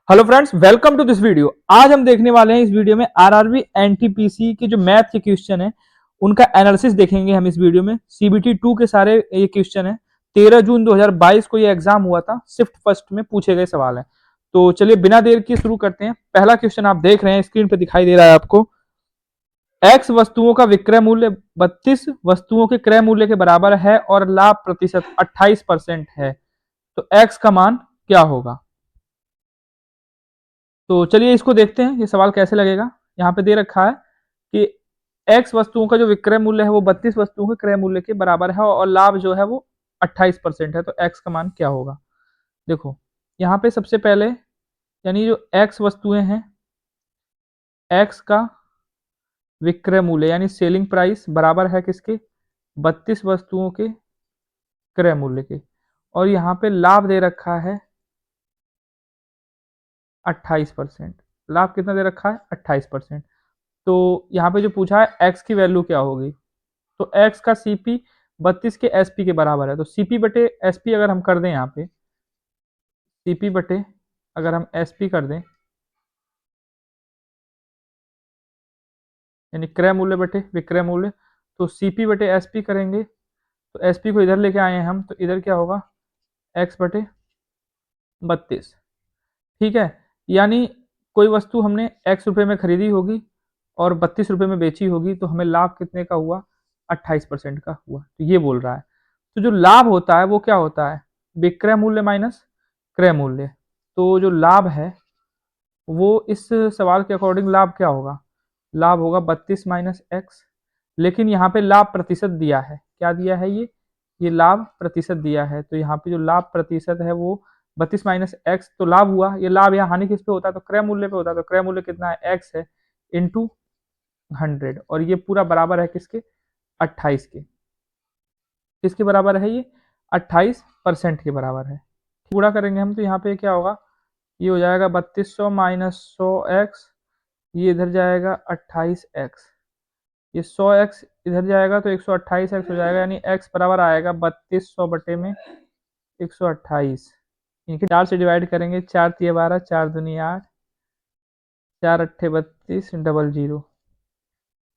Hello friends, welcome to this video. आज हम देखने वाले हैं इस वीडियो में आरआरबी एनटीपीसी के जो मैथ के क्वेश्चन है उनका एनालिसिस देखेंगे हम इस वीडियो में। सीबीटी 2 के सारे ये क्वेश्चन है। 13 जून 2022 को ये एग्जाम हुआ था। शिफ्ट फर्स्ट में पूछे गए सवाल है। तो चलिए बिना देर के शुरू करते हैं। पहला क्वेश्चन आप देख रहे हैं, स्क्रीन पे दिखाई दे रहा है आपको। एक्स वस्तुओं का विक्रय मूल्य 32 वस्तुओं के क्रय मूल्य के बराबर है और लाभ प्रतिशत 28% है, तो एक्स का मान क्या होगा। तो चलिए इसको देखते हैं, ये सवाल कैसे लगेगा। यहाँ पे दे रखा है कि एक्स वस्तुओं का जो विक्रय मूल्य है वो 32 वस्तुओं के क्रय मूल्य के बराबर है और लाभ जो है वो 28% है, तो एक्स का मान क्या होगा। देखो यहाँ पे सबसे पहले यानी जो एक्स वस्तुएं हैं, एक्स का विक्रय मूल्य यानी सेलिंग प्राइस बराबर है किसके, 32 वस्तुओं के क्रय मूल्य के। और यहाँ पे लाभ दे रखा है 28%। लाभ कितना दे रखा है, 28%। तो यहाँ पे जो पूछा है एक्स की वैल्यू क्या होगी, तो एक्स का सीपी 32 के एसपी के बराबर है। तो सीपी बटे एसपी अगर हम कर दें, यहाँ पे सीपी बटे अगर हम एसपी कर दें यानी क्रय मूल्य बटे विक्रय मूल्य, तो सीपी बटे एसपी करेंगे तो एसपी को इधर लेके आए हैं हम, तो इधर क्या होगा, एक्स बटे 32। ठीक है, यानी कोई वस्तु हमने एक्स रुपये में खरीदी होगी और 32 रुपये में बेची होगी, तो हमें लाभ कितने का हुआ, 28% का हुआ। तो ये बोल रहा है। तो जो लाभ होता है वो क्या होता है, विक्रय मूल्य माइनस क्रय मूल्य। तो जो लाभ है वो इस सवाल के अकॉर्डिंग लाभ क्या होगा, लाभ होगा 32 माइनस एक्स। लेकिन यहाँ पे लाभ प्रतिशत दिया है, क्या दिया है, ये लाभ प्रतिशत दिया है। तो यहाँ पे जो लाभ प्रतिशत है वो 32 माइनस एक्स, तो लाभ हुआ। ये लाभ यहाँ हानि किस पे होता है, तो क्रय मूल्य पे होता है। तो क्रय मूल्य कितना है, एक्स है इंटू 100, और ये पूरा बराबर है किसके, 28 के। किसके बराबर है ये, 28% के बराबर है। पूरा करेंगे हम तो यहाँ पे क्या होगा, ये हो जाएगा 3200 माइनस 100x, ये इधर जाएगा 28x, ये 100x इधर जाएगा तो 128x हो जाएगा, यानी x बराबर आएगा 3200 बटे में 128। इनके 4 से डिवाइड करेंगे, 4 तिया 12, 4 दूनी 8, 4 अट्ठे 32, डबल जीरो।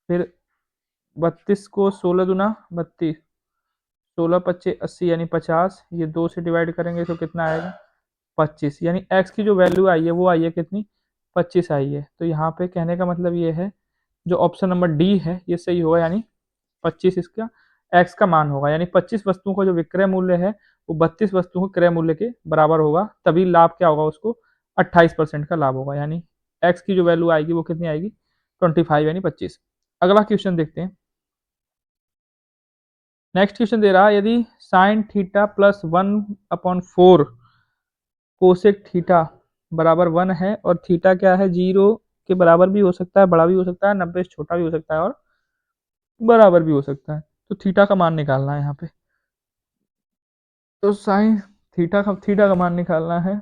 फिर 32 को 16 दूना 32, 16 पच्चे 80 यानी 50, ये 2 से डिवाइड करेंगे तो कितना आएगा, 25। यानी x की जो वैल्यू आई है वो आई है कितनी, 25 आई है। तो यहाँ पे कहने का मतलब ये है जो ऑप्शन नंबर डी है ये सही होगा, यानी 25 इसका x का मान होगा। यानी 25 वस्तुओं का जो विक्रय मूल्य है वो 32 वस्तुओं के क्रय मूल्य के बराबर होगा, तभी लाभ क्या होगा उसको, 28% का लाभ होगा। यानी x की जो वैल्यू आएगी वो कितनी आएगी, 25 यानी 25। अगला क्वेश्चन देखते हैं। नेक्स्ट क्वेश्चन दे रहा है, यदि sine theta plus 1/4 cosec theta बराबर 1 है और थीटा क्या है, 0 के बराबर भी हो सकता है, बड़ा भी हो सकता है, 90 से छोटा भी हो सकता है और बराबर भी हो सकता है, तो थीटा का मान निकालना है यहाँ पे। तो साइन थीटा का मान निकालना है।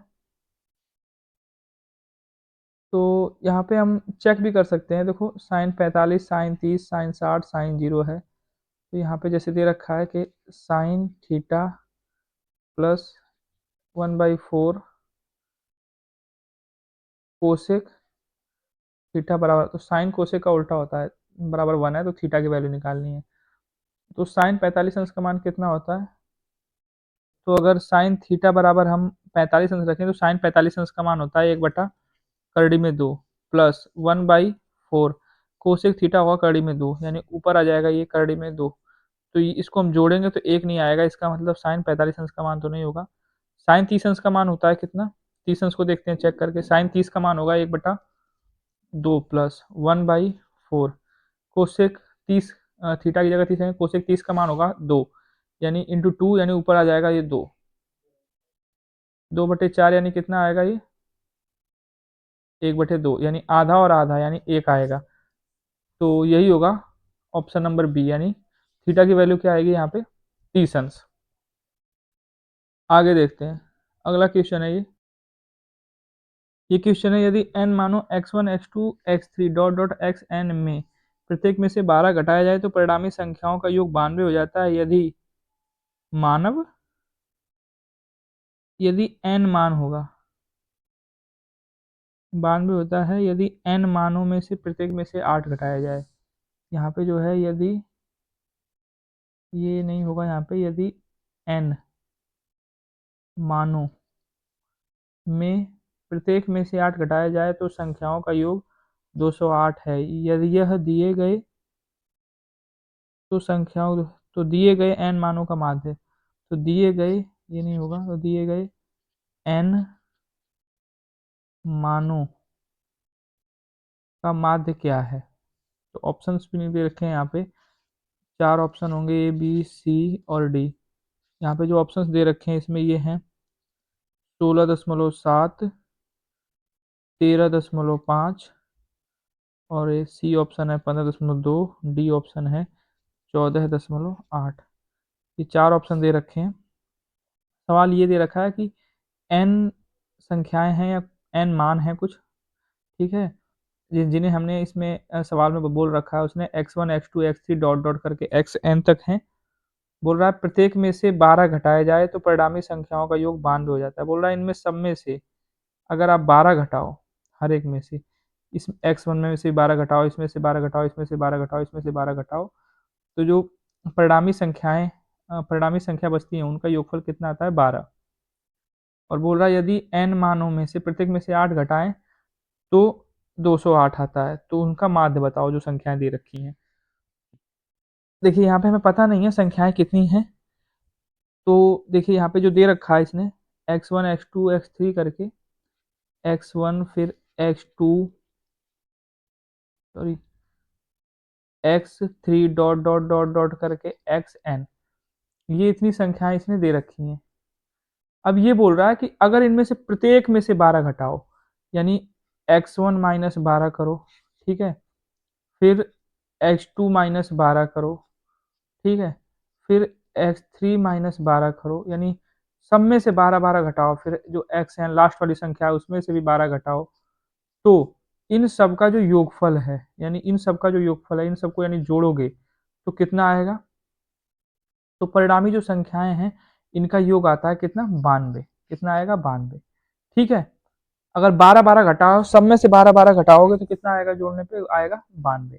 तो यहाँ पे हम चेक भी कर सकते हैं। देखो साइन 45, साइन 30, साइन 60, साइन 0 है। तो यहाँ पे जैसे दे रखा है कि sine theta plus 1/4 cosec theta बराबर, तो साइन कोसेक का उल्टा होता है, बराबर 1 है, तो थीटा की वैल्यू निकालनी है। तो साइन 45 अंश का मान कितना होता है, तो अगर साइन थीटा बराबर हम 45 अंश रखें तो साइन 45 अंश का मान होता है 1 बटा करड़ी में 2 प्लस 1/4 कोसेक थीटा होगा करड़ी में 2, यानी ऊपर आ जाएगा ये करड़ी में 2। तो इसको हम जोड़ेंगे तो 1 नहीं आएगा, इसका मतलब साइन 45 अंश का मान तो नहीं होगा। साइन 30 अंश का मान होता है कितना, 30 अंश को देखते हैं चेक करके। साइन 30 का मान होगा 1/2 प्लस 1/4 कोसेक 30, थीटा की जगह 30 है, कोसेक 30 का मान होगा 2, यानी इंटू 2, यानी ऊपर आ जाएगा ये 2, 2/4 यानी कितना आएगा ये, 1/2, यानी आधा और आधा यानी 1 आएगा। तो यही होगा ऑप्शन नंबर बी, यानी थीटा की वैल्यू क्या आएगी यहाँ पे, 30 अंश। आगे देखते हैं, अगला क्वेश्चन है ये क्वेश्चन है, यदि n मानो x1 x2 x3 dot dot xn में प्रत्येक में से 12 घटाया जाए तो परिणामी संख्याओं का योग 92 हो जाता है, मानव यदि n मान होगा, 92 होता है यदि n मानों में से प्रत्येक में से 8 घटाया जाए। यहाँ पे जो है यदि ये नहीं होगा, यहाँ पे यदि n मानों में प्रत्येक में से 8 घटाया जाए तो संख्याओं का योग 208 है। यदि यह दिए गए तो संख्याओं तो दिए गए n मानों का माध्य है। तो दिए गए ये नहीं होगा, तो दिए गए n मानों का माध्य क्या है। तो ऑप्शंस भी नहीं दे रखे हैं यहाँ पे, 4 ऑप्शन होंगे ए बी सी और डी। यहाँ पे जो ऑप्शंस दे रखे हैं इसमें ये हैं 16.7, 13.5 और ये सी ऑप्शन है 15.2, डी ऑप्शन है 14.8। ये 4 ऑप्शन दे रखे हैं। सवाल ये दे रखा है कि n संख्याएं हैं या n मान हैं कुछ, ठीक है, जिन्हें हमने इसमें सवाल में बोल रखा है, उसने x1 x2 x3 dot dot करके xn तक हैं। बोल रहा है प्रत्येक में से 12 घटाया जाए तो परिणामी संख्याओं का योग 92 हो जाता है। बोल रहा है इनमें सब में से अगर आप 12 घटाओ, हर एक में से, इस x1 में से 12 घटाओ, इसमें से 12 घटाओ, इसमें से 12 घटाओ, इसमें से 12 घटाओ, तो जो परिणामी संख्याएं परिणामी संख्या बचती हैं उनका योगफल कितना आता है 12। और बोल रहा है यदि n मानों में से प्रत्येक में से 8 घटाएं तो 208 आता है। तो उनका माध्य बताओ जो संख्याएं दे रखी हैं। देखिए यहाँ पे हमें पता नहीं है संख्याएं कितनी हैं, तो देखिए यहाँ पे जो दे रखा है इसने x1 x2 x3 करके, x1 फिर x2 sorry x3 dot dot dot dot करके xn, ये इतनी संख्याएं इसने दे रखी हैं। अब ये बोल रहा है कि अगर इनमें से प्रत्येक में से 12 घटाओ, यानी x1 माइनस 12 करो, ठीक है, फिर x2 माइनस 12 करो, ठीक है, फिर x3 माइनस 12 करो, यानी सब में से 12 12 घटाओ, फिर जो xn लास्ट वाली संख्या है उसमें से भी 12 घटाओ, तो इन सब का जो योगफल है, यानी इन सब का जो योगफल है, इन सबको यानी जोड़ोगे तो कितना आएगा। तो परिणामी जो संख्याएं हैं इनका योग आता है कितना 92। कितना आएगा 92, ठीक है। अगर 12 12 घटाओ, सब में से 12 12 घटाओगे तो कितना आएगा, जोड़ने पे आएगा 92।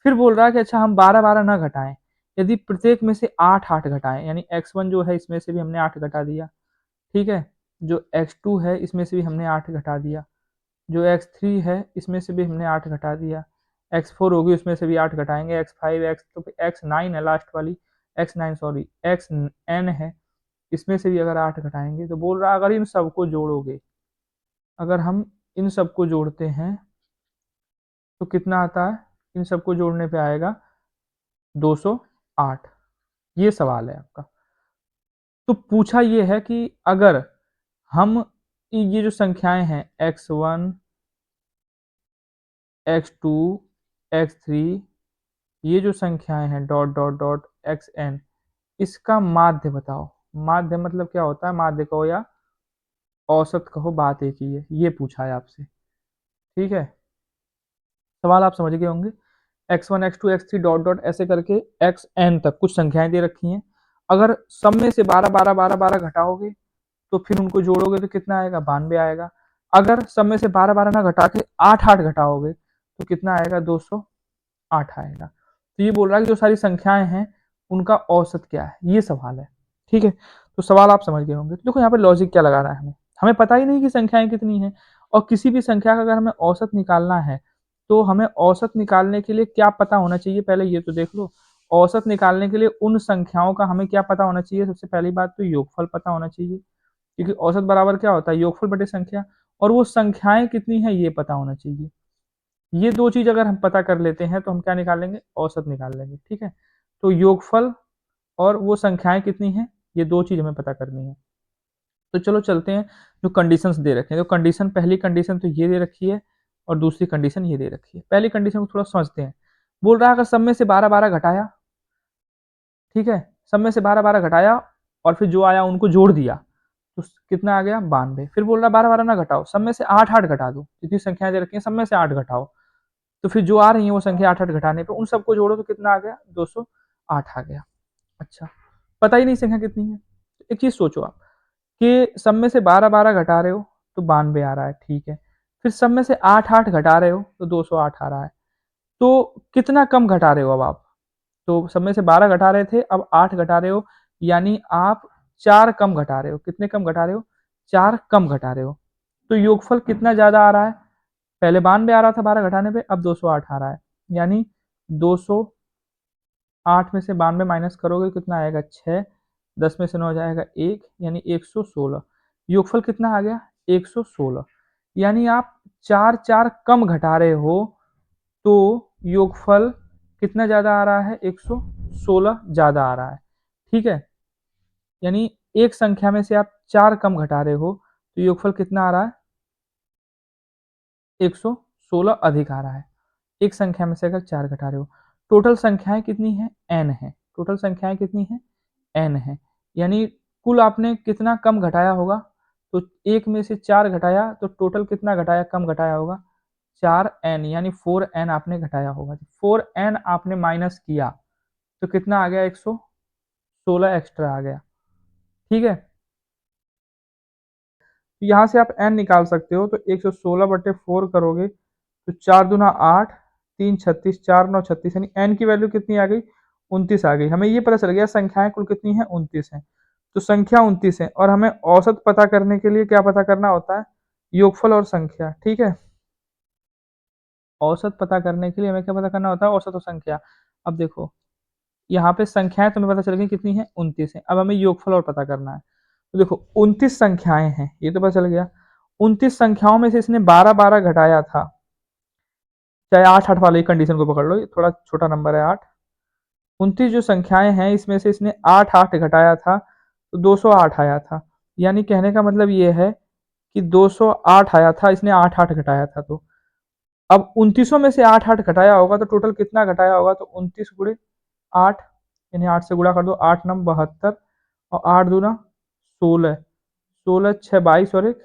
फिर बोल रहा है कि अच्छा हम 12 12 ना घटाएं, यदि प्रत्येक में से 8 8 घटाएं, यानी x1 जो है इसमें से भी हमने 8 घटा दिया, ठीक है, जो x2 है इसमें से भी हमने 8 घटा दिया, जो x3 है इसमें से भी हमने 8 घटा दिया, x4 होगी उसमें से भी 8 घटाएंगे, x5 x तो x9 है लास्ट वाली, x9 सॉरी xn है, इसमें से भी अगर 8 घटाएंगे तो बोल रहा है अगर इन सबको जोड़ोगे, अगर हम इन सबको जोड़ते हैं तो कितना आता है, इन सबको जोड़ने पे आएगा 208। ये सवाल है आपका। तो पूछा ये है कि अगर हम ये जो संख्याएं हैं x1 x2 x3, ये जो संख्याएं हैं डॉट डॉट डॉट xn, इसका माध्य बताओ। माध्य मतलब क्या होता है, माध्य कहो या औसत कहो, बात एक ही है। ये पूछा है आपसे, ठीक है। सवाल आप समझ गए होंगे। x1 x2 x3 dot dot ऐसे करके xn तक कुछ संख्याएं दे रखी हैं। अगर सब में से 12 12 12 12 घटाओगे तो फिर उनको जोड़ोगे तो कितना आएगा 92 आएगा। अगर सब में से 12 12 ना घटा के 8 8 घटाओगे तो कितना आएगा 208 आएगा। तो ये बोल रहा है कि जो सारी संख्याएं हैं उनका औसत क्या है, ये सवाल है, ठीक है। तो सवाल आप समझ गए होंगे। तो देखो यहाँ पे लॉजिक क्या लगा रहा है, हमें हमें पता ही नहीं कि संख्याएं कितनी हैं, और किसी भी संख्या का अगर हमें औसत निकालना है तो हमें औसत निकालने के लिए क्या पता होना चाहिए, पहले ये तो देख लो। औसत निकालने के लिए उन संख्याओं का हमें क्या पता होना चाहिए, सबसे पहली बात तो योगफल पता होना चाहिए, क्योंकि औसत बराबर क्या होता है, योगफल बटे संख्या, और वो संख्याएं कितनी है ये पता होना चाहिए। ये दो चीज अगर हम पता कर लेते हैं तो हम क्या निकाल लेंगे, औसत निकाल लेंगे, ठीक है। तो योगफल और वो संख्याएं कितनी हैं, ये दो चीज हमें पता करनी है। तो चलो चलते हैं जो कंडीशंस दे रखे हैं। तो कंडीशन, पहली कंडीशन तो ये दे रखी है और दूसरी कंडीशन ये दे रखी है। पहली कंडीशन को थोड़ा समझते हैं। बोल रहा है अगर सब में से 12 12 घटाया, ठीक है, सब में से 12 12 घटाया और फिर जो आया उनको जोड़ दिया तो कितना आ गया 92। फिर बोल रहा है 12 12 ना घटाओ, सब में से 8 8 घटा दो, जितनी संख्याएं दे रखी हैं सब में से 8 घटाओ, तो फिर जो आ रही है वो संख्या 8 8 घटाने पे उन सबको जोड़ो तो कितना आ गया 208 आ गया। अच्छा, पता ही नहीं संख्या कितनी है। एक चीज सोचो आप कि सब में से 12 12 घटा रहे हो तो 92 आ रहा है, ठीक है। फिर सब में से 8 8 घटा रहे हो तो 208 आ रहा है। तो कितना कम घटा रहे हो अब आप? तो सब में से 12 घटा रहे थे, अब 8 घटा रहे हो, यानी आप 4 कम घटा रहे हो। कितने कम घटा रहे हो? 4 कम घटा रहे हो। तो योगफल कितना ज़्यादा आ रहा है? पहले 92 आ रहा था 12 घटाने पे, अब 208 आ रहा है। यानी 208 में से 92 माइनस करोगे कितना आएगा? 6। 10 में से 9 जाएगा 1, यानी 116। योगफल कितना आ गया? 116। यानी आप 4 4 कम घटा रहे हो, तो योगफल कितना ज़्यादा आ रहा है? 116 ज़्यादा आ रहा है। ठीक है? यानी एक संख्या में से आप 4 कम घटा रहे हो, तो योगफल कितना आ रहा है? 116 अधिक आ रहा है। एक संख्या में से अगर 4 घटा रहे हो। टोटल संख्याएं कितनी हैं? n है। टोटल संख्याएं कितनी हैं? n है। यानी कुल आपने कितना कम घटाया होगा? तो एक में से 4 घटाया तो टोटल कितना घटाया, कम घटाया होगा? 4n, यानी 4n आपने घटाया होगा। 4n आपने माइनस किया तो कितना आ गया? 116 एक्स्ट्रा आ गया। ठीक है? तो यहाँ से आप n निकाल सकते हो। तो 116/4 करोगे तो 4 दूना 8, 3 36, 4 9 36, यानी n की वैल्यू कितनी आ गई? 29 आ गई। हमें ये पता चल गया संख्याएं कुल कितनी हैं? 29 हैं। तो संख्या 29 है, और हमें औसत पता करने के लिए क्या पता करना होता है? योगफल और संख्या। ठीक है? औसत पता करने के लिए हमें क्या पता करना होता है? औसत और संख्या। अब देखो, यहाँ पे संख्याएं तुम्हें पता चल गई कितनी है? 29 है। अब हमें योगफल और पता करना है। तो देखो 29 संख्याएं हैं, ये तो पता चल गया। 29 संख्याओं में से इसने 12 12 घटाया था। चाहे 8 8 वाली कंडीशन को पकड़ लो, ये थोड़ा छोटा नंबर है 8। 29 जो संख्याएं हैं इसमें से इसने 8 8 घटाया था, तो 208 आया था। यानी कहने का मतलब ये है कि 208 आया था, इसने 8 8 घटाया था। तो अब 29 में से 8 8 घटाया होगा तो टोटल कितना घटाया होगा? तो 29 गुणे 8, यानी 8 से गुणा कर दो, 8 9 72, और 8 दूना 16, 16 6 22 और 1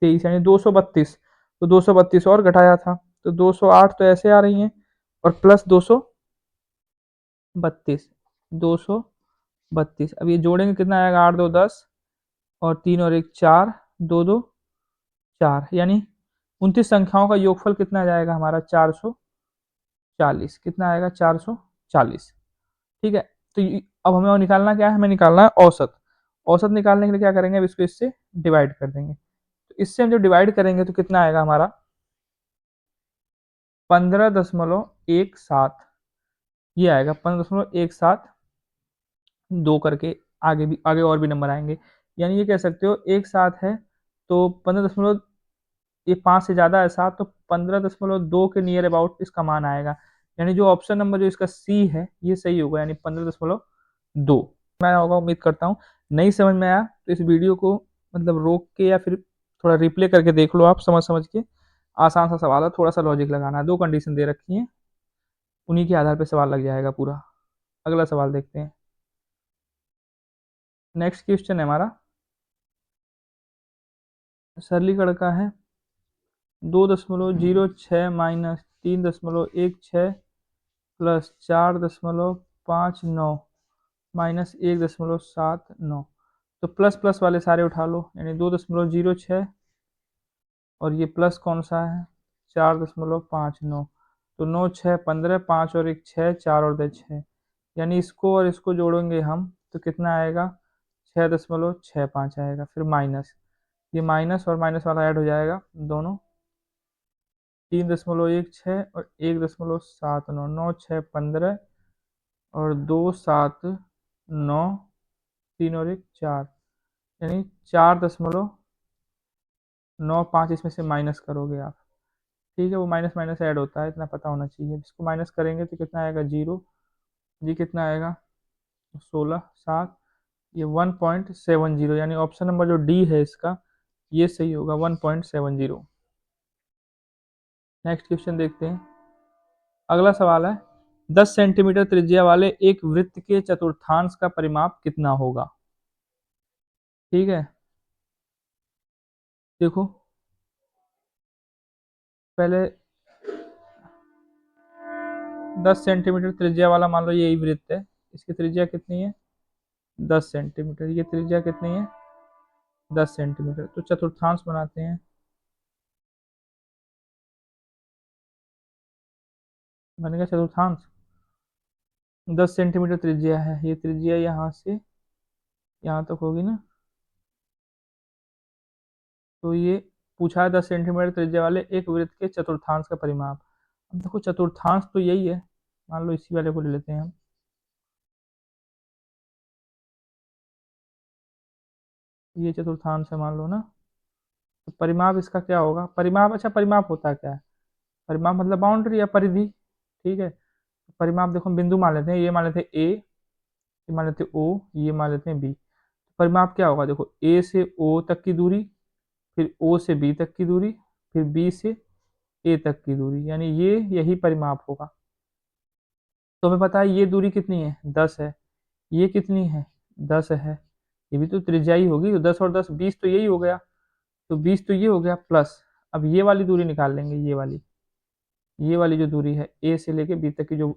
23, यानी 232। तो 232 और घटाया था, तो 208 तो ऐसे आ रही हैं, और प्लस 232, 232। अब ये जोड़ेंगे कितना आएगा? 8 2 10, और 3 और 1 4, 2 2 4, यानी 29 संख्याओं का योगफल कितना आ जाएगा हमारा? 440। कितना आएगा? 440। ठीक है? तो अब हमें और निकालना क्या है? हमें निकालना है औसत। औसत निकालने के लिए क्या करेंगे? अब इसको इससे डिवाइड कर देंगे। तो इससे हम जब डिवाइड करेंगे तो कितना आएगा हमारा? 15.17। ये आएगा 15.17। 2 करके आगे भी, आगे और भी नंबर आएंगे। यानी ये कह सकते हो एक साथ है, तो 15 ये 5 से ज़्यादा है 7, तो 15.2 के नियर अबाउट इसका मान आएगा। यानी जो ऑप्शन नंबर जो इसका सी है ये सही होगा, यानी 15.2। मैं होगा, उम्मीद करता हूँ। नहीं समझ में आया तो इस वीडियो को मतलब रोक के या फिर थोड़ा रिप्ले करके देख लो आप, समझ समझ के। आसान सा सवाल है, थोड़ा सा लॉजिक लगाना है। 2 कंडीशन दे रखी है, उन्हीं के आधार पे सवाल लग जाएगा पूरा। अगला सवाल देखते हैं। नेक्स्ट क्वेश्चन है हमारा, सरलीकरण का है। 2.06 माइनस 3.16 प्लस 4.59 माइनस 1.79। तो प्लस प्लस वाले सारे उठा लो, यानी 2.06, और ये प्लस कौन सा है? 4.59। तो 9 6 15, 5 और 1 6, 4 और 2 6, यानी इसको और इसको जोड़ेंगे हम तो कितना आएगा? 6.65 आएगा। फिर माइनस, ये माइनस और माइनस वाला ऐड हो जाएगा दोनों। 3.16 और 1.79, 9 6 15, और 2 7 9, 3 और 1 4, यानी 4.95 इसमें से माइनस करोगे आप। ठीक है? वो माइनस माइनस ऐड होता है, इतना पता होना चाहिए। इसको माइनस करेंगे तो कितना आएगा? 0। जी कितना आएगा? 16 7, ये 1.70, यानी ऑप्शन नंबर जो डी है इसका ये सही होगा, 1.70। नेक्स्ट क्वेश्चन देखते हैं। अगला सवाल है, 10 सेंटीमीटर त्रिज्या वाले एक वृत्त के चतुर्थांश का परिमाप कितना होगा? ठीक है? देखो पहले 10 सेंटीमीटर त्रिज्या वाला मान लो यही वृत्त है। इसकी त्रिज्या कितनी है? 10 सेंटीमीटर। ये त्रिज्या कितनी है? 10 सेंटीमीटर। तो चतुर्थांश बनाते हैं। बनेगा चतुर्थांश। 10 सेंटीमीटर त्रिज्या है, ये त्रिज्या यहाँ से यहाँ तक होगी ना, तो ये पूछा है 10 सेंटीमीटर त्रिज्या वाले एक वृत्त के चतुर्थांश का परिमाप। अब देखो चतुर्थांश तो यही है, मान लो इसी वाले को ले लेते हैं हम, ये चतुर्थांश है मान लो ना, तो परिमाप इसका क्या होगा, परिमाप, अच्छा परिमाप होता है क्या है, परिमाप मतलब बाउंड्री या परिधि। ठीक है, परिमाप देखो हम बिंदु मान लेते हैं, ये मान लेते हैं ए, ये मान लेते हैं ओ, ये मान लेते हैं बी। परिमाप क्या होगा, देखो ए से ओ तक की दूरी, फिर ओ से बी तक की दूरी, फिर बी से ए तक की दूरी, यानी ये यही परिमाप होगा। तो हमें पता है ये दूरी कितनी है, 10 है, ये कितनी है, 10 है, ये भी तो त्रिज्या ही होगी, तो 10 और 10 20, तो यही हो गया, तो 20 तो ये हो गया प्लस, अब ये वाली दूरी निकाल लेंगे, ये वाली जो दूरी है ए से लेके बी तक की जो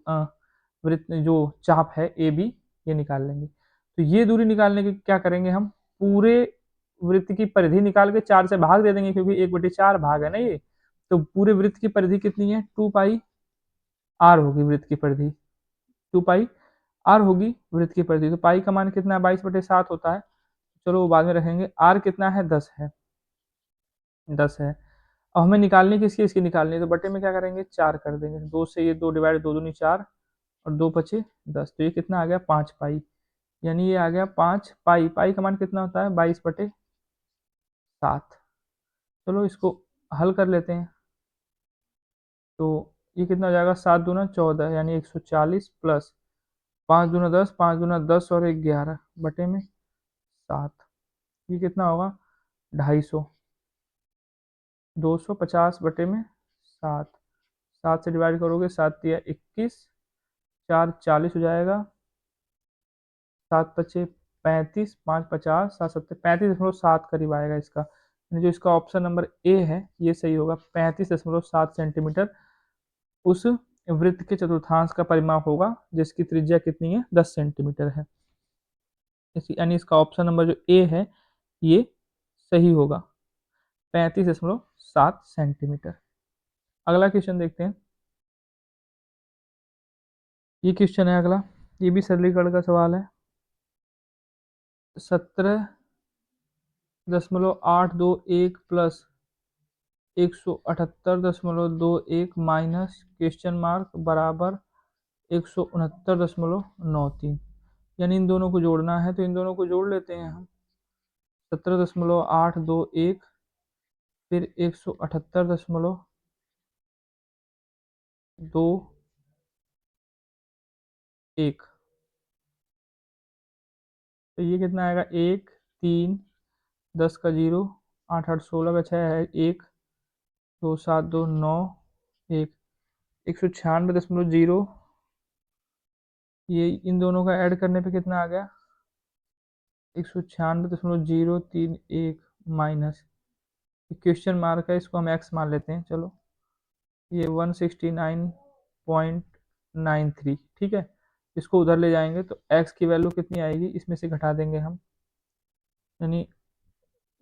वृत्त जो चाप है ए बी, ये निकाल लेंगे। तो ये दूरी निकालने के क्या करेंगे हम, पूरे वृत्त की परिधि निकाल के 4 से भाग दे देंगे, क्योंकि 1/4 भाग है ना ये, तो पूरे वृत्त की परिधि कितनी है, 2 पाई आर होगी वृत्त की परिधि, 2 पाई आर होगी वृत्त की परिधि। तो पाई का मान कितना है, 22/7 होता है, चलो वो बाद में रखेंगे। आर कितना है, 10 है, 10 है। अब हमें निकालनी किसकी, इसकी निकालनी है, तो बटे में क्या करेंगे, 4 कर देंगे, 2 से ये 2 डिवाइड, 2 दूनी 4 और 2 पचे 10, तो ये कितना आ गया, 5 पाई, यानी ये आ गया 5 पाई। पाई का मान कितना होता है, 22/7। चलो इसको हल कर लेते हैं, तो ये कितना हो जाएगा, 7 दूना 14, यानी 140 प्लस 5 दूना 10, 5 दूना 10 और 11 बटे में 7, ये कितना होगा, 250, 250 बटे में 7, 7 से डिवाइड करोगे, 7 या 21, 4 40 हो जाएगा, 7 पचे 35, 5 50, 7 सत्तर 35.7 करीब आएगा इसका, यानी जो इसका ऑप्शन नंबर ए है ये सही होगा, 35.7 सेंटीमीटर उस वृत्त के चतुर्थांश का परिमाप होगा जिसकी त्रिज्या कितनी है, 10 सेंटीमीटर है। यानी इसका ऑप्शन नंबर जो ए है ये सही होगा, 35.7 सेंटीमीटर। अगला क्वेश्चन देखते हैं, ये क्वेश्चन है अगला, ये भी सरलीकरण का सवाल है। 17.821 प्लस 178.21 माइनस क्वेश्चन मार्क बराबर 169.93, यानी इन दोनों को जोड़ना है, तो इन दोनों को जोड़ लेते हैं हम। 17.821 फिर 178.21, तो ये कितना आएगा, 1 3 10 का 0, 8 8 16 का 6 है 1, 2 7 2 9 1, 196.0, ये इन दोनों का ऐड करने पे कितना आ गया, 196.031 माइनस क्वेश्चन मार्क है, इसको हम एक्स मान लेते हैं, चलो ये 169.93, ठीक है, इसको उधर ले जाएंगे तो एक्स की वैल्यू कितनी आएगी, इसमें से घटा देंगे हम, यानी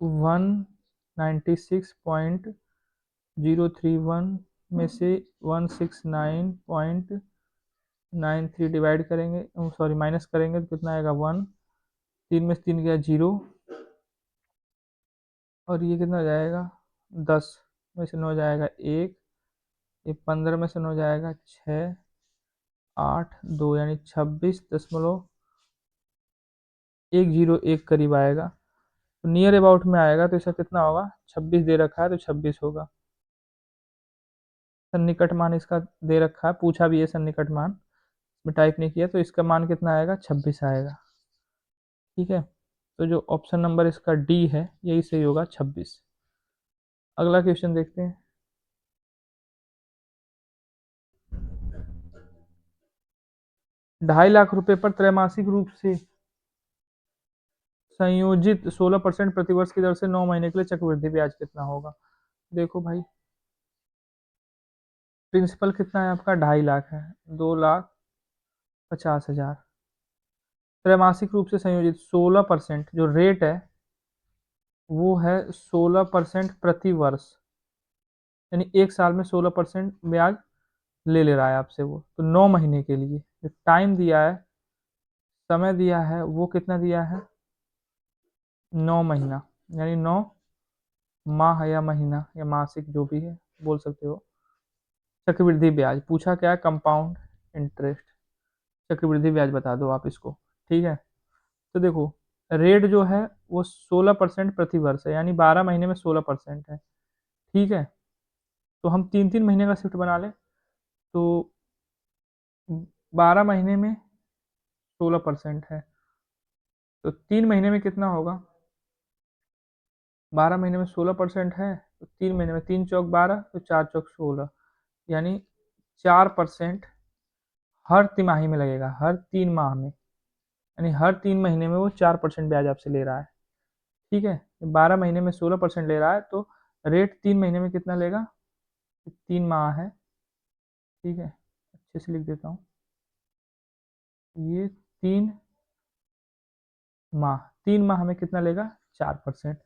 196.031 में से 169.93 डिवाइड करेंगे, सॉरी माइनस करेंगे, तो कितना आएगा 1, 3 में से 3 गया 0, और ये कितना हो जाएगा, 10 में से 9 जाएगा 1, ये 15 में से 9 जाएगा 6, 8 2, यानी 26.101 करीब आएगा, तो नियर अबाउट में आएगा, तो इसका कितना होगा, 26 दे रखा है तो 26 होगा। सन्निकट मान इसका दे रखा है, पूछा भी है सन्निकट मान, में टाइप नहीं किया, तो इसका मान कितना आएगा, 26 आएगा। ठीक है, तो जो ऑप्शन नंबर इसका डी है यही सही होगा, 26। अगला क्वेश्चन देखते हैं, ₹2.5 लाख पर त्रैमासिक रूप से संयोजित 16% प्रतिवर्ष की दर से 9 महीने के लिए चक्रवृद्धि ब्याज कितना होगा। देखो भाई, प्रिंसिपल कितना है आपका, 2.5 लाख है, 2,50,000, त्रैमासिक रूप से संयोजित 16%, जो रेट है वो है 16% प्रति वर्ष, यानी एक साल में 16% ब्याज ले रहा है आपसे वो। तो 9 महीने के लिए जो टाइम दिया है, समय दिया है, वो कितना दिया है? 9 महीना, यानी 9 माह या महीना या मासिक जो भी है बोल सकते हो। चक्रवृद्धि ब्याज पूछा क्या है? कंपाउंड इंटरेस्ट, चक्रवृद्धि ब्याज बता दो आप इसको। ठीक है, तो देखो रेट जो है वो 16% प्रति वर्ष है, यानी 12 महीने में 16% है। ठीक है, तो हम 3-3 महीने का शिफ्ट बना लें, तो 12 महीने में 16% है, तो 3 महीने में कितना होगा? 12 महीने में 16% है, तो 3 महीने में 3 चौक 12, तो 4 चौक 16, यानी 4% हर तिमाही में लगेगा, हर 3 माह में, यानी हर 3 महीने में वो 4% ब्याज आपसे ले रहा है। ठीक है, 12 महीने में 16% ले रहा है, तो रेट 3 महीने में कितना लेगा? 3 माह है। ठीक है, अच्छे से लिख देता हूँ, ये 3 माह, 3 माह में कितना लेगा? 4%।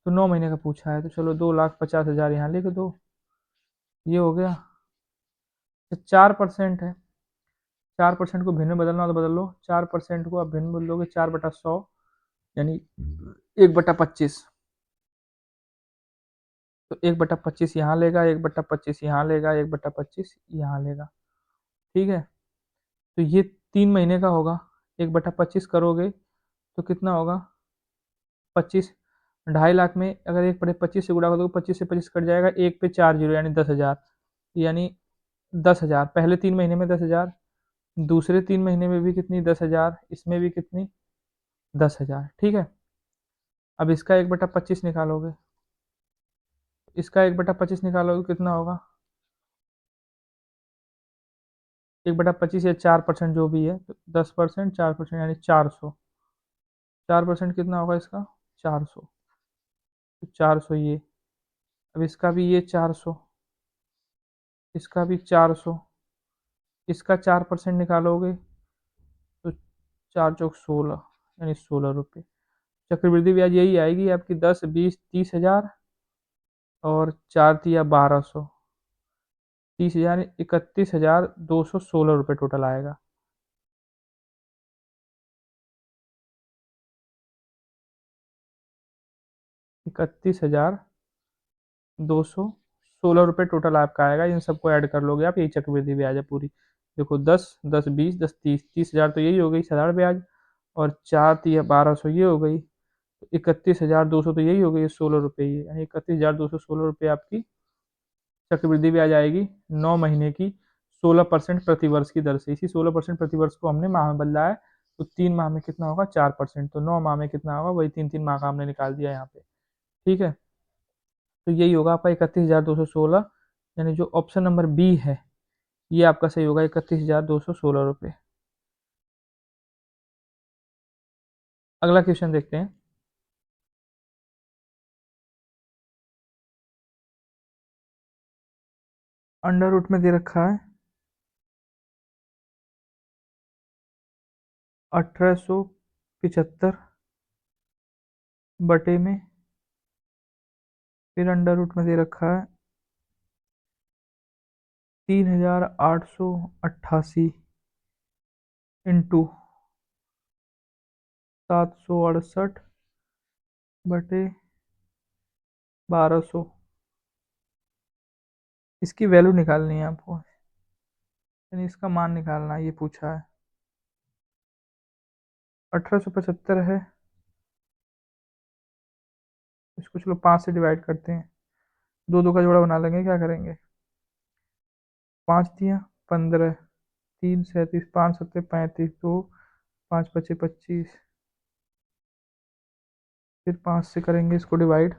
तो 9 महीने का पूछा है, तो चलो 2,50,000 यहाँ लिख दो, ये हो गया। 4% है, 4% को भिन्न में बदलना हो तो बदल लो, 4% को आप भिन्न में बदलोगे 4/100, यानी 1/25। तो 1/25 यहाँ लेगा, 1/25 यहाँ लेगा, 1/25 यहाँ लेगा। ठीक है, तो ये 3 महीने का होगा, 1/25 करोगे तो कितना होगा? 25। 2.5 लाख में अगर 1/25 से गुणा कर दो, 25 से 25 कट जाएगा, 1 पे 4 जीरो यानी 10,000, यानी 10,000 पहले 3 महीने में 10,000, दूसरे 3 महीने में भी कितनी? 10,000, इसमें भी कितनी? 10,000। ठीक है, अब इसका 1/25 निकालोगे, इसका 1/25 निकालोगे कितना होगा? 1/25 या 4% जो भी है, तो 10%, 4% यानी 400। 4% कितना होगा इसका? 400, तो 400 ये, अब इसका भी ये 400, इसका भी 400, इसका 4% निकालोगे तो 4 चौक 16, यानी 16 रुपये। चक्रवृद्धि ब्याज यही आएगी आपकी, 10, 20, 30,000 और 4 तिया 1200, 30,000, 31,216 रुपये टोटल आएगा। 31,216 रुपये टोटल आपका आएगा, इन सबको ऐड कर लोगे आप, यही चक्रवृद्धि ब्याज है पूरी। देखो 10, 10, 20, 10, 30, 30,000 तो यही साधारण ब्याज, और 4 तिया 1200 ये हो गई, 31,200 तो यही हो गई 16 रुपये, ये यानी 31,216 रुपये आपकी चक्रवृद्धि ब्याज आएगी 9 महीने की, 16% प्रति वर्ष की दर से। इसी 16% प्रति वर्ष को हमने माह में बदला है, तो 3 माह में कितना होगा? 4%, तो 9 माह में कितना होगा? वही 3-3 माह का हमने निकाल दिया यहाँ पे। ठीक है, तो यही होगा आपका 31,216, यानी जो ऑप्शन नंबर बी है ये आपका सही होगा, 31,216 रुपये। अगला क्वेश्चन देखते हैं। अंडर रूट में दे रखा है 1875 बटे में, फिर अंडर रूट में दे रखा है 3,888 इंटू 768 बटे 1200। इसकी वैल्यू निकालनी है आपको, यानी इसका मान निकालना है, ये पूछा है। 1875 है, इसको चलो 5 से डिवाइड करते हैं, दो दो का जोड़ा बना लेंगे, क्या करेंगे? 5 तिया 15, 3 37, 5 सत्ते 35, दो 5 पचे 25, फिर 5 से करेंगे इसको डिवाइड,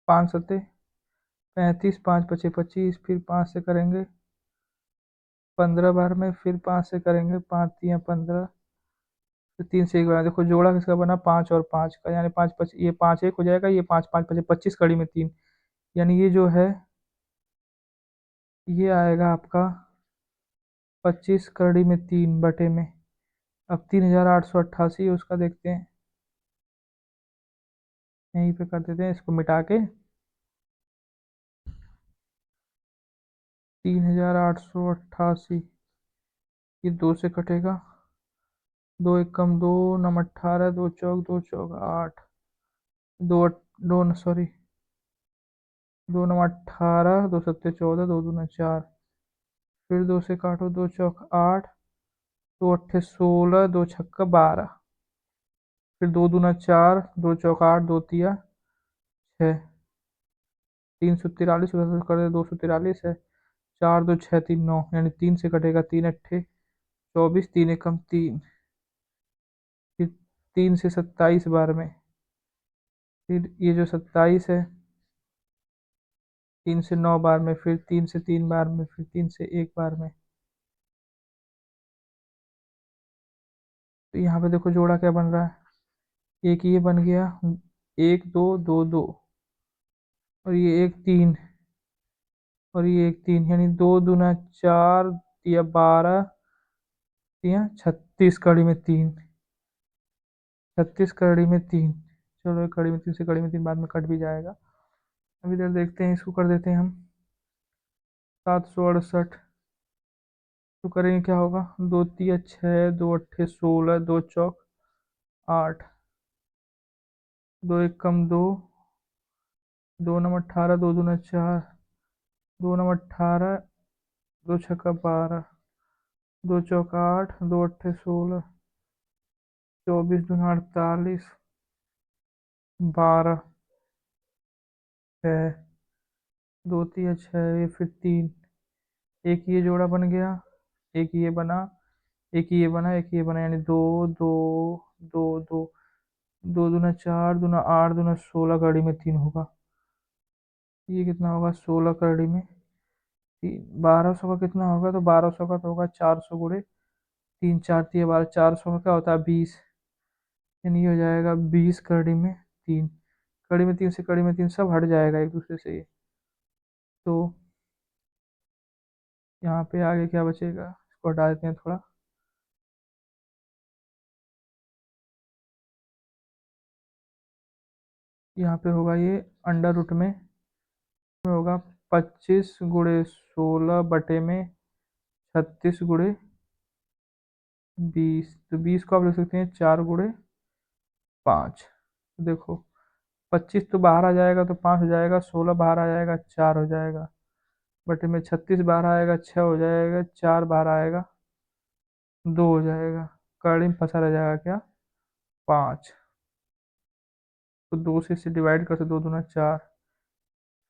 5 सत्ते 35, 5 पचे 25, फिर 5 से करेंगे 15 बार में, फिर 5 से करेंगे 5 तिया 15, फिर 3 से एक बार। देखो जोड़ा किसका बना? 5 और 5 का, यानी 5 5, ये 5 एक हो जाएगा, ये 5 5 पचे 25 कड़ी में 3, यानी ये जो है ये आएगा आपका 25 कड़ी में 3 बटे में। अब 3,888 उसका देखते हैं, यहीं पे कर देते हैं इसको मिटा के, 3888, ये 2 से कटेगा, 2 एक कम 2, नम 18, 2 8, दो दो सॉरी, 2 9 18, 2 7 14, 2 2 4, फिर 2 से काटो, 2 चौक 8, 2 8 16, 2 छक्का 12, फिर 2 दूना 4, 2 चौक 8, 2 तिया 6, 343, उधर से कर दे 243 है, 4 2 6 3 9, यानी 3 से कटेगा, 3 अट्ठे 24, 3 एकम 3, फिर 3 से 27 बार में, फिर ये जो 27 है, 3 से 9 बार में, फिर 3 से 3 बार में, फिर 3 से 1 बार में। तो यहाँ पे देखो जोड़ा क्या बन रहा है, एक ये बन गया, 1 2 2 2, और ये 1 3, और ये 1 3, यानी 2 दूना 4, या 12, या 36 कड़ी में 3, 36 कड़ी में 3। चलो कड़ी में 3 से कड़ी में 3 बाद में कट भी जाएगा। अब इधर देखते हैं, इसको कर देते हैं हम 768। तो करेंगे क्या होगा, 2 तिया 6, 2 अट्ठे 16, 2 चौक 8, 2 एकम 2, 2 9 18, 2 दूना 4, 2 9 18, 2 छक्का 12, 2 चौक 8, 2 अट्ठे 16, 24 दूना 48, 12 6, 2 तिया 6, ये फिर 3, एक ये जोड़ा बन गया, एक ये बना, एक ये बना, एक ये बना, यानी 2 2 2 2, 2 दूना 4, दूना 8, दूना 16 कड़ी में 3 होगा। ये कितना होगा, 16 कड़ी में 3, 1200 का कितना होगा, तो 1200 का तो होगा 400 गुणे 3, 4 तिया 12, 400 में क्या होता है 20, यानी ये हो जाएगा 20 कड़ी में 3, कड़ी में 3 से कड़ी में 3 सब हट जाएगा एक दूसरे से ये। तो यहाँ पे आगे क्या बचेगा, इसको हटा देते हैं थोड़ा, यहाँ पे होगा ये अंडर रूट में होगा 25 गुणे 16 बटे में 36 गुणे 20, तो 20 को आप लिख सकते हैं 4 गुणे 5। देखो 25 तो बाहर आ जाएगा तो 5 हो जाएगा, 16 बाहर आ जाएगा 4 हो जाएगा, बटे में 36 बाहर आएगा 6 हो जाएगा, 4 बाहर आएगा 2 हो जाएगा, कड़ी में फंसा रह जाएगा क्या 5। तो 2 से इसे डिवाइड कर सकते, 2 दूना 4,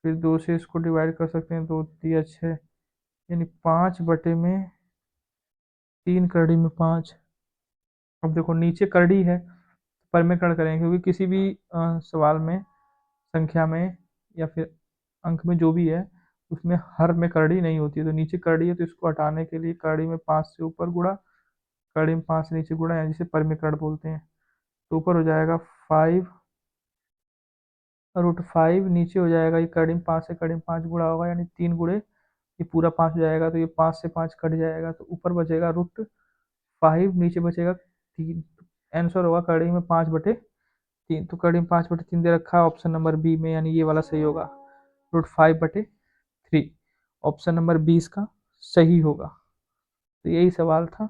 फिर 2 से इसको डिवाइड कर सकते हैं, 2 तिया 6, यानी 5 बटे में 3 कड़ी में 5। अब देखो नीचे करड़ी है, परिमेकरण करेंगे, क्योंकि किसी भी सवाल में, संख्या में, या फिर अंक में जो भी है, उसमें हर में करड़ी नहीं होती है, तो नीचे करड़ी है तो इसको हटाने के लिए करड़ी में 5 से ऊपर गुणा, करड़ी में 5 से नीचे गुणा, या जिसे परिमेकरण बोलते हैं। तो ऊपर हो जाएगा 5√5, नीचे हो जाएगा ये करड़ी में 5 से कड़ी में 5 गुणा होगा, यानी 3 गुणे ये पूरा 5 हो जाएगा, तो ये 5 से 5 कट जाएगा, तो ऊपर बचेगा √5, नीचे बचेगा 3। आंसर होगा कड़ी में 5/3, तो कड़ी में 5/3 दे रखा है ऑप्शन नंबर बी में, यानी ये वाला सही होगा, √5/3 ऑप्शन नंबर 20 का सही होगा। तो यही सवाल था।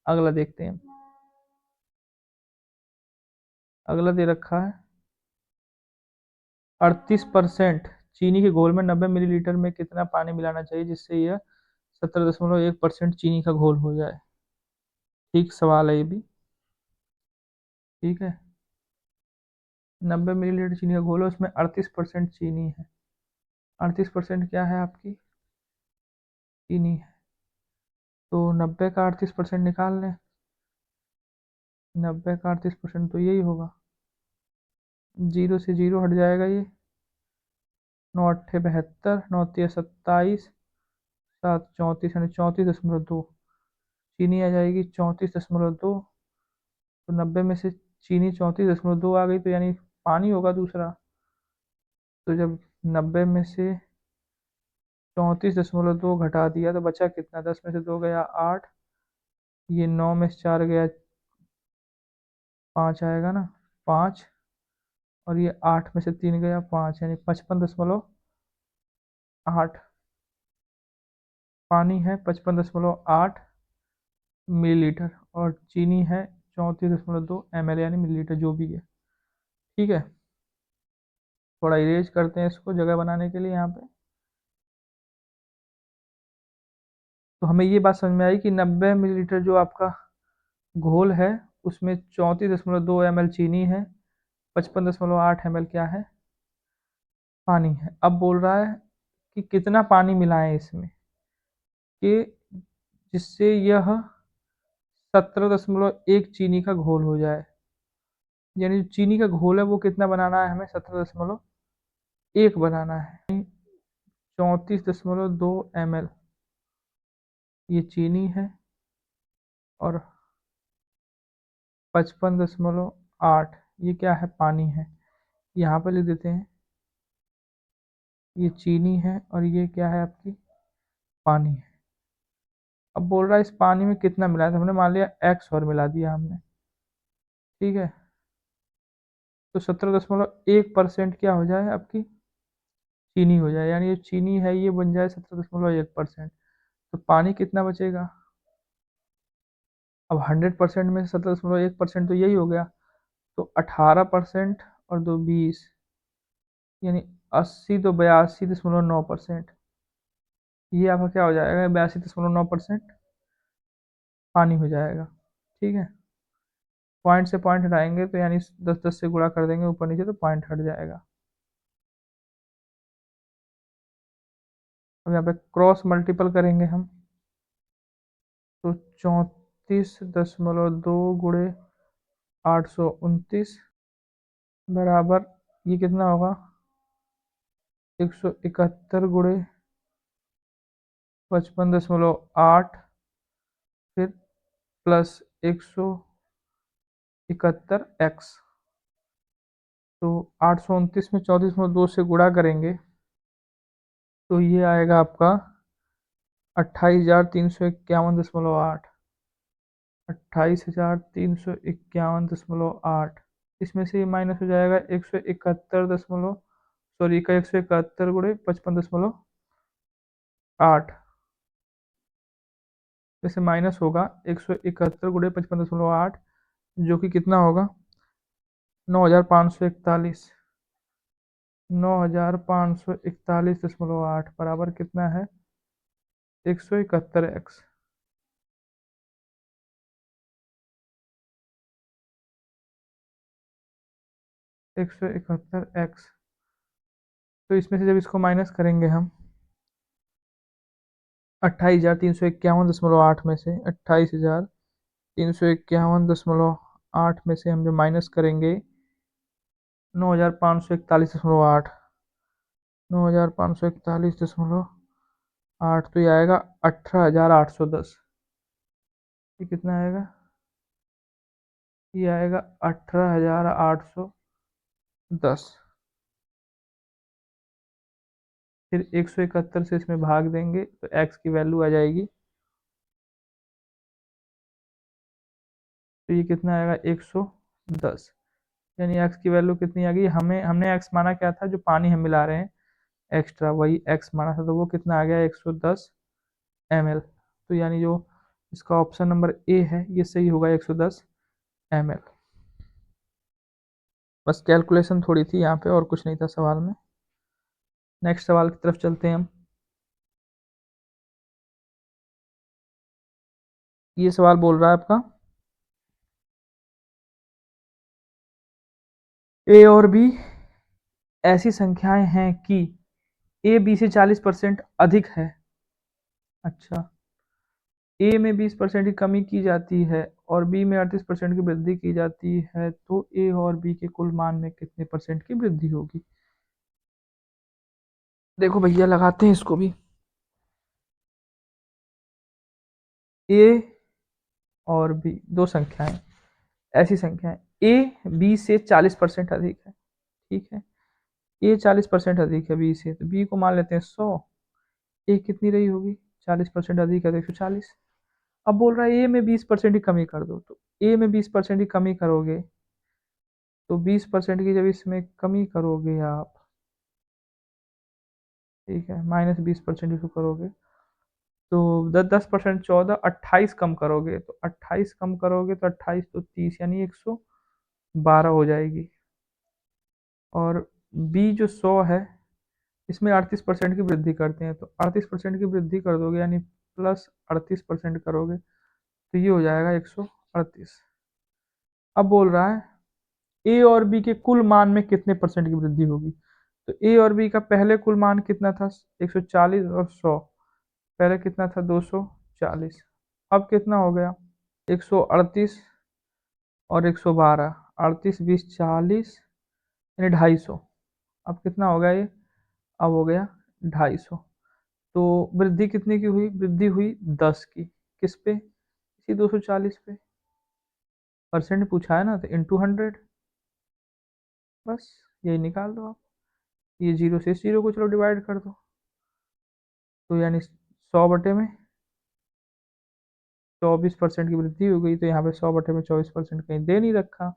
अगला देखते हैं, अगला दे रखा है 38% चीनी के घोल में 90 मिलीलीटर में कितना पानी मिलाना चाहिए जिससे यह 17.1% चीनी का घोल हो जाए। ठीक सवाल है ये भी, ठीक है। 90 मिलीलीटर चीनी का घोल है, उसमें 38% चीनी है, 38% क्या है आपकी चीनी है, तो 90 का 38% निकाल लें, 90 का 38% तो यही होगा, 0 से 0 हट जाएगा ये, 9 अट्ठे 72, 9 तिया 27, 7 34, यानी 34.2 चीनी आ जाएगी, 34.2। तो 90 में से चीनी 34.2 आ गई, तो यानी पानी होगा दूसरा। तो जब 90 में से 34.2 घटा दिया तो बचा कितना, 10 में से 2 गया 8, ये 9 में से 4 गया 5 आएगा ना 5, और ये 8 में से 3 गया 5, यानी 55.8। पानी है 55.8 मिलीलीटर और चीनी है 34.2 ml यानी मिलीलीटर जो भी है। ठीक है, थोड़ा इरेज करते हैं इसको जगह बनाने के लिए यहाँ पे। तो हमें ये बात समझ में आई कि 90 मिलीलीटर जो आपका घोल है उसमें 34.2 ml चीनी है, 55.8 ml क्या है, पानी है। अब बोल रहा है कि कितना पानी मिलाएं इसमें कि जिससे यह 17.1 चीनी का घोल हो जाए। यानी जो चीनी का घोल है वो कितना बनाना है, हमें 17.1 बनाना है। 34.2 ml ये चीनी है और 55.8 ये क्या है, पानी है। यहाँ पे लिख देते हैं, ये चीनी है और ये क्या है आपकी, पानी है। अब बोल रहा है इस पानी में कितना मिलाया, तो हमने मान लिया एक्स और मिला दिया हमने। ठीक है, तो 17.1% क्या हो जाए आपकी, चीनी हो जाए। यानी जो चीनी है ये बन जाए 17.1%। तो पानी कितना बचेगा, अब 100% में 17.1% तो यही हो गया, तो 18% और 2 20 यानी 80 तो 82.9%। ये आपका क्या हो जाएगा, 82.9% पानी हो जाएगा। ठीक है, पॉइंट से पॉइंट हटाएंगे तो यानी 10 10 से गुणा कर देंगे ऊपर नीचे तो पॉइंट हट जाएगा। अब यहाँ पे क्रॉस मल्टीपल करेंगे हम, तो 34.2 गुणे 829 बराबर ये कितना होगा, 171 गुणे 55.8 फिर प्लस 171x। तो 829 में 34.2 से गुणा करेंगे तो ये आएगा आपका 28,351.8। 28,351.8 इसमें से ये माइनस हो जाएगा 171 गुणे 55.8 जैसे माइनस होगा 171 गुणे 55.8 जो कि कितना होगा, 9,541। 9,541.8 बराबर कितना है, 171x। 171x। तो इसमें से जब इसको माइनस करेंगे हम 28,351.8 में से 28,351.8 में से हम जो माइनस करेंगे 9,541.8, 9,541.8 तो ये आएगा 18,810। ये कितना आएगा, ये आएगा 18,810। फिर 171 से इसमें भाग देंगे तो x की वैल्यू आ जाएगी, तो ये कितना आएगा 110। यानी x की वैल्यू कितनी आ गई, हमने x माना क्या था, जो पानी हम मिला रहे हैं एक्स्ट्रा वही x माना था, तो वो कितना आ गया 110 ml। तो यानी जो इसका ऑप्शन नंबर ए है ये सही होगा 110 ml। बस कैलकुलेशन थोड़ी थी यहाँ पे और कुछ नहीं था सवाल में। नेक्स्ट सवाल की तरफ चलते हैं हम। ये सवाल बोल रहा है आपका ए और बी ऐसी संख्याएं हैं कि ए बी से 40% अधिक है। अच्छा, ए में 20% की कमी की जाती है और बी में 38% की वृद्धि की जाती है, तो ए और बी के कुल मान में कितने परसेंट की वृद्धि होगी। देखो भैया लगाते हैं इसको भी। ए और बी दो संख्याएं, ऐसी संख्याएं ए बी से 40% अधिक है। ठीक है, ए 40% अधिक है बी से, तो बी को मान लेते हैं 100। ए कितनी रही होगी, 40% अधिक है तो 140। अब बोल रहा है ए में 20% की कमी कर दो, तो ए में 20% की कमी करोगे तो 20% की जब इसमें कमी करोगे आप, ठीक है, -20% इसको करोगे तो 10% 14, 28 कम करोगे तो 28 कम करोगे तो 28 तो 30 यानी 112 हो जाएगी। और बी जो 100 है इसमें 38% की वृद्धि करते हैं, तो 38% की वृद्धि कर दोगे यानी प्लस 38% करोगे तो ये हो जाएगा 138। अब बोल रहा है ए और बी के कुल मान में कितने परसेंट की वृद्धि होगी। तो ए और बी का पहले कुल मान कितना था 140 और 100, पहले कितना था 240, अब कितना हो गया 138 और 112, 38 20 40 यानी 250। अब कितना हो गया ये, अब हो गया 250। तो वृद्धि कितने की हुई, वृद्धि हुई 10 की, किस पे, इसी 240 पे, परसेंट पूछा है ना तो इंटू 100, बस यही निकाल दो आप। ये जीरो से इस जीरो को चलो डिवाइड कर दो, तो यानी 100 बटे में 24% की वृद्धि हो गई, तो यहाँ पे 100 बटे में 24% कहीं दे नहीं रखा,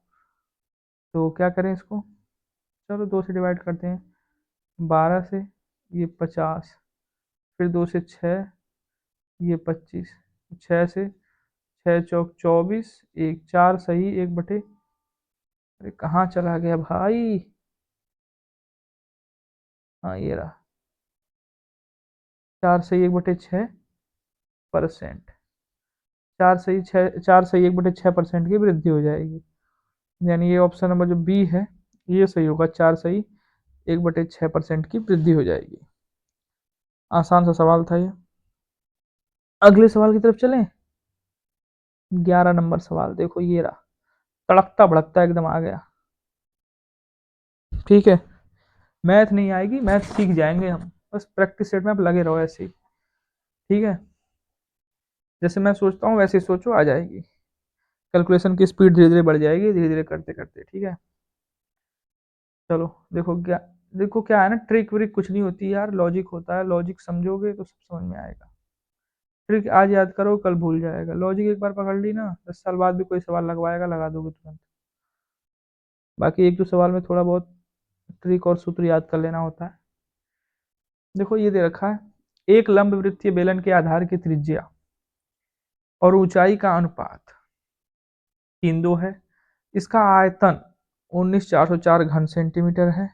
तो क्या करें इसको, चलो 2 से डिवाइड करते हैं, 12 से ये 50, फिर 2 से 6 ये 25, 6 से 6 चौक 24, एक 4 सही 1 बटे, अरे कहाँ चला गया भाई, हाँ ये रहा, 4 सही 1/6%, 4 सही 1/6% की वृद्धि हो जाएगी, यानी ये ऑप्शन नंबर जो बी है ये सही होगा, 4 सही 1/6% की वृद्धि हो जाएगी। आसान सा सवाल था ये। अगले सवाल की तरफ चलें। 11 नंबर सवाल देखो ये रहा, तड़कता भड़कता एकदम आ गया। ठीक है, मैथ नहीं आएगी, मैथ सीख जाएंगे हम, बस प्रैक्टिस सेट में आप लगे रहो ऐसे ही। ठीक है, जैसे मैं सोचता हूँ वैसे ही सोचो, आ जाएगी। कैलकुलेशन की स्पीड धीरे धीरे बढ़ जाएगी, धीरे धीरे करते करते। ठीक है, चलो देखो क्या है ना, ट्रिक व्रिक कुछ नहीं होती यार, लॉजिक होता है, लॉजिक समझोगे तो सब समझ में आएगा। ट्रिक आज याद करो कल भूल जाएगा, लॉजिक एक बार पकड़ ली ना 10 साल बाद भी कोई सवाल लगवाएगा, लगा दोगे तुरंत। बाकी एक दो सवाल में थोड़ा बहुत ट्रिक और सूत्र याद कर लेना होता है। देखो ये दे रखा है, एक लंब वृत्तीय बेलन के आधार की त्रिज्या और ऊंचाई का अनुपात 3:2 है, इसका आयतन 19,404 घन सेंटीमीटर है,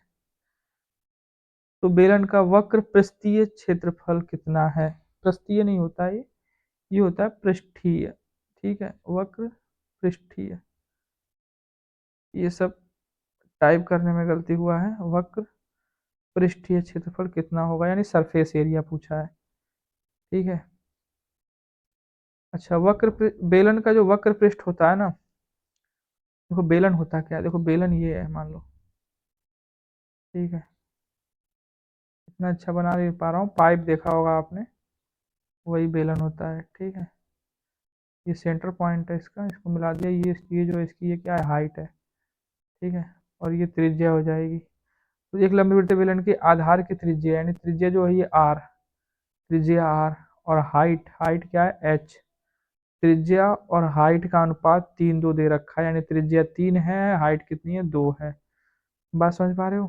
तो बेलन का वक्र पृष्ठीय क्षेत्रफल कितना है। पृष्ठीय नहीं होता है ये होता है पृष्ठीय। ठीक है, वक्र पृष्ठीय, ये सब टाइप करने में गलती हुआ है, वक्र पृष्ठीय क्षेत्रफल कितना होगा, यानी सरफेस एरिया पूछा है। ठीक है, अच्छा बेलन का जो वक्र पृष्ठ होता है ना, देखो बेलन होता क्या है, देखो बेलन ये है मान लो। ठीक है, इतना अच्छा बना नहीं पा रहा हूँ, पाइप देखा होगा आपने, वही बेलन होता है। ठीक है, ये सेंटर पॉइंट है इसका, इसको मिला दिया, ये जो इसकी ये क्या है, हाइट है। ठीक है, और ये त्रिज्या हो जाएगी। तो एक लंबी वृत्तीय बेलन की आधार की त्रिज्या, यानी त्रिज्या जो है ये आर, त्रिज्या आर, और हाइट, हाइट क्या है एच, त्रिज्या और हाइट का अनुपात 3:2 दे रखा है, यानी त्रिज्या 3 है, हाइट कितनी है 2 है। बात समझ पा रहे हो,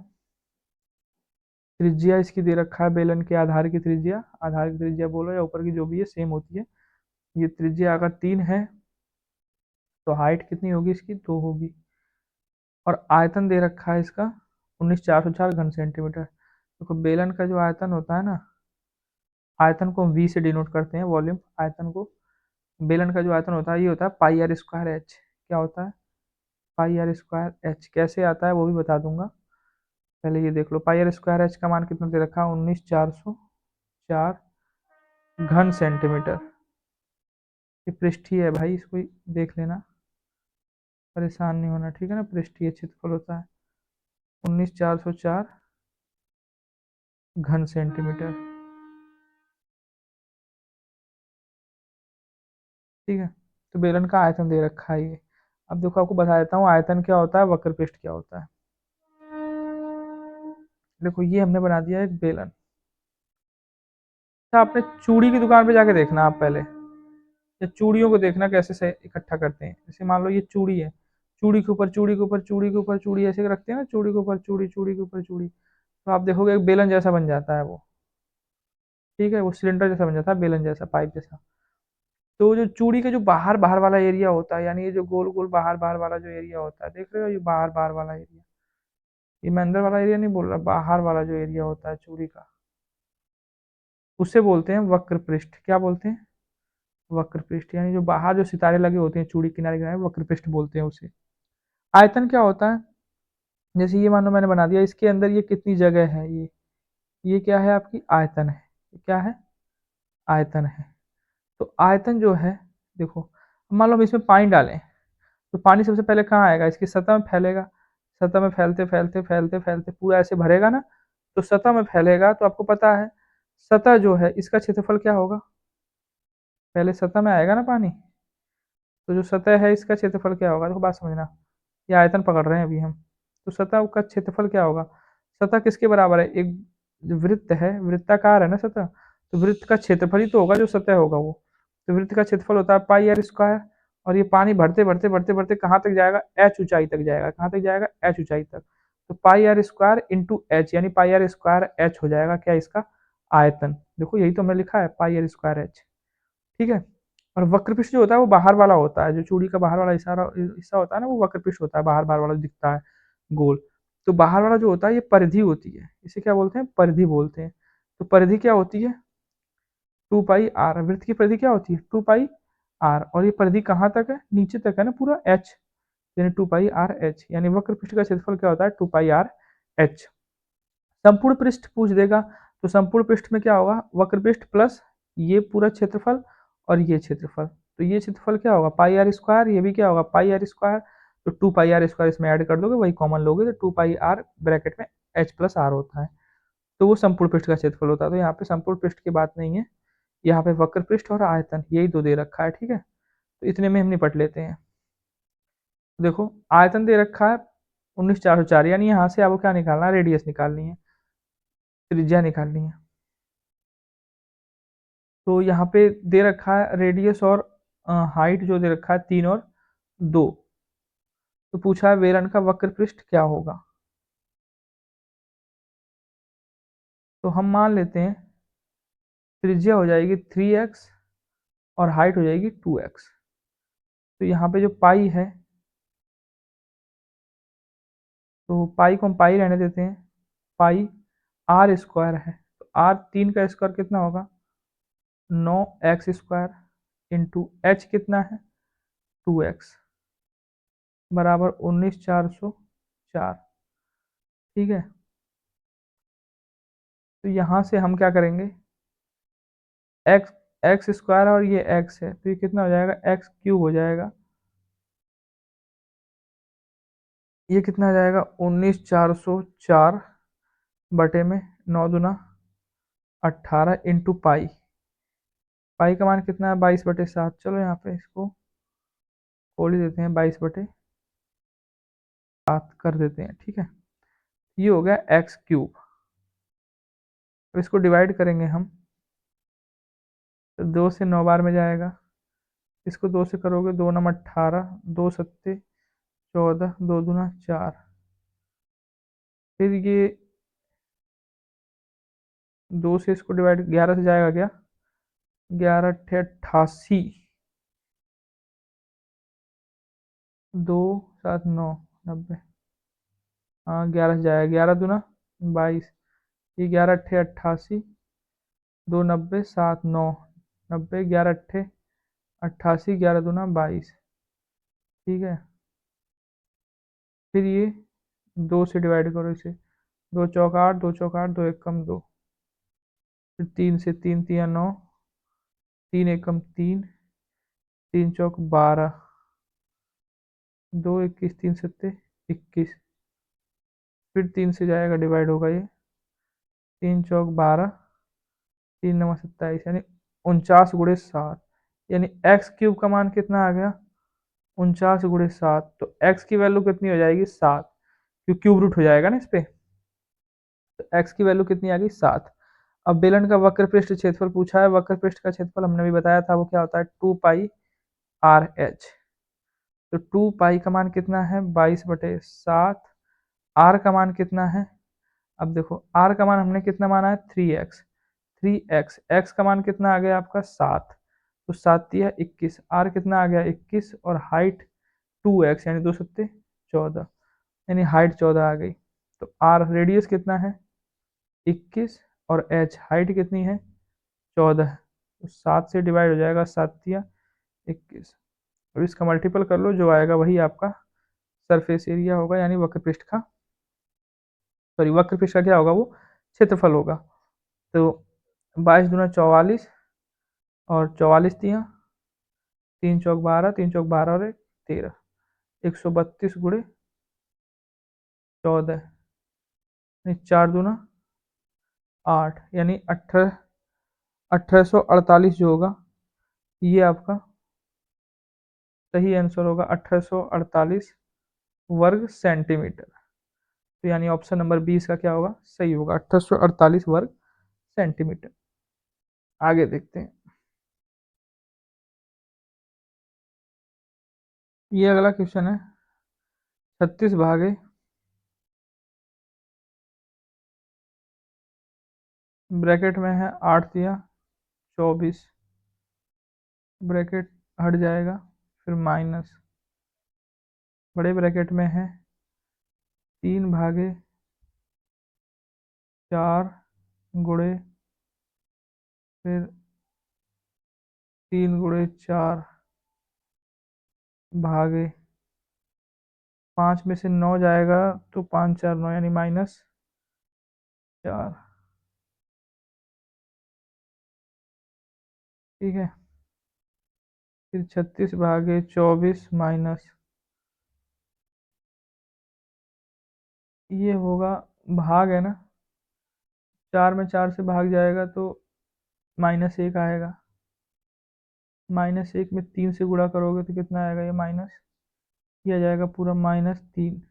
त्रिज्या इसकी दे रखा है बेलन के आधार की त्रिज्या, आधार की त्रिज्या बोलो या ऊपर की जो भी है सेम होती है, ये त्रिज्या अगर 3 है तो हाइट कितनी होगी इसकी 2 होगी, और आयतन दे रखा है इसका 19,404 घन सेंटीमीटर। देखो बेलन का जो आयतन होता है ना, आयतन को हम वी से डिनोट करते हैं, वॉल्यूम आयतन को, बेलन का जो आयतन होता है ये होता है पाई आर स्क्वायर एच। क्या होता है, पाई आर स्क्वायर एच, कैसे आता है वो भी बता दूंगा, पहले ये देख लो। पाई आर स्क्वायर एच का मान कितना दे रखा है 19,404 घन सेंटीमीटर, ये पृष्ठीय है भाई, इसको देख लेना, परेशान नहीं होना। ठीक है ना, पृष्ठीय क्षेत्रफल होता है 19,404 घन सेंटीमीटर। ठीक है, तो बेलन का आयतन दे रखा है ये। अब देखो आपको बता देता हूँ आयतन क्या होता है, वक्र पृष्ठ क्या होता है। देखो ये हमने बना दिया एक बेलन। अच्छा, आपने चूड़ी की दुकान पे जाके देखना आप पहले, या चूड़ियों को देखना कैसे से इकट्ठा करते हैं। जैसे मान लो ये चूड़ी है, चूड़ी के ऊपर चूड़ी के ऊपर चूड़ी के ऊपर चूड़ी ऐसे रखते हैं ना, चूड़ी के ऊपर चूड़ी, चूड़ी के ऊपर चूड़ी, तो आप देखोगे एक बेलन जैसा बन जाता है वो। ठीक है, वो सिलेंडर जैसा बन जाता है, बेलन जैसा, पाइप जैसा। तो जो चूड़ी के जो बाहर बाहर वाला एरिया होता है, यानी ये जो गोल गोल बाहर बाहर वाला जो एरिया होता है, देख रहे हो ये बाहर बाहर वाला एरिया, ये मैं अंदर वाला एरिया नहीं बोल रहा, बाहर वाला जो एरिया होता है चूड़ी का, उसे बोलते हैं वक्र पृष्ठ। क्या बोलते हैं? वक्र पृष्ठ। यानी जो बाहर जो सितारे लगे होते हैं चूड़ी किनारे किनारे, वक्र पृष्ठ बोलते हैं उसे। आयतन क्या होता है? जैसे ये मानो मैंने बना दिया, इसके अंदर ये कितनी जगह है, ये क्या है आपकी? आयतन है। ये क्या है? आयतन है। तो आयतन जो है, देखो मान लो हम इसमें पानी डालें, तो पानी सबसे पहले कहाँ आएगा? इसकी सतह में फैलेगा। सतह में फैलते फैलते फैलते फैलते पूरा ऐसे भरेगा ना, तो सतह में फैलेगा। तो आपको पता है सतह जो है इसका क्षेत्रफल क्या होगा? पहले सतह में आएगा ना पानी, तो जो सतह है इसका क्षेत्रफल क्या होगा? देखो बात समझना, ये आयतन पकड़ रहे हैं अभी हम। तो सतह का क्षेत्रफल क्या होगा? सतह किसके बराबर है? एक जो वृत्त है, वृत्ताकार है ना सतह, तो वृत्त का क्षेत्रफल ही तो होगा जो सतह होगा वो। तो वृत्त का क्षेत्रफल होता है पाई आर स्क्वायर। और ये पानी भरते भरते भरते भरते कहाँ तक जाएगा? एच ऊंचाई तक जाएगा। कहाँ तक जाएगा? एच ऊंचाई तक। तो पाई आर स्क्वायर इंटू एच, यानी पाई आर स्क्वायर एच हो जाएगा क्या इसका? आयतन। देखो यही तो हमने लिखा है, पाई आर स्क्वायर एच। ठीक है। और वक्रपृष्ठ जो होता है वो बाहर वाला होता है, जो चूड़ी का बाहर वाला हिस्सा होता है ना, वो वक्रपृष्ठ होता है, बाहर बाहर वाला जो दिखता है गोल। तो बाहर वाला जो होता है ये परिधि होती है, इसे क्या बोलते हैं? परिधि बोलते हैं। तो परिधि क्या होती है? 2 पाई आर। वृत्त की परिधि क्या होती है? 2 पाई आर। और ये परिधि कहाँ तक है? नीचे तक है ना पूरा, एच, यानी 2 पाई आर एच। यानी वक्र पृष्ठ का क्षेत्रफल क्या होता है? 2 पाई आर एच। संपूर्ण पृष्ठ पूछ देगा, तो संपूर्ण पृष्ठ में क्या होगा? वक्र पृष्ठ प्लस ये पूरा क्षेत्रफल और ये क्षेत्रफल। तो ये क्षेत्रफल क्या होगा? पाई आर स्क्वायर। ये भी क्या होगा? पाई आर स्क्वायर। तो 2 पाई आर स्क्वायर इसमें ऐड कर दोगे, वही कॉमन लोगे, तो 2 पाई आर ब्रैकेट में एच प्लस आर होता है। तो वो संपूर्ण पृष्ठ का क्षेत्रफल होता है। तो यहाँ पे संपूर्ण पृष्ठ की बात नहीं है, यहाँ पे वक्र पृष्ठ और आयतन यही दो दे रखा है। ठीक है, तो इतने में हम निपट लेते हैं। तो देखो आयतन दे रखा है 19,404, यानी यहाँ से आपको क्या निकालना है? रेडियस निकालनी है, त्रिज्या निकालनी है। तो यहाँ पे दे रखा है रेडियस और हाइट जो दे रखा है 3 और 2। तो पूछा है वेलन का वक्र पृष्ठ क्या होगा। तो हम मान लेते हैं त्रिज्या हो जाएगी 3x और हाइट हो जाएगी 2x। तो यहाँ पे जो पाई है, तो पाई को हम पाई रहने देते हैं। पाई आर स्क्वायर है, तो आर 3 का स्क्वायर कितना होगा? 9x स्क्वायर इंटू एच कितना है? 2x, बराबर 19,404। ठीक है। तो यहाँ से हम क्या करेंगे? एक्स एक्स स्क्वायर और ये एक्स है, तो ये कितना हो जाएगा? एक्स क्यूब हो जाएगा। ये कितना हो जाएगा? 19,404 बटे में 9 दूना 18 इंटू पाई। पाई का मान कितना है? 22/7। चलो यहाँ पे इसको खोल ही देते हैं, 22/7 कर देते हैं। ठीक है, ये हो गया एक्स क्यूब। अब इसको डिवाइड करेंगे हम, तो 2 से 9 बार में जाएगा। इसको 2 से करोगे, 2×18, 2×7=14, 2×2=4। फिर ये 2 से इसको डिवाइड, 11 से जाएगा क्या? 11×8=88, 2×7=9, 90। हाँ 11 से जाएगा, 11×2=22। ये 11×8=88, 2×90=7=9, 90, 11×8=88, 11×2=22। ठीक है। फिर ये 2 से डिवाइड करो इसे, 2×4=8, 2×4=8, 2×1=2। फिर 3 से, 3×3=9, 3×1=3, 3×4=12, 2×21, 3×7=21। फिर 3 से जाएगा, डिवाइड होगा ये, 3×4=12, 3×9=27, यानी 49×7। यानी एक्स क्यूब का मान कितना आ गया? 49×7। तो एक्स की वैल्यू कितनी हो जाएगी? 7, क्योंकि क्यूब रूट हो जाएगा ना इस पे। तो एक्स की वैल्यू कितनी आ गई? 7। अब बेलन का वक्र पृष्ठ क्षेत्रफल पूछा है। वक्र पृष्ठ का क्षेत्रफल हमने भी बताया था, वो क्या होता है? 2 पाई आर एच। तो 2 पाई का मान कितना है? 22/7। आर का मान कितना है? अब देखो आर का मान हमने कितना माना है? 3x। 3x, x का मान कितना आ गया आपका 7, तो 7 दिया 21, r कितना आ गया 21 और हाइट 2x यानी 2 सत्ते 14, यानी हाइट 14 आ गई। तो r रेडियस कितना है 21 और h हाइट कितनी है 14, तो 7 से डिवाइड हो जाएगा, 7 दिया 21, अब इसका मल्टीपल कर लो, जो आएगा वही आपका सरफेस एरिया होगा, यानी वक्रपृष्ठ का, सॉरी वक्रपृष्ठ का क्या होगा, वो क्षेत्रफल होगा। तो 22 दूना 44 और 44 दिया 3 चौक 12, 3 चौक 12 और 13, 132 गुणे 14, 4 दूना 8, यानी 1848 जो होगा ये आपका सही आंसर होगा, 1848 वर्ग सेंटीमीटर। तो यानी ऑप्शन नंबर 20 का क्या होगा, सही होगा, 1848 वर्ग सेंटीमीटर। आगे देखते हैं, ये अगला क्वेश्चन है 36 भागे ब्रैकेट में है 8 दिया 24, ब्रैकेट हट जाएगा, फिर माइनस, बड़े ब्रैकेट में है 3 भागे 4 गुणे, फिर 3 गुणे 4 भागे 5 में से 9 जाएगा, तो 5 4 9 यानी -4, ठीक है। फिर 36 भागे 24 माइनस, ये होगा भाग है ना, 4 में 4 से भाग जाएगा तो -1 आएगा, -1 में 3 से गुणा करोगे तो कितना आएगा, ये माइनस, ये आ जाएगा पूरा -3,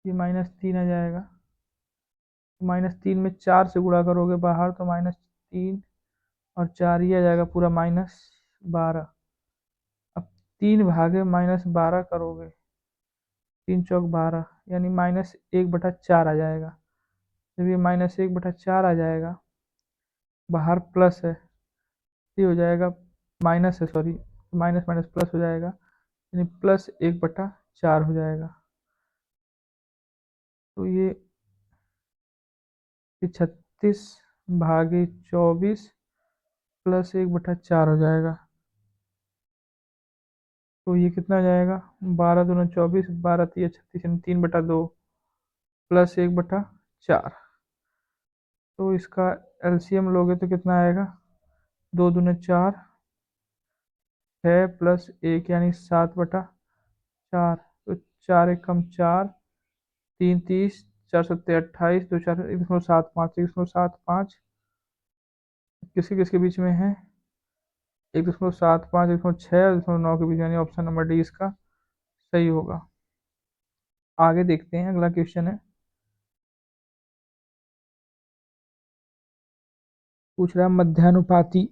ये -3 आ जाएगा, -3 में 4 से गुणा करोगे बाहर तो -3 और 4, ये आ जाएगा पूरा -12। अब 3 भागे -12 करोगे, 3 चौक 12 यानी -1/4 आ जाएगा। जब ये -1/4 आ जाएगा, बाहर प्लस है, ये हो जाएगा माइनस है, सॉरी माइनस माइनस प्लस हो जाएगा, यानी +1/4 हो जाएगा। तो ये 36 भागे 24 +1/4 हो जाएगा, तो ये कितना हो जाएगा, 12 दूना 24, 12 तिया 36, यानी 3/2 +1/4। तो इसका एलसीएम लोगे तो कितना आएगा, 2 दूना 4 है प्लस 1 यानी 7/4, तो 4 एकम 4, 3 30, 4 सत्ते 28, 2 4 1.75, 1.75 किसके किसके बीच में है, 1.75, 1.6 और 1.9 के बीच, यानी ऑप्शन नंबर डी इसका सही होगा। आगे देखते हैं, अगला क्वेश्चन है, पूछ रहा है मध्यानुपाती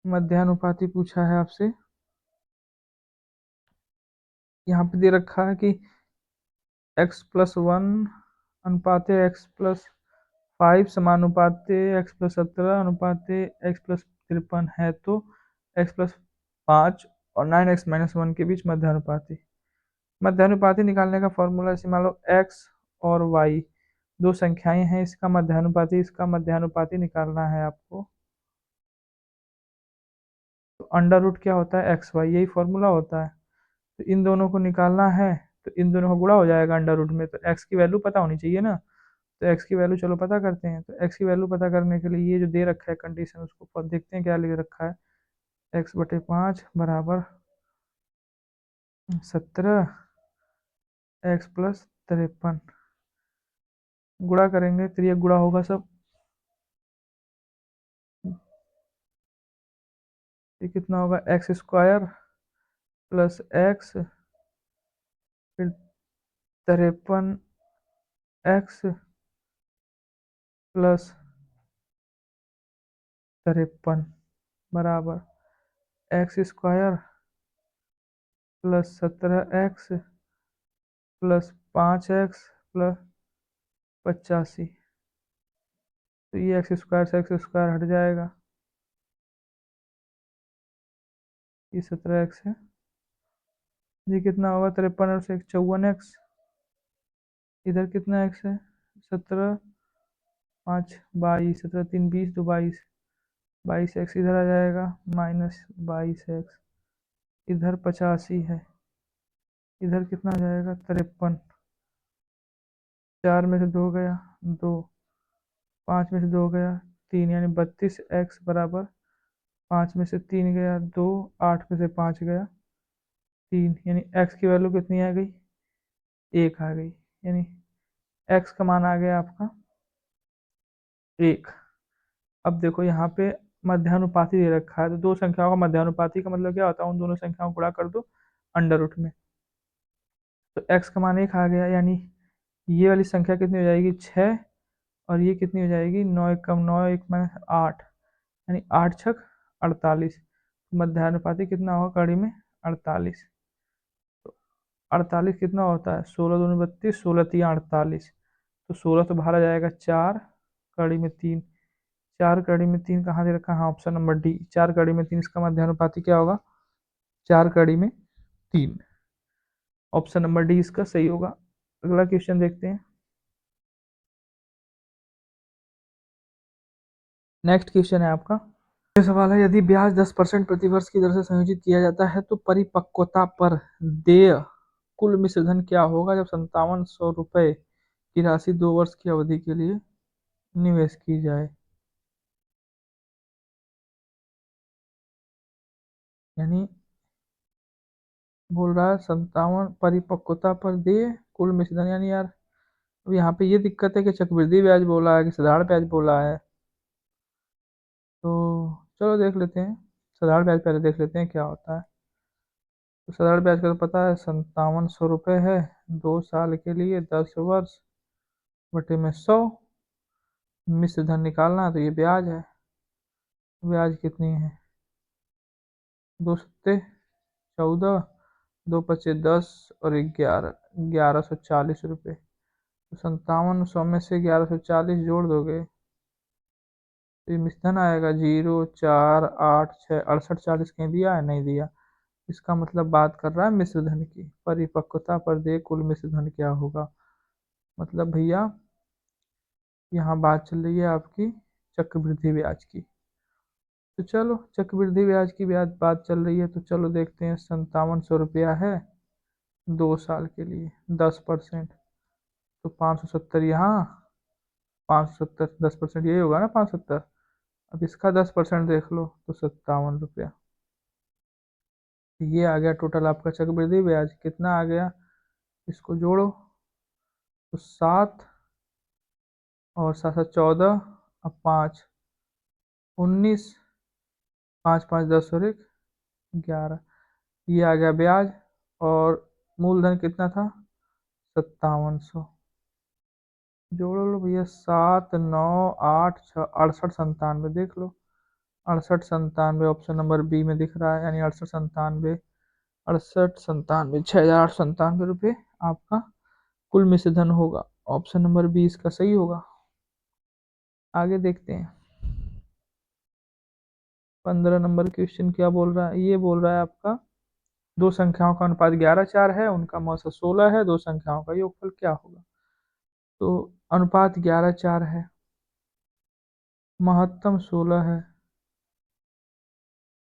मध्यानुपाती पूछा है आपसे, यहाँ पे दे रखा है कि x+1 अनुपाते x+5 समानुपाते x+17 अनुपाते x+53 है, तो x+5 और 9x-1 के बीच मध्यानुपाती। मध्यानुपाती निकालने का फॉर्मूला, इसे मान लो x और y दो संख्याएं हैं, इसका मध्यानुपाती निकालना है आपको। तो अंडर रूट क्या होता है, एक्स वाई, यही फॉर्मूला होता है। तो इन दोनों को निकालना है, तो इन दोनों का गुणा हो जाएगा अंडर रूट में, तो एक्स की वैल्यू पता होनी चाहिए ना। तो एक्स की वैल्यू चलो पता करते हैं। तो एक्स की वैल्यू पता करने के लिए ये जो दे रखा है कंडीशन, उसको देखते हैं क्या लिख रखा है, x/5 बराबर 17 x+53, गुणा करेंगे तो ये गुणा होगा सब, ये कितना होगा, x² प्लस एक्स, फिर 53x प्लस 53 बराबर x² plus 17x plus 5x plus 85। तो ये एक्स स्क्वायर से एक्स स्क्वायर हट जाएगा, ये 17x है। ये कितना होगा, 53 और से 54x। इधर कितना x है, 17, 5 22, 17 3 20, 2 22, 22x इधर आ जाएगा, -22x। इधर 85 है, इधर कितना आ जाएगा, 53। 4 में से 2 गया 2, 5 में से 2 गया 3, यानी 32x बराबर 5 में से 3 गया 2, 8 में से 5 गया 3, यानी x की वैल्यू कितनी आ गई, 1 आ गई। यानी x का मान आ गया आपका 1। अब देखो यहाँ पे मध्यानुपाती दे रखा है, तो दो संख्याओं का मध्यानुपाती का मतलब क्या होता है, उन दोनों संख्याओं को गुणा कर दो अंडर रूट में। तो x का मान 1 आ गया, यानी ये वाली संख्या कितनी हो जाएगी, 6, और ये कितनी हो जाएगी, 9 1 कम 9 1 में 8, यानी 8 छक 48। मध्यानुपाती कितना होगा कड़ी में, 48। तो 48 कितना होता है, 16 दूनी 32, 16 तिया 48। तो 16 तो बाहर आ जाएगा 4, कड़ी में 3, 4 कड़ी में 3 कहाँ दे रखा है, हाँ ऑप्शन नंबर डी, 4 कड़ी में 3, इसका मध्यानुपाती क्या होगा, 4 कड़ी में 3। ऑप्शन नंबर डी इसका सही होगा। अगला क्वेश्चन देखते हैं। नेक्स्ट क्वेश्चन है आपका, ये सवाल है, यदि ब्याज 10% प्रतिवर्ष की दर से संयोजित किया जाता है तो परिपक्वता पर देय कुल मिश्रधन क्या होगा जब 5700 रुपये की राशि 2 वर्ष की अवधि के लिए निवेश की जाए। यानी बोल रहा है 57 परिपक्वता पर देय कुल मिश्रधन, यानी यार अब यहाँ पे ये दिक्कत है कि चक्रवृद्धि ब्याज बोला है कि साधारण ब्याज बोला है। तो चलो देख लेते हैं, साधारण ब्याज पहले देख लेते हैं क्या होता है। तो साधारण ब्याज का तो पता है 5700 रुपये है, 2 साल के लिए 10 वर्ष बटे में 100, मिश्र धन निकालना है तो ये ब्याज है। ब्याज कितनी है, 2 सत्ते 14, 2 पचे 10 और 1140 रुपये। तो 5700 में से 1140 जोड़ दोगे तो ये मिश्रण आएगा 0 4 8 6 68 40, कहीं दिया है, नहीं दिया। इसका मतलब बात कर रहा है मिश्र धन की, परिपक्वता पर दे कुल मिश्र धन क्या होगा। मतलब भैया यहाँ बात चल रही है आपकी चक्रवृद्धि ब्याज की। तो चलो चक्रवृद्धि ब्याज की ब्याज बात चल रही है, तो चलो देखते हैं, 5700 रुपया है 2 साल के लिए 10%, तो 570 यहाँ, 570 10% यही होगा ना 570। अब इसका 10% देख लो तो 57 रुपया। ये आ गया टोटल आपका चक्रवृद्धि ब्याज, कितना आ गया, इसको जोड़ो तो 7 और 7 7 14, अब 5 19, 5 5 10 और 1 11, ये आ गया ब्याज। और मूलधन कितना था, 5700। जोड़ो लो भैया, 7 9 8 6 68 97, देख लो 68 97 ऑप्शन नंबर बी में दिख रहा है, यानी 68 97, 68 97 6897 रुपये आपका कुल मिश्रधन होगा। ऑप्शन नंबर बी इसका सही होगा। आगे देखते हैं 15 नंबर क्वेश्चन क्या बोल रहा है, ये बोल रहा है आपका दो संख्याओं का अनुपात 11:4 है, उनका मौसा 16 है, दो संख्याओं का योगफल क्या होगा। तो अनुपात 11:4 है, महत्तम 16 है,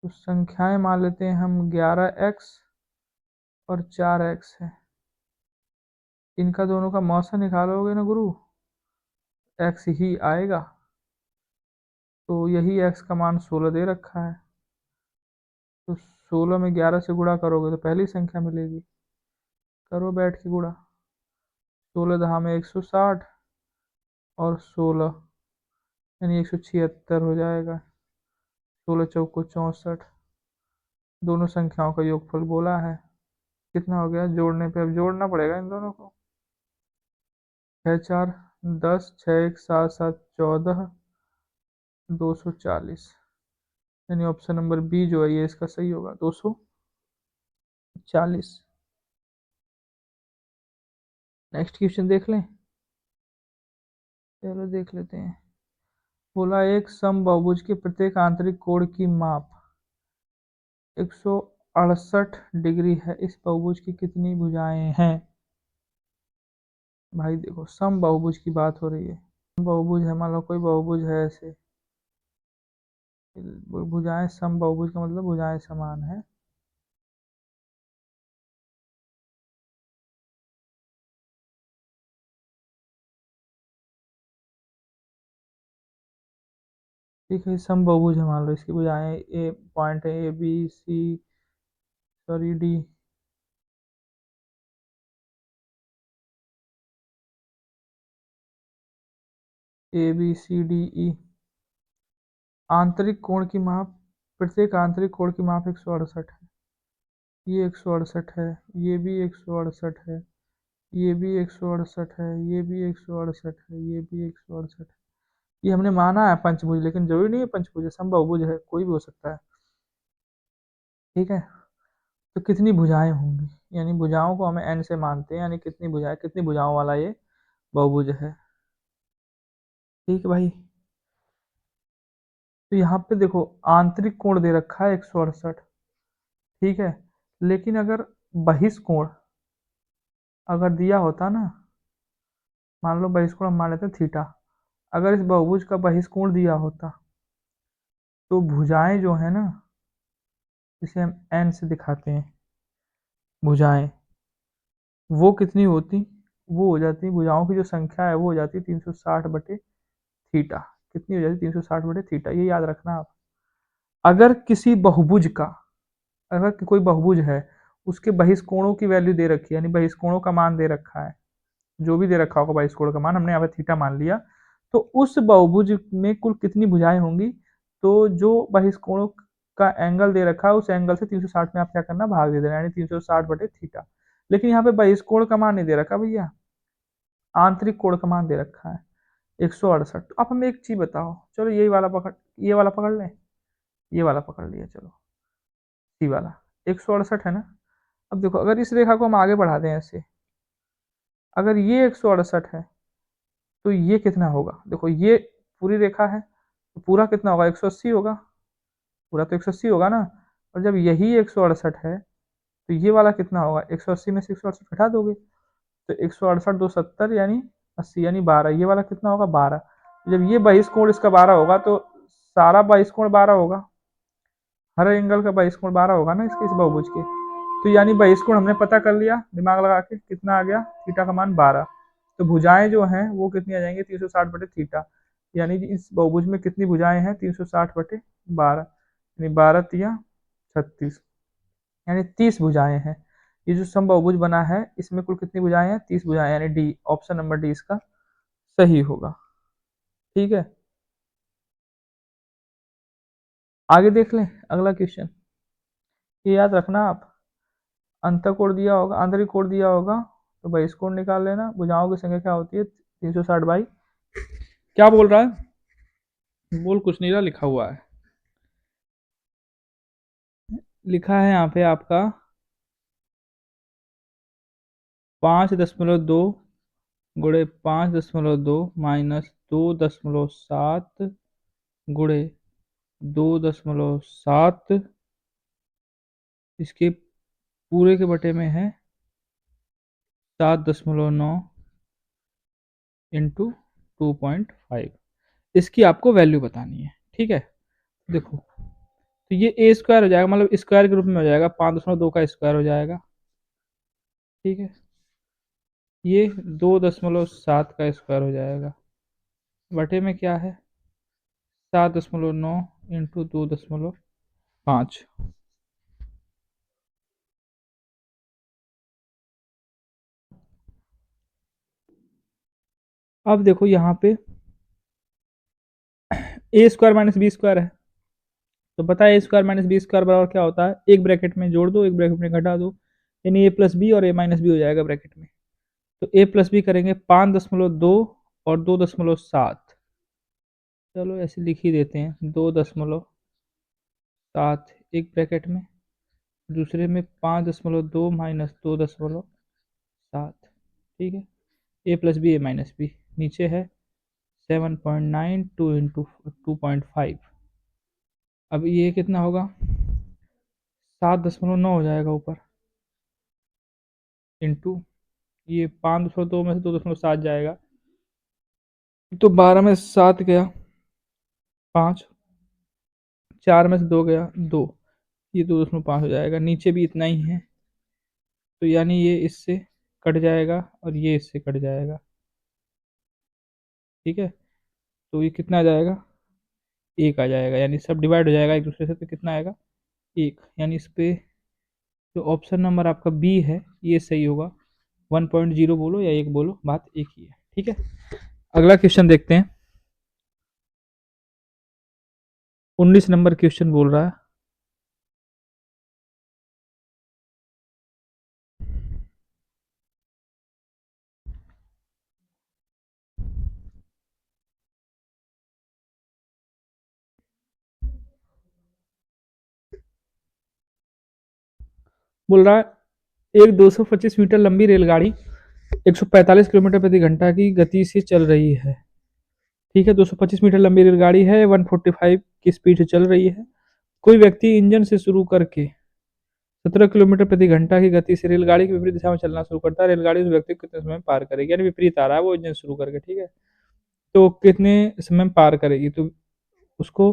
तो संख्याएं मान लेते हैं हम 11x और 4x है। इनका दोनों का मौसा निकालोगे ना गुरु, x ही आएगा। तो यही x का मान 16 दे रखा है, तो 16 में 11 से गुणा करोगे तो पहली संख्या मिलेगी, करो बैठ के गुणा, 16 दहा में 160 और 16 यानी 176 हो जाएगा, 16 चौको 64, दोनों संख्याओं का योगफल बोला है। कितना हो गया, जोड़ने पे अब जोड़ना पड़ेगा इन दोनों को, 6 4 10, 6 1 7 7 14, 240, यानी ऑप्शन नंबर बी जो है ये इसका सही होगा, 240। नेक्स्ट क्वेश्चन देख लें, चलो देख लेते हैं। बोला एक समबाहुभुज के प्रत्येक आंतरिक कोण की माप 168 डिग्री है। इस बहुभुज की कितनी भुजाएं हैं? भाई देखो, समबाहुभुज की बात हो रही है। बहुभुज है, मान लो कोई बहुभुज है ऐसे, भुजाएं समबाहुभुज का मतलब भुजाएं समान है। ठीक है, समबाहुभुज है, मान लो इसकी भुजाएं ए पॉइंट है, A B C, sorry D, A B C D E. आंतरिक कोण की माप, प्रत्येक आंतरिक कोण की माप 168 है। ये 168 है, ये भी 168 है, ये भी 168 है, ये भी 168 है, ये भी 168 है। ये हमने माना है पंचभुज, लेकिन जरूरी नहीं है पंचभुज है, समबाहुभुज है, कोई भी हो सकता है। ठीक है, तो कितनी भुजाएं होंगी, यानी भुजाओं को हमें एन से मानते हैं, यानी कितनी भुजाएं, कितनी भुजाओं वाला ये बहुभुज है। ठीक है भाई, तो यहाँ पे देखो आंतरिक कोण दे रखा है 168। ठीक है, लेकिन अगर बहिष्कोण अगर दिया होता ना, मान लो बहिष्कोण हम मान लेते हैं थीटा, अगर इस बहुभुज का बहिष्कोण दिया होता तो भुजाएं जो है ना, जिसे हम एन से दिखाते हैं भुजाएं, वो कितनी होती, वो हो जाती, भुजाओं की जो संख्या है वो हो जाती 360 बटे थीटा। कितनी हो जाती, 360 बटे थीटा, ये याद रखना आप। अगर किसी बहुभुज का, अगर कोई बहुभुज है, उसके बहिष्कोणों की वैल्यू दे रखी है, यानी बहिष्कोणों का मान दे रखा है, जो भी दे रखा होगा बहिष्कोण का मान, हमने यहाँ पे थीटा मान लिया, तो उस बहुभुज में कुल कितनी भुजाएं होंगी, तो जो बहिष्कोणों का एंगल दे रखा है उस एंगल से 360 में आप क्या करना, भाग दे देना, यानी 360 बटे थीटा। लेकिन यहाँ पे बहिष्कोण का मान नहीं दे रखा भैया, आंतरिक कोण का मान दे रखा है 168। तो आप हमें एक चीज बताओ, चलो यही वाला पकड़, ये वाला पकड़ लें, ये वाला पकड़ लिया, चलो सी वाला 168 है ना। अब देखो अगर इस रेखा को हम आगे बढ़ा दें ऐसे, अगर ये 168 है तो ये कितना होगा, देखो ये पूरी रेखा है, तो पूरा कितना होगा, 180 होगा, पूरा तो 180 होगा ना। और जब यही 168 है तो ये वाला कितना होगा, 180 में से 168 घटा दोगे तो 168 दो 70, यानी 80, यानी 12, ये वाला कितना होगा, 12। जब ये 22 कोण इसका 12 होगा तो सारा 22 कोण 12 होगा, हर एंगल का 22 कोण 12 होगा ना इसके, इस बहुभुज के। तो यानी 22 कोण हमने पता कर लिया दिमाग लगा के, कितना आ गया, थीटा का मान 12। तो भुजाएं जो हैं वो कितनी आ जाएंगी, 360 बटे थीटा, यानी कि इस बहुभुज में कितनी भुजाएं हैं, 360 बटे 12, यानी 12 तिया 36, यानी 30 भुजाएं हैं। ये जो समबाहुभुज बना है इसमें कुल कितनी भुजाएं हैं, 30 भुजाएं, यानी डी, ऑप्शन नंबर डी इसका सही होगा। ठीक है, आगे देख लें अगला क्वेश्चन। ये याद रखना आप, अंतःकोण दिया होगा, आंतरिक कोण दिया होगा, तो बहिष्कोण निकाल लेना। भुजाओं की संख्या क्या होती है, 360 बाई, क्या बोल रहा है, बोल कुछ नहीं रहा, लिखा हुआ है, लिखा है यहाँ पे आपका 5.2 गुणे 5.2 माइनस 2.7 गुणे 2.7, इसके पूरे के बटे में है 7.9 इंटू 2.5, इसकी आपको वैल्यू बतानी है। ठीक है, देखो तो ये ए स्क्वायर हो जाएगा, मतलब स्क्वायर के रूप में हो जाएगा, 5.2 का स्क्वायर हो जाएगा। ठीक है, ये 2.7 का स्क्वायर हो जाएगा, बटे में क्या है 7.9 इंटू 2.5। अब देखो यहाँ पे ए स्क्वायर माइनस बी स्क्वायर है, तो पता है ए स्क्वायर माइनस बी स्क्वायर बराबर क्या होता है, एक ब्रैकेट में जोड़ दो, एक ब्रैकेट में घटा दो, यानी ए प्लस बी और ए माइनस बी हो जाएगा ब्रैकेट में। तो ए प्लस बी करेंगे 5.2 और 2.7, चलो ऐसे लिख ही देते हैं, 2.7 एक ब्रैकेट में, दूसरे में 5.2 माइनस 2.7। ठीक है, ए प्लस बी ए माइनस बी, नीचे है 7.9 2 इंटू 2.5, अब ये कितना होगा, 7.9 हो जाएगा ऊपर, इंटू ये 502 में से 2.7 जाएगा, तो 12 में 7 गया 5, 4 में से 2 गया 2, ये 2.5 हो जाएगा, नीचे भी इतना ही है, तो यानी ये इससे कट जाएगा और ये इससे कट जाएगा, ठीक है, तो ये कितना आ जाएगा, 1 आ जाएगा, यानी सब डिवाइड हो जाएगा एक दूसरे से, तो कितना आएगा 1, यानी इस पे जो ऑप्शन नंबर आपका बी है ये सही होगा। 1.0 बोलो या 1 बोलो, बात एक ही है, ठीक है। अगला क्वेश्चन देखते हैं, 19 नंबर क्वेश्चन बोल रहा है, बोल रहा है एक 225 मीटर लंबी रेलगाड़ी 145 किलोमीटर प्रति घंटा की गति से चल रही है, ठीक है, 225 मीटर लंबी रेलगाड़ी है, 145 की स्पीड से चल रही है, कोई व्यक्ति इंजन से शुरू करके 17 किलोमीटर प्रति घंटा की गति से रेलगाड़ी की विपरीत दिशा में चलना शुरू करता है, रेलगाड़ी उस व्यक्ति को कितने समय में पार करेगी, यानी विपरीत आ रहा है वो इंजन शुरू करके, ठीक है, तो कितने समय में पार करेगी, तो उसको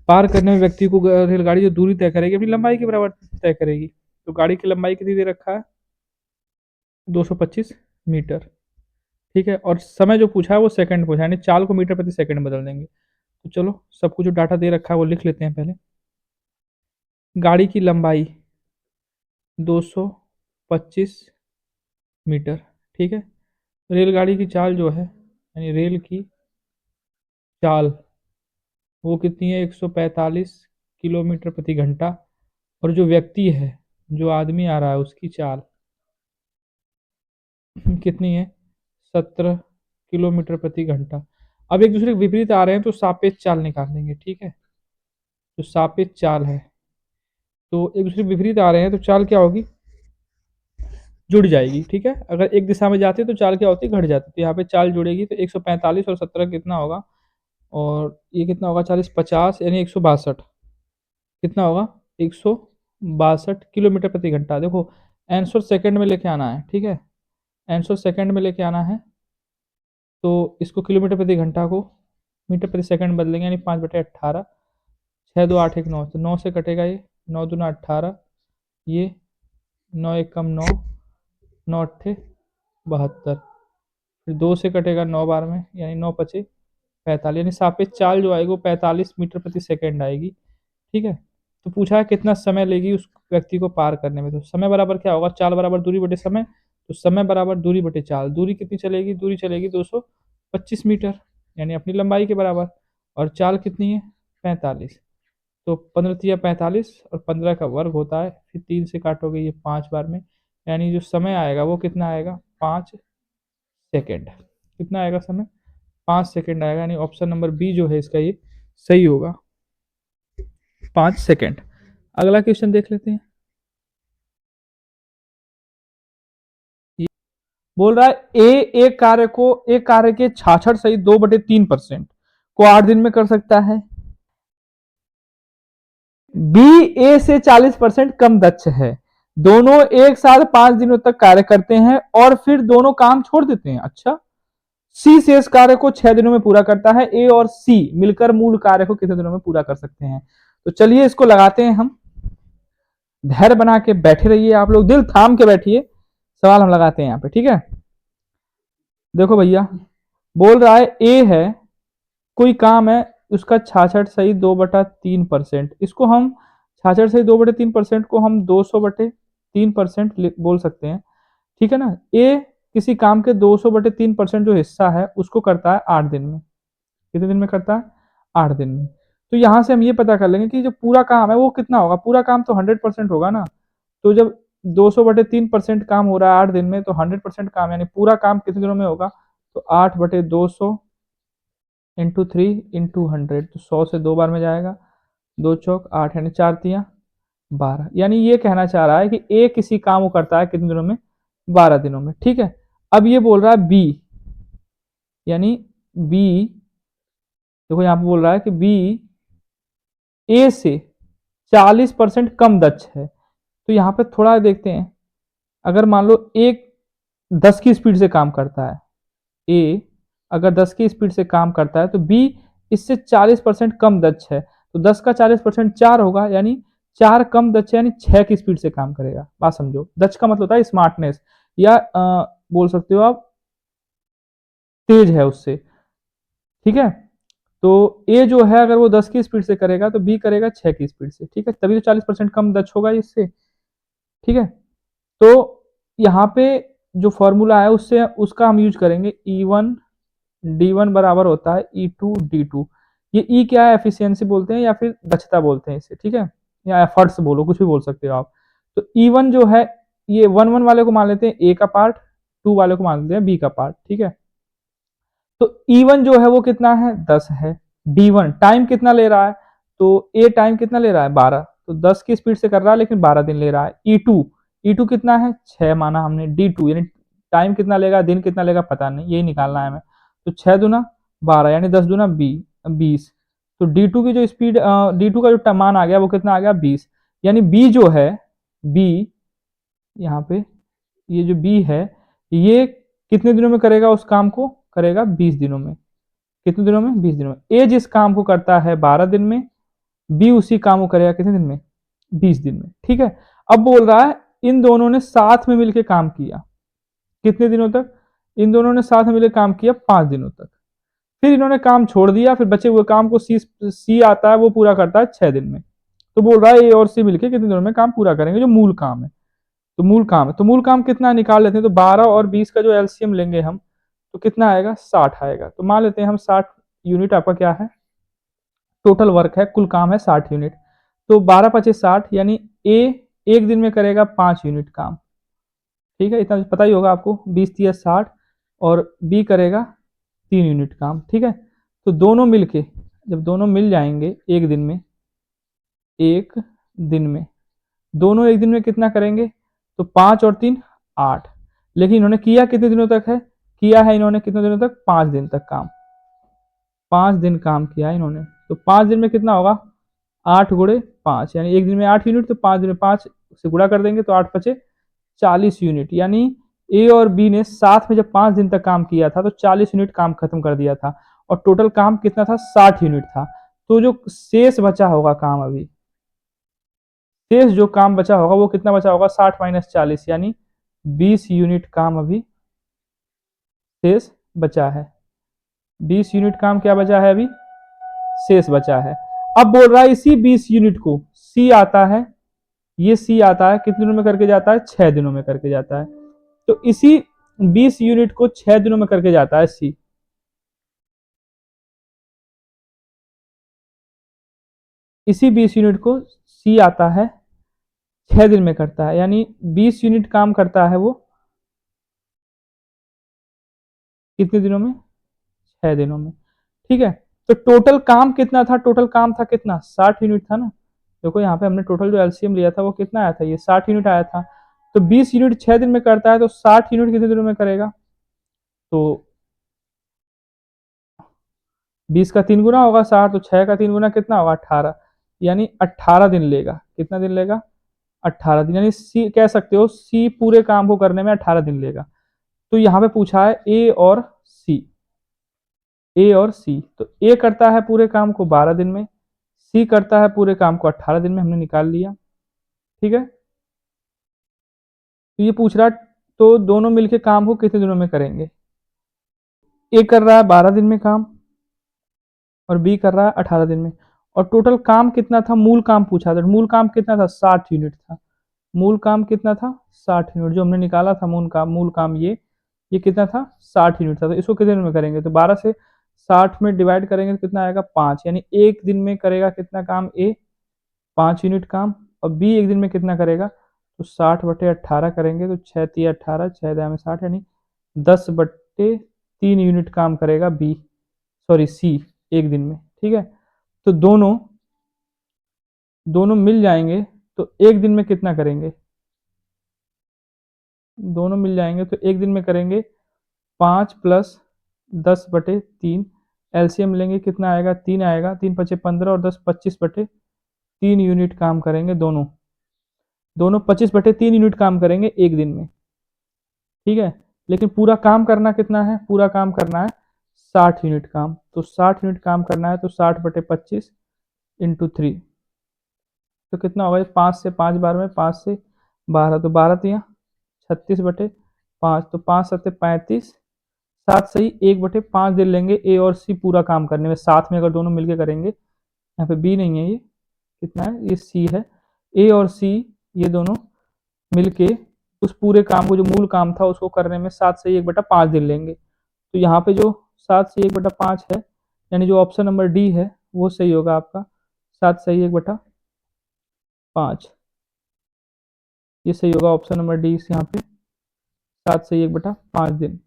पार करने में व्यक्ति को रेलगाड़ी जो दूरी तय करेगी अपनी लंबाई के बराबर तय करेगी, तो गाड़ी की लंबाई कितनी दे रखा है 225 मीटर, ठीक है, और समय जो पूछा है वो सेकंड पूछा है, यानी चाल को मीटर प्रति सेकंड में बदल देंगे, तो चलो सबको जो डाटा दे रखा है वो लिख लेते हैं पहले। गाड़ी की लंबाई 225 मीटर, ठीक है, रेलगाड़ी की चाल जो है यानी रेल की चाल वो कितनी है 145 किलोमीटर प्रति घंटा, और जो व्यक्ति है जो आदमी आ रहा है उसकी चाल कितनी है 17 किलोमीटर प्रति घंटा। अब एक दूसरे के विपरीत आ रहे हैं तो सापेक्ष चाल निकाल लेंगे, ठीक है, जो सापेक्ष चाल है, तो एक दूसरे के विपरीत आ रहे हैं तो चाल क्या होगी, जुड़ जाएगी, ठीक है, अगर एक दिशा में जाती है तो चाल क्या होती है, घट जाती है, तो यहाँ पे चाल जुड़ेगी, तो 145 और 17 कितना होगा, और ये कितना होगा 40 50 यानी 162, कितना होगा 162 किलोमीटर प्रति घंटा। देखो आंसर सेकंड में लेके आना है, ठीक है, आंसर सेकंड में लेके आना है, तो इसको किलोमीटर प्रति घंटा को मीटर प्रति सेकंड बदलेंगे, यानी 5/18, 6 2 8 1 9, तो 9 से कटेगा ये, 9 दूना 18, ये 9 1 कम 9, 9 अट्ठे 72, फिर 2 से कटेगा 9 बार में, यानी 9 पचे 45, यानी सापेक्ष चाल जो आएगी वो 45 मीटर प्रति सेकंड आएगी, ठीक है, तो पूछा है कितना समय लेगी उस व्यक्ति को पार करने में, तो समय बराबर क्या होगा, चाल बराबर दूरी बटे समय, तो समय बराबर दूरी बटे चाल, दूरी कितनी चलेगी, दूरी चलेगी 225 मीटर, यानी अपनी लंबाई के बराबर, और चाल कितनी है 45, तो 15 तिया 45 और 15 का वर्ग होता है, फिर 3 से काटोगे ये 5 बार में, यानी जो समय आएगा वो कितना आएगा 5 सेकेंड, कितना आएगा समय 5 सेकेंड आएगा, यानी ऑप्शन नंबर बी जो है इसका ये सही होगा, 5 सेकेंड। अगला क्वेश्चन देख लेते हैं, बोल रहा है ए एक कार्य के 66 सही 2/3% को 8 दिन में कर सकता है, बी ए से 40% कम दक्ष है, दोनों एक साथ 5 दिनों तक कार्य करते हैं और फिर दोनों काम छोड़ देते हैं, अच्छा, सी शेष कार्य को 6 दिनों में पूरा करता है, ए और सी मिलकर मूल कार्य को कितने दिनों में पूरा कर सकते हैं, तो चलिए इसको लगाते हैं हम, धैर्य बना के बैठे रहिए आप लोग, दिल थाम के बैठिए, सवाल हम लगाते हैं यहाँ पे, ठीक है, देखो भैया बोल रहा है ए है, कोई काम है उसका 66 सही 2/3%, इसको हम 66 सही 2/3% को हम 200/3% बोल सकते हैं, ठीक है ना, ए किसी काम के 200/3% जो हिस्सा है उसको करता है 8 दिन में, कितने दिन में करता है 8 दिन में, तो यहां से हम ये पता कर लेंगे कि जो पूरा काम है वो कितना होगा, पूरा काम तो 100% होगा ना, तो जब 200/3% काम हो रहा है 8 दिन में, तो 100% काम यानी पूरा काम कितने दिनों में होगा, तो 8/200 इंटू 3 इंटू 100, तो 100 से 2 बार में जाएगा, 2 चौक 8 यानी 4 तिया 12, यानी ये कहना चाह रहा है कि ए किसी काम को करता है कितने दिनों में, 12 दिनों में, ठीक है, अब ये बोल रहा है बी, यानी बी, देखो यहाँ पे बोल रहा है कि बी ए से 40% कम दक्ष है। तो यहाँ पे थोड़ा देखते हैं, अगर मान लो एक 10 की स्पीड से काम करता है, ए अगर 10 की स्पीड से काम करता है तो बी इससे 40% कम दक्ष है, तो 10 का 40% 4 होगा, यानी 4 कम दक्ष है, यानी 6 की स्पीड से काम करेगा। बात समझो, दक्ष का मतलब होता है स्मार्टनेस, या बोल सकते हो आप तेज है उससे, ठीक है। तो ए जो है अगर वो 10 की स्पीड से करेगा तो बी करेगा 6 की स्पीड से, ठीक है, तभी तो 40% कम दक्ष होगा इससे, ठीक है। तो यहाँ पे जो फॉर्मूला है उससे उसका हम यूज करेंगे, E1 D1 बराबर होता है E2 D2। ये E क्या है, एफिशिएंसी बोलते हैं या फिर दक्षता बोलते हैं इसे, ठीक है, या एफर्ट्स बोलो, कुछ भी बोल सकते हो आप। तो E1 जो है, ये 1 1 वाले को मान लेते हैं ए का पार्ट, 2 वाले को मान लेते हैं बी का पार्ट, ठीक है। तो E1 जो है वो कितना है, 10 है। D1 टाइम कितना ले रहा है, तो ए टाइम कितना ले रहा है, 12, तो 10 की स्पीड से कर रहा है लेकिन 12 दिन ले रहा है। E2 कितना है, 6 माना हमने। D2 यानी टाइम कितना लेगा, दिन कितना लेगा पता नहीं, यही निकालना है हमें। तो 6 दूना 12, यानी 10 दूना 20। तो D2 की जो स्पीड, D2 का जो मान आ गया वो कितना आ गया, 20। यानी बी जो है, बी यहाँ पे ये जो बी है, ये कितने दिनों में करेगा उस काम को, करेगा 20 दिनों में। कितने दिनों में, 20 दिनों में। ए जिस काम को करता है 12 दिन में, बी उसी काम को करेगा कितने दिन में, 20 दिन में, ठीक है। अब बोल रहा है इन दोनों ने साथ में मिलकर काम किया कितने दिनों तक, इन दोनों ने साथ में मिलकर काम किया 5 दिनों तक। फिर इन्होंने काम छोड़ दिया, फिर बचे हुए काम को सी आता है वो पूरा करता है 6 दिन में। तो बोल रहा है ए और सी मिलकर कितने दिनों में काम पूरा करेंगे, जो मूल काम है। तो मूल काम है, तो मूल काम कितना निकाल लेते हैं, तो 12 और 20 का जो एलसीएम लेंगे हम, तो कितना आएगा, 60 आएगा। तो मान लेते हैं हम 60 यूनिट आपका क्या है, टोटल वर्क है, कुल काम है 60 यूनिट। तो 12 पचे 60, यानी ए एक दिन में करेगा 5 यूनिट काम, ठीक है, इतना पता ही होगा आपको, 20 तिया 60, और बी करेगा 3 यूनिट काम, ठीक है। तो दोनों मिलके, जब दोनों मिल जाएंगे एक दिन में, एक दिन में दोनों एक दिन में कितना करेंगे, तो 5 और 3 8। लेकिन इन्होंने किया कितने दिनों तक है, किया है इन्होंने कितने दिनों तक, 5 दिन तक काम, 5 दिन काम किया है इन्होंने। तो 5 दिन में कितना होगा, 8 गुणे 5, यानी एक दिन में 8 यूनिट, तो 5 दिन में 5 से गुणा कर देंगे तो 8 पचे 40 यूनिट। यानी ए और बी ने साथ में जब 5 दिन तक काम किया था तो 40 यूनिट काम खत्म कर दिया था, और टोटल काम कितना था, 60 यूनिट था। तो जो शेष बचा होगा काम, अभी शेष जो काम बचा होगा वो कितना बचा होगा, 60 माइनस 40, यानी 20 यूनिट काम अभी शेष बचा है। 20 यूनिट काम क्या बचा है, अभी शेष बचा है। अब बोल रहा है इसी 20 यूनिट को सी आता है, ये सी आता है कितने दिनों में करके जाता है, 6 दिनों में करके जाता है। तो इसी 20 यूनिट को 6 दिनों में करके जाता है सी, इसी 20 यूनिट को सी आता है 6 दिन में करता है, यानी 20 यूनिट काम करता है वो कितने दिनों में, 6 दिनों में, ठीक है। तो टोटल काम कितना था, टोटल काम था कितना, 60 यूनिट था ना। देखो यहाँ पे हमने टोटल जो एलसीएम लिया था वो कितना आया था, ये 60 यूनिट आया था। तो 20 यूनिट 6 दिन में करता है, तो 60 यूनिट कितने दिनों में करेगा, तो 20 का 3 गुना होगा 60, तो 6 का 3 गुना कितना होगा, 18, यानी 18 दिन लेगा। कितना दिन लेगा, 18 दिन, यानी सी कह सकते हो सी पूरे काम को करने में 18 दिन लेगा। तो यहाँ पे पूछा है ए और सी, ए और सी, तो ए करता है पूरे काम को 12 दिन में, सी करता है पूरे काम को 18 दिन में, हमने निकाल लिया, ठीक है। तो ये पूछ रहा तो दोनों मिलके काम को कितने दिनों में करेंगे, ए कर रहा है 12 दिन में काम और बी कर रहा है 18 दिन में। और टोटल काम कितना था, मूल काम पूछा था, मूल काम कितना था, 60 यूनिट था। मूल काम कितना था, 60 यूनिट, जो हमने निकाला था मूल काम ये कितना था, 60 यूनिट था। तो इसको कितने दिन में करेंगे, तो 12 से 60 में डिवाइड करेंगे तो कितना आएगा, 5, यानी एक दिन में करेगा कितना काम, ए 5 यूनिट काम, और बी एक दिन में कितना करेगा, तो 60/18 करेंगे, तो 6 तिया 18, 6 दाया में 60, यानी 10/3 यूनिट काम करेगा बी, सॉरी सी, एक दिन में, ठीक है। तो दोनों दोनों मिल जाएंगे तो एक दिन में कितना करेंगे, दोनों मिल जाएंगे तो एक दिन में करेंगे 5 + 10/3। एलसीएम लेंगे कितना आएगा, 3 आएगा, 3×5 = 15 और 10 25/3 यूनिट काम करेंगे दोनों। दोनों 25/3 यूनिट काम करेंगे एक दिन में, ठीक है। लेकिन पूरा काम करना कितना है, पूरा काम करना है 60 यूनिट काम। तो 60 यूनिट काम करना है तो 60/25 इंटू 3, तो कितना होगा, 5 से 5 बार में 5 से 12, तो 12×3 = 36/5, तो 5×7 = 35। 7 सही 1/5 दिन लेंगे ए और सी पूरा काम करने में, साथ में अगर दोनों मिलके करेंगे। यहाँ पे बी नहीं है, ये कितना है, ये सी है। ए और सी ये दोनों मिलके उस पूरे काम को, जो मूल काम था उसको करने में 7 सही 1/5 दिन लेंगे। तो यहाँ पे जो 7 सही 1/5 है, यानी जो ऑप्शन नंबर डी है वो सही होगा आपका, 7 सही 1/5, ये सही होगा ऑप्शन नंबर डी इस यहाँ पे, 7 सही 1/5 दिन।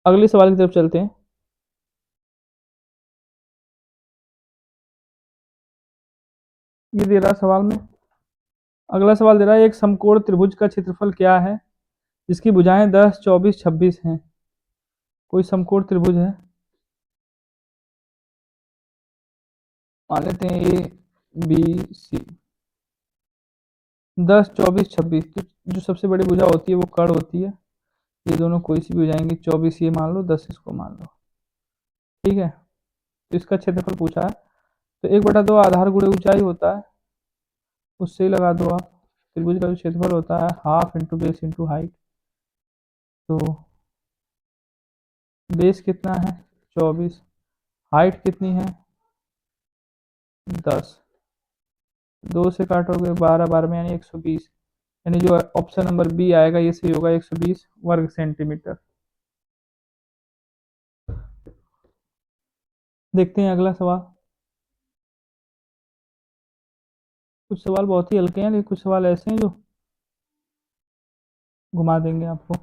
अगले सवाल की तरफ चलते हैं। ये दे रहा सवाल में, अगला सवाल दे रहा है एक समकोण त्रिभुज का क्षेत्रफल क्या है जिसकी भुजाएं 10 24 26 हैं। कोई समकोण त्रिभुज है, मान लेते हैं ए बी सी, 10 24 26, तो जो सबसे बड़ी भुजा होती है वो कर्ण होती है। ये दोनों कोई सी भी हो जाएंगी, 24 ये मान लो, 10 इसको मान लो, ठीक है। तो इसका क्षेत्रफल पूछा है, तो 1/2 आधार गुणे ऊंचाई होता है, उससे ही लगा दो आप। त्रिभुज का जो क्षेत्रफल होता है half into base into height, तो बेस कितना है 24, हाइट कितनी है 10, 2 से काटोगे 12 12 में यानी 120, यानी जो ऑप्शन नंबर बी आएगा ये सही होगा, 120 वर्ग सेंटीमीटर। देखते हैं अगला सवाल। कुछ सवाल बहुत ही हल्के हैं, लेकिन कुछ सवाल ऐसे हैं जो घुमा देंगे आपको।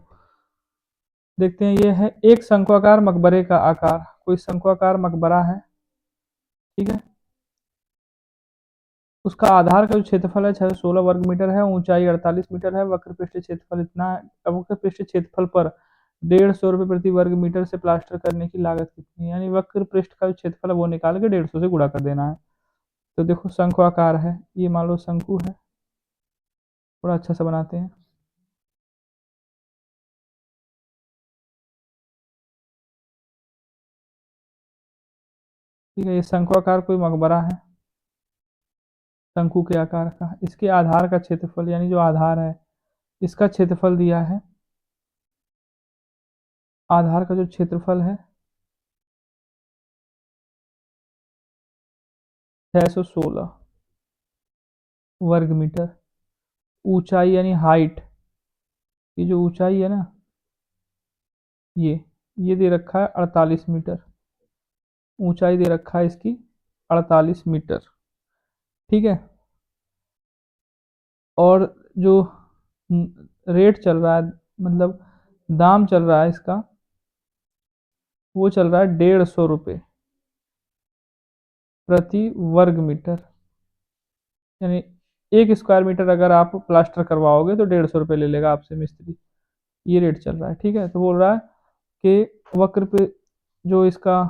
देखते हैं, ये है एक शंक्वाकार मकबरे का आकार, कोई शंक्वाकार मकबरा है, ठीक है। उसका आधार का जो क्षेत्रफल है 616 वर्ग मीटर है, ऊंचाई 48 मीटर है, वक्र पृष्ठ क्षेत्रफल इतना है। अब वक्र पृष्ठ क्षेत्रफल पर 150 रुपये प्रति वर्ग मीटर से प्लास्टर करने की लागत कितनी है, यानी वक्र पृष्ठ का जो क्षेत्रफल है वो निकाल के 150 से गुणा कर देना है। तो देखो शंकु आकार है, ये मान लो शंकु है, थोड़ा अच्छा सा बनाते हैं। ठीक है, ये शंकु आकार कोई मकबरा है शंकु के आकार का, इसके आधार का क्षेत्रफल यानी जो आधार है इसका क्षेत्रफल दिया है, आधार का जो क्षेत्रफल है 616 वर्ग मीटर, ऊंचाई यानी हाइट, ये जो ऊंचाई है ना, ये दे रखा है 48 मीटर, ऊंचाई दे रखा है इसकी 48 मीटर, ठीक है। और जो रेट चल रहा है, मतलब दाम चल रहा है इसका, वो चल रहा है 150 रुपये प्रति वर्ग मीटर, यानी 1 स्क्वायर मीटर अगर आप प्लास्टर करवाओगे तो 150 रुपये ले लेगा आपसे मिस्त्री, ये रेट चल रहा है, ठीक है। तो बोल रहा है कि वक्र पे जो इसका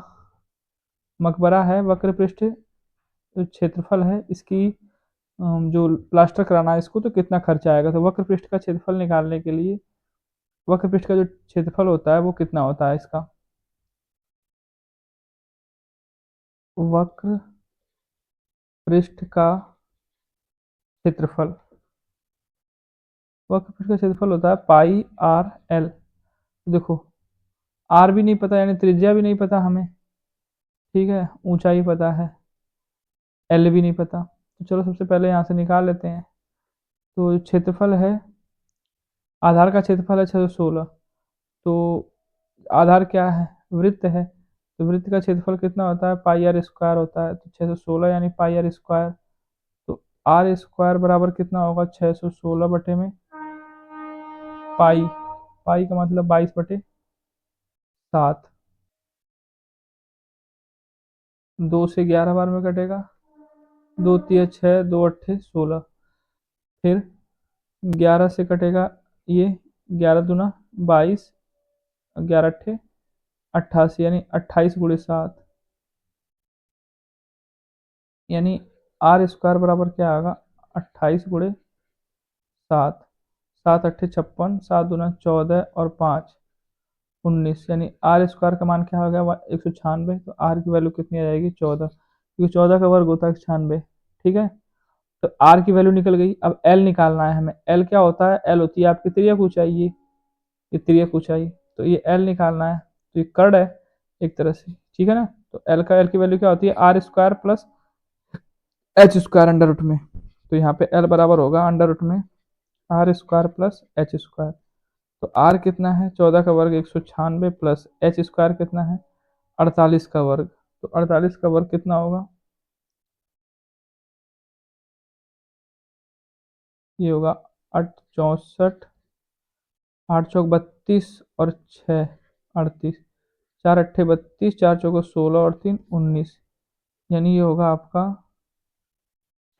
मकबरा है, वक्र पृष्ठ जो क्षेत्रफल है इसकी, जो प्लास्टर कराना है इसको, तो कितना खर्चा आएगा। तो वक्र पृष्ठ का क्षेत्रफल निकालने के लिए वक्र पृष्ठ का जो क्षेत्रफल होता है वो कितना होता है इसका, वक्र पृष्ठ का क्षेत्रफल, वक्र पृष्ठ का क्षेत्रफल होता है पाई आर एल। देखो आर भी नहीं पता, यानी त्रिज्या भी नहीं पता हमें, ठीक है, ऊंचाई पता है, एल भी नहीं पता, तो चलो सबसे पहले यहाँ से निकाल लेते हैं। तो क्षेत्रफल है, आधार का क्षेत्रफल है 616, तो आधार क्या है, वृत्त है, तो वृत्त का क्षेत्रफल कितना होता है, पाई आर स्क्वायर होता है, तो 616 यानी पाई आर स्क्वायर, तो आर स्क्वायर बराबर कितना होगा 616 बटे में पाई, पाई का मतलब 22/7, 2 से 11 बार में कटेगा, 2 तिया 6, 2 अट्ठे 16, फिर 11 से कटेगा ये, 11 दूना 22, 11 अट्ठे 88, यानी 28 गुणे 7, यानी आर स्क्वायर बराबर क्या आएगा 28 गुणे 7, 7 अट्ठे 56, 7 दूना 14 और 5 19, यानी आर स्क्वायर का मान क्या हो गया 196। तो आर की वैल्यू कितनी आ जाएगी 14, क्योंकि 14 का वर्ग होता है 96। ठीक है, तो आर की वैल्यू निकल गई। अब एल निकालना है हमें। एल क्या होता है, एल होती है आपकी तिर्यक ऊंचाई, ये तिर्यक ऊंचाई, तो ये एल निकालना है। तो ये कर्ण है एक तरह से, ठीक है ना। तो एल की वैल्यू क्या होती है R square plus H square under root में। तो यहाँ पे एल बराबर होगा अंडर रूट में R square plus H square. तो आर कितना है 14 का वर्ग 196 प्लस एच स्क्वायर कितना है 48 का वर्ग। तो 48 का वर्ग कितना होगा, ये होगा 8 64, 8 चौक 32 और 6 38, 4 अट्ठे 32, 4 चौको 16 और 3 19, यानी ये होगा आपका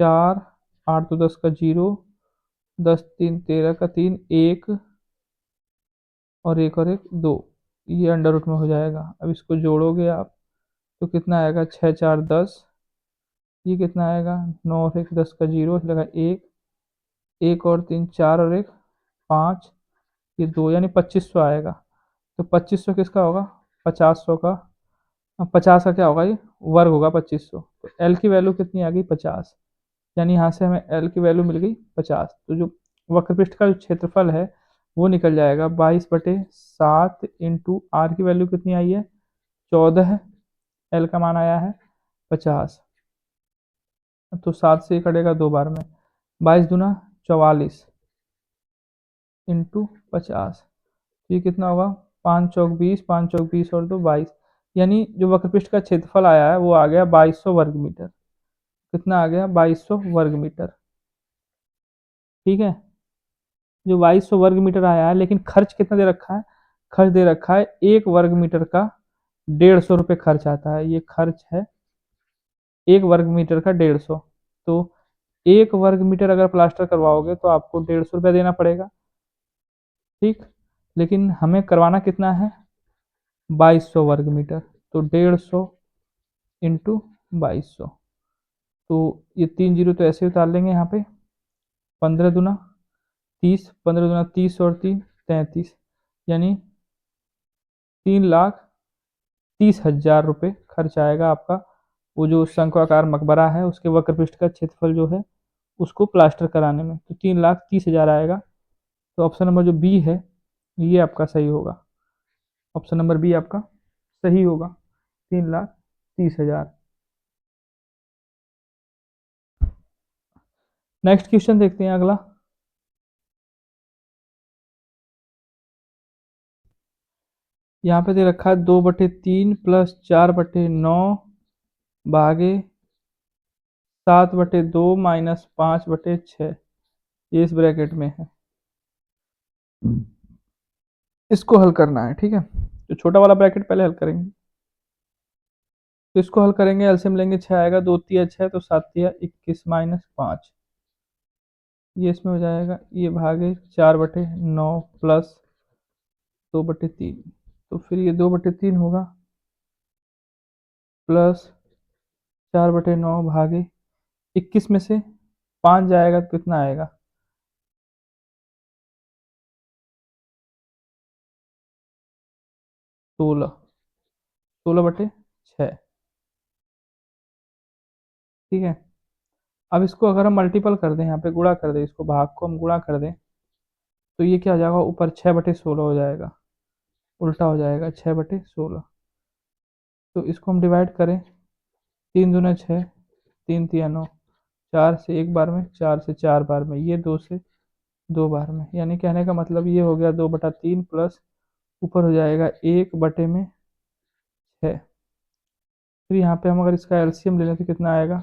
4, 8 तो 10 का 0, 10 3 13 का 3 1 और एक 2, ये अंडर रूट में हो जाएगा। अब इसको जोड़ोगे आप तो कितना आएगा 6 4 10, ये कितना आएगा 9 और 1 10 का 0 लगा 1, 1 और 3 4 और 1 5, ये 2, यानी 2500 आएगा। तो 2500 किसका होगा 50 का, 50 का क्या होगा ये वर्ग होगा 2500। तो एल की वैल्यू कितनी आ गई 50, यानी यहाँ से हमें एल की वैल्यू मिल गई 50। तो जो वक्रपृष्ठ का जो क्षेत्रफल है वो निकल जाएगा 22/7 इंटू आर की वैल्यू कितनी आई है 14, एल का मान आया है 50। तो 7 से ही कटेगा 2 बार में, 22 दूना 44 इंटू 50, तो ये कितना होगा 5 चौक 20, 5 चौक 20 और 2 22, यानी जो वक्रपृष्ठ का क्षेत्रफल आया है वो आ गया 2200 वर्ग मीटर। कितना आ गया 2200 वर्ग मीटर। ठीक है, जो 2200 वर्ग मीटर आया है, लेकिन खर्च कितना दे रखा है, खर्च दे रखा है 1 वर्ग मीटर का 150 रुपये खर्च आता है। ये खर्च है 1 वर्ग मीटर का 150। तो 1 वर्ग मीटर अगर प्लास्टर करवाओगे तो आपको 150 रुपया देना पड़ेगा। ठीक, लेकिन हमें करवाना कितना है 2200 वर्ग मीटर। तो 150 इंटू 2200, तो ये 3 जीरो तो ऐसे उतार लेंगे यहाँ पे, 15 दूना 30, 15 दूना 30 और 3 33, यानी 3,30,000 रुपये खर्च आएगा आपका वो जो शंक्वाकार मकबरा है उसके वक्रपृष्ठ का क्षेत्रफल जो है उसको प्लास्टर कराने में। तो 3,30,000 आएगा। तो ऑप्शन नंबर जो बी है ये आपका सही होगा। ऑप्शन नंबर बी आपका सही होगा, 3,30,000। नेक्स्ट क्वेश्चन देखते हैं अगला। यहाँ पे दे रखा है 2/3 प्लस 4/9 भागे 7/2 माइनस 5/6, ये इस ब्रैकेट में है। इसको हल करना है। ठीक है, तो छोटा वाला ब्रैकेट पहले हल करेंगे। तो इसको हल करेंगे, एलसीएम लेंगे 6 आएगा, 2 तिया 6 तो 7 तिया 21 माइनस 5, ये इसमें हो जाएगा, ये भागे 4/9 प्लस 2/3, तो फिर ये 2/3 होगा प्लस 4/9 भागे 21 में से 5 जाएगा तो कितना आएगा 16, 16/6। ठीक है, अब इसको अगर हम मल्टीपल कर दें, यहाँ पे गुणा कर दें, इसको भाग को हम गुणा कर दें तो ये क्या हो जाएगा ऊपर 6/16 हो जाएगा, उल्टा हो जाएगा 6/16। तो इसको हम डिवाइड करें, 3 दूना 6, 3 तिया 9, 4 से 1 बार में, 4 से 4 बार में, ये 2 से 2 बार में, यानी कहने का मतलब ये हो गया 2/3 प्लस ऊपर हो जाएगा 1/6। फिर यहाँ पे हम अगर इसका एलसीएम ले लें तो कितना आएगा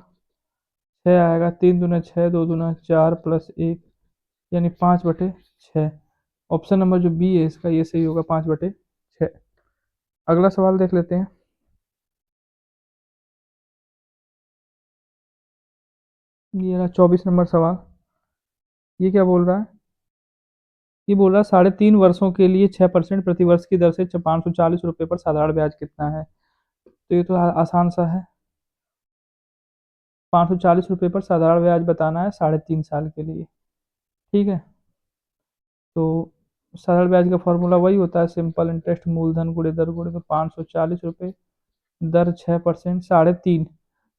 6 आएगा, 3 दूना 6, 2 दूना 4 प्लस 1, यानी 5/6। ऑप्शन नंबर जो बी है इसका ये सही होगा 5/6। अगला सवाल देख लेते हैं। ये रहा 24 नंबर सवाल। ये क्या बोल रहा है, ये बोल रहा है 3.5 वर्षों के लिए 6% प्रतिवर्ष की दर से 540 रुपये पर साधारण ब्याज कितना है। तो ये तो आसान सा है। 540 रुपये पर साधारण ब्याज बताना है 3.5 साल के लिए। ठीक है, तो साधारण ब्याज का फॉर्मूला वही होता है, सिंपल इंटरेस्ट मूलधन गुणे दर गुणे, तो 540 रुपये दर 6%, 3.5,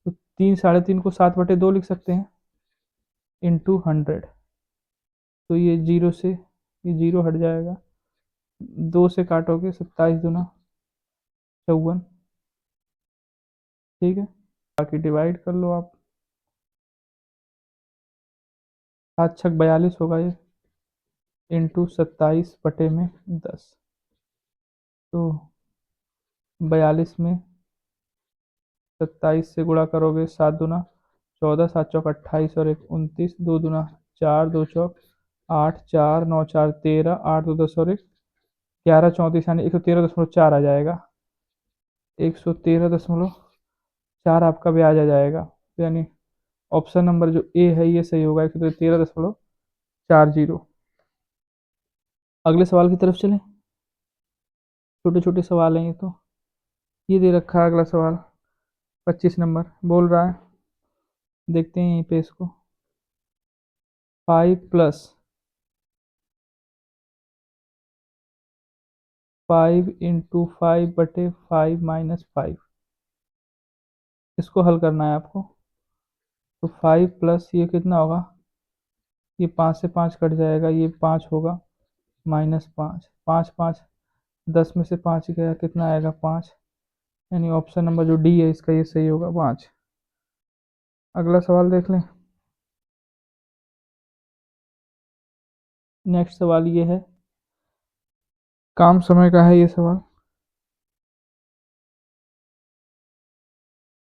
तो 3 को 7/2 लिख सकते हैं, इंटू 100। तो ये जीरो से ये जीरो हट जाएगा, 2 से काटोगे 27 दूना 54। ठीक है, बाकी डिवाइड कर लो आप, 7×6 = 42 होगा ये, इंटू 27/10। तो 42 में 27 से गुणा करोगे, 7 दूना 14, 7 चौक 28 और 1 29, 2 दूना 4, 2 चौक 8, 4 9 4 13, 8 2 10 और 1 11 34, यानी 113.4 आ जाएगा। 113.4 आपका ब्याज आ जाएगा, यानी ऑप्शन नंबर जो ए है ये सही होगा, 113.40। अगले सवाल की तरफ चलें। छोटे छोटे सवाल हैं ये तो। ये दे रखा है अगला सवाल, 25 नंबर बोल रहा है, देखते हैं यहीं पे इसको। 5+5 × 5/5 - 5, इसको हल करना है आपको। तो 5 प्लस ये कितना होगा, ये 5 से 5 कट जाएगा, ये 5 होगा, -5, 5 5 10 में से 5 गया, कितना आएगा 5, यानी ऑप्शन नंबर जो डी है इसका ये सही होगा, 5। अगला सवाल देख लें। नेक्स्ट सवाल ये है, काम समय का है ये सवाल।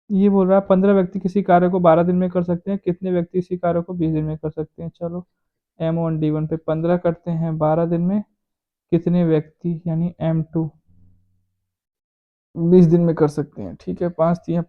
ये बोल रहा है 15 व्यक्ति किसी कार्य को 12 दिन में कर सकते हैं, कितने व्यक्ति इसी कार्य को 20 दिन में कर सकते हैं। चलो M1D1 पे 15 करते हैं 12 दिन में, कितने व्यक्ति यानी M2 20 दिन में कर सकते हैं। ठीक है, 5 दिए।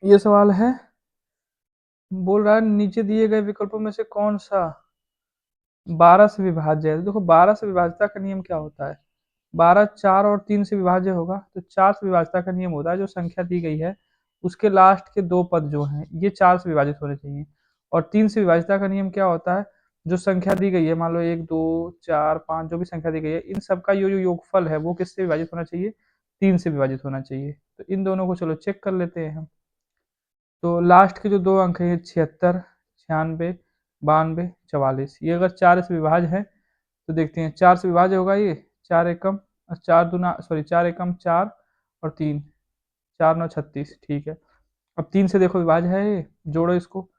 ये सवाल है, बोल रहा है नीचे दिए गए विकल्पों में से कौन सा 12 से विभाज्य है। तो देखो 12 से विभाज्यता का नियम क्या होता है, 12 4 और 3 से विभाज्य होगा, तो 4 से विभाज्यता का नियम होता है जो संख्या दी गई है उसके लास्ट के दो पद जो हैं ये 4 से विभाजित होने चाहिए। और 3 से विभाज्यता का नियम क्या होता है, जो संख्या दी गई है, मान लो 1 2 4 5 जो भी संख्या दी गई है, इन सबका जो योगफल है वो किससे विभाजित होना चाहिए, 3 से विभाजित होना चाहिए। तो इन दोनों को चलो चेक कर लेते हैं हम। तो लास्ट के जो दो अंक हैं 76 96 92 44, ये अगर 4 से विभाज्य है तो देखते हैं 4 से विभाज्य होगा ये, 4 एकम और 4 दूना सॉरी 4 एकम 4 और 3 4 9 36, ठीक है। अब 3 से देखो विभाज्य है ये, जोड़ो इसको,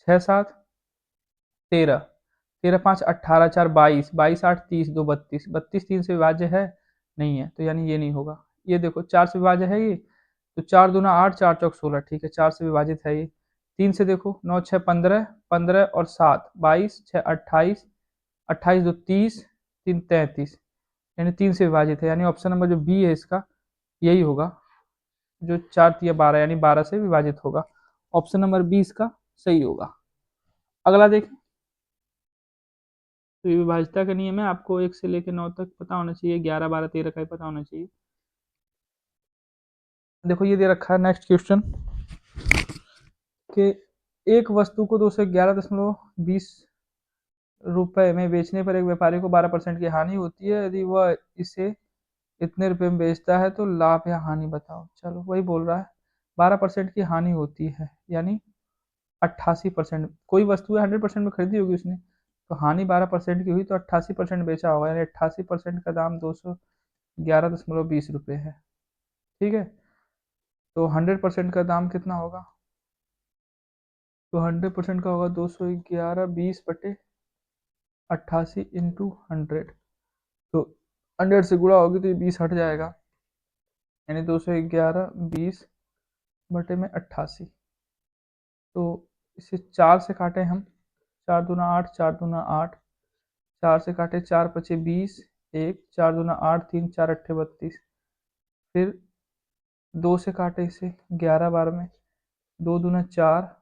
6 7 13 13 5 18 4 22 22 8 30 2 32 32 3 से विभाज्य है नहीं है, तो यानी ये नहीं होगा। ये देखो 4 से विभाज्य है ये, तो 4 दूना 8 4 चौक 16, ठीक है 4 से विभाजित है ये। 3 से देखो 9 6 15 15 और 7 22 6 28 28 2 30 3 33, यानी 3 से विभाजित है, यानी ऑप्शन नंबर जो बी है इसका यही होगा, जो 4 तिया 12 यानी 12 से विभाजित होगा। ऑप्शन नंबर बी इसका सही होगा। अगला देखें, तो ये विभाज्यता का नियम है, आपको 1 से लेकर 9 तक पता होना चाहिए, 11 12 13 का ही पता होना चाहिए। देखो ये दे रखा है नेक्स्ट क्वेश्चन कि एक वस्तु को 211.20 रुपए में बेचने पर एक व्यापारी को 12% की हानि होती है, यदि वह इसे इतने रुपए में बेचता है तो लाभ या हानि बताओ। चलो वही बोल रहा है, 12% की हानि होती है यानी 88%, कोई वस्तु है 100% में खरीदी होगी उसने, तो हानि 12% की हुई तो 88% बेचा होगा, यानी 88% का दाम 211.20 रुपये है, ठीक है। तो 100% का दाम कितना होगा, तो 100% का होगा 211 20/88 इंटू 100, तो 100 से गुणा होगी तो ये 20 हट जाएगा, यानी 211 20/88। तो इसे 4 से काटे हम, 4 दूना 8 4 दूना 8, 4 से काटे 4 पचे 20, 1 4 दूना 8 3 4 अट्ठे 32, फिर 2 से काटे इसे 11 बार में, 2 दूना 4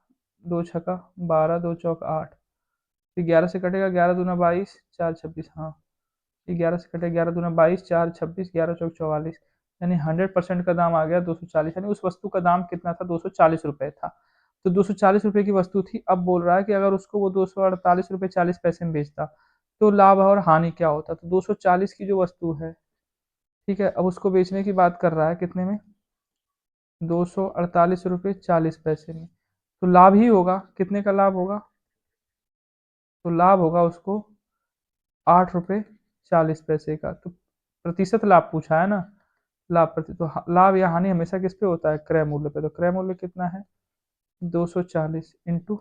2 छका 12 2 चौक 8, फिर 11 से कटेगा 11 दूना 22 4 26, हाँ ये 11 से कटेगा 11 दूना 22 4 26 11 चौक 44, यानी 100% का दाम आ गया 240, यानी उस वस्तु का दाम कितना था, 240 रुपये था। तो 240 रुपये की वस्तु थी, अब बोल रहा है कि अगर उसको वो 248 रुपये 40 पैसे में बेचता तो लाभ और हानि क्या होता, तो 240 की जो वस्तु है, ठीक है, अब उसको बेचने की बात कर रहा है कितने में, 248 रुपये 40 पैसे में, तो लाभ ही होगा, कितने का लाभ होगा, तो लाभ होगा उसको 8 रुपये 40 पैसे का। तो प्रतिशत लाभ पूछा है ना, लाभ प्रति, तो लाभ या हानि हमेशा किस पे होता है, क्रय मूल्य पे, तो क्रय मूल्य कितना है 240 इंटू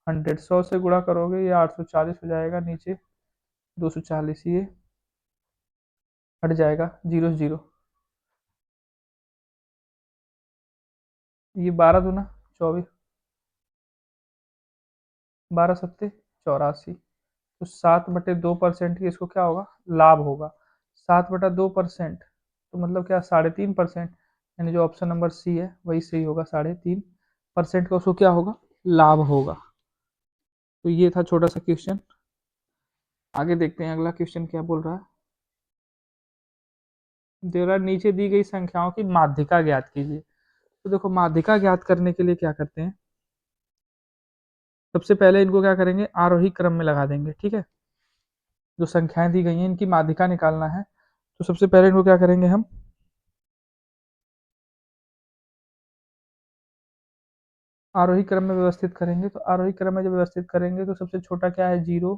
100, 100 से गुणा करोगे ये 840 हो जाएगा, नीचे 240, ये हट जाएगा, जीरो जीरो, ये 12 दूना 24, 12 सत्ते 84, तो 7/2% की इसको क्या होगा, लाभ होगा, 7/2%, तो मतलब क्या 3.5%, यानी जो ऑप्शन नंबर सी है वही सही होगा, 3.5% का उसको क्या होगा, लाभ होगा। तो ये था छोटा सा क्वेश्चन, आगे देखते हैं अगला क्वेश्चन क्या बोल रहा है। दे रहा नीचे दी गई संख्याओं की माध्यिका ज्ञात कीजिए। तो देखो माध्यिका ज्ञात करने के लिए क्या करते हैं, सबसे पहले इनको क्या करेंगे, आरोही क्रम में लगा देंगे। ठीक है, जो संख्याएं दी गई हैं इनकी माध्यिका निकालना है, तो सबसे पहले इनको क्या करेंगे हम, आरोही क्रम में व्यवस्थित करेंगे। तो आरोही क्रम में जब व्यवस्थित करेंगे तो सबसे छोटा क्या है, जीरो,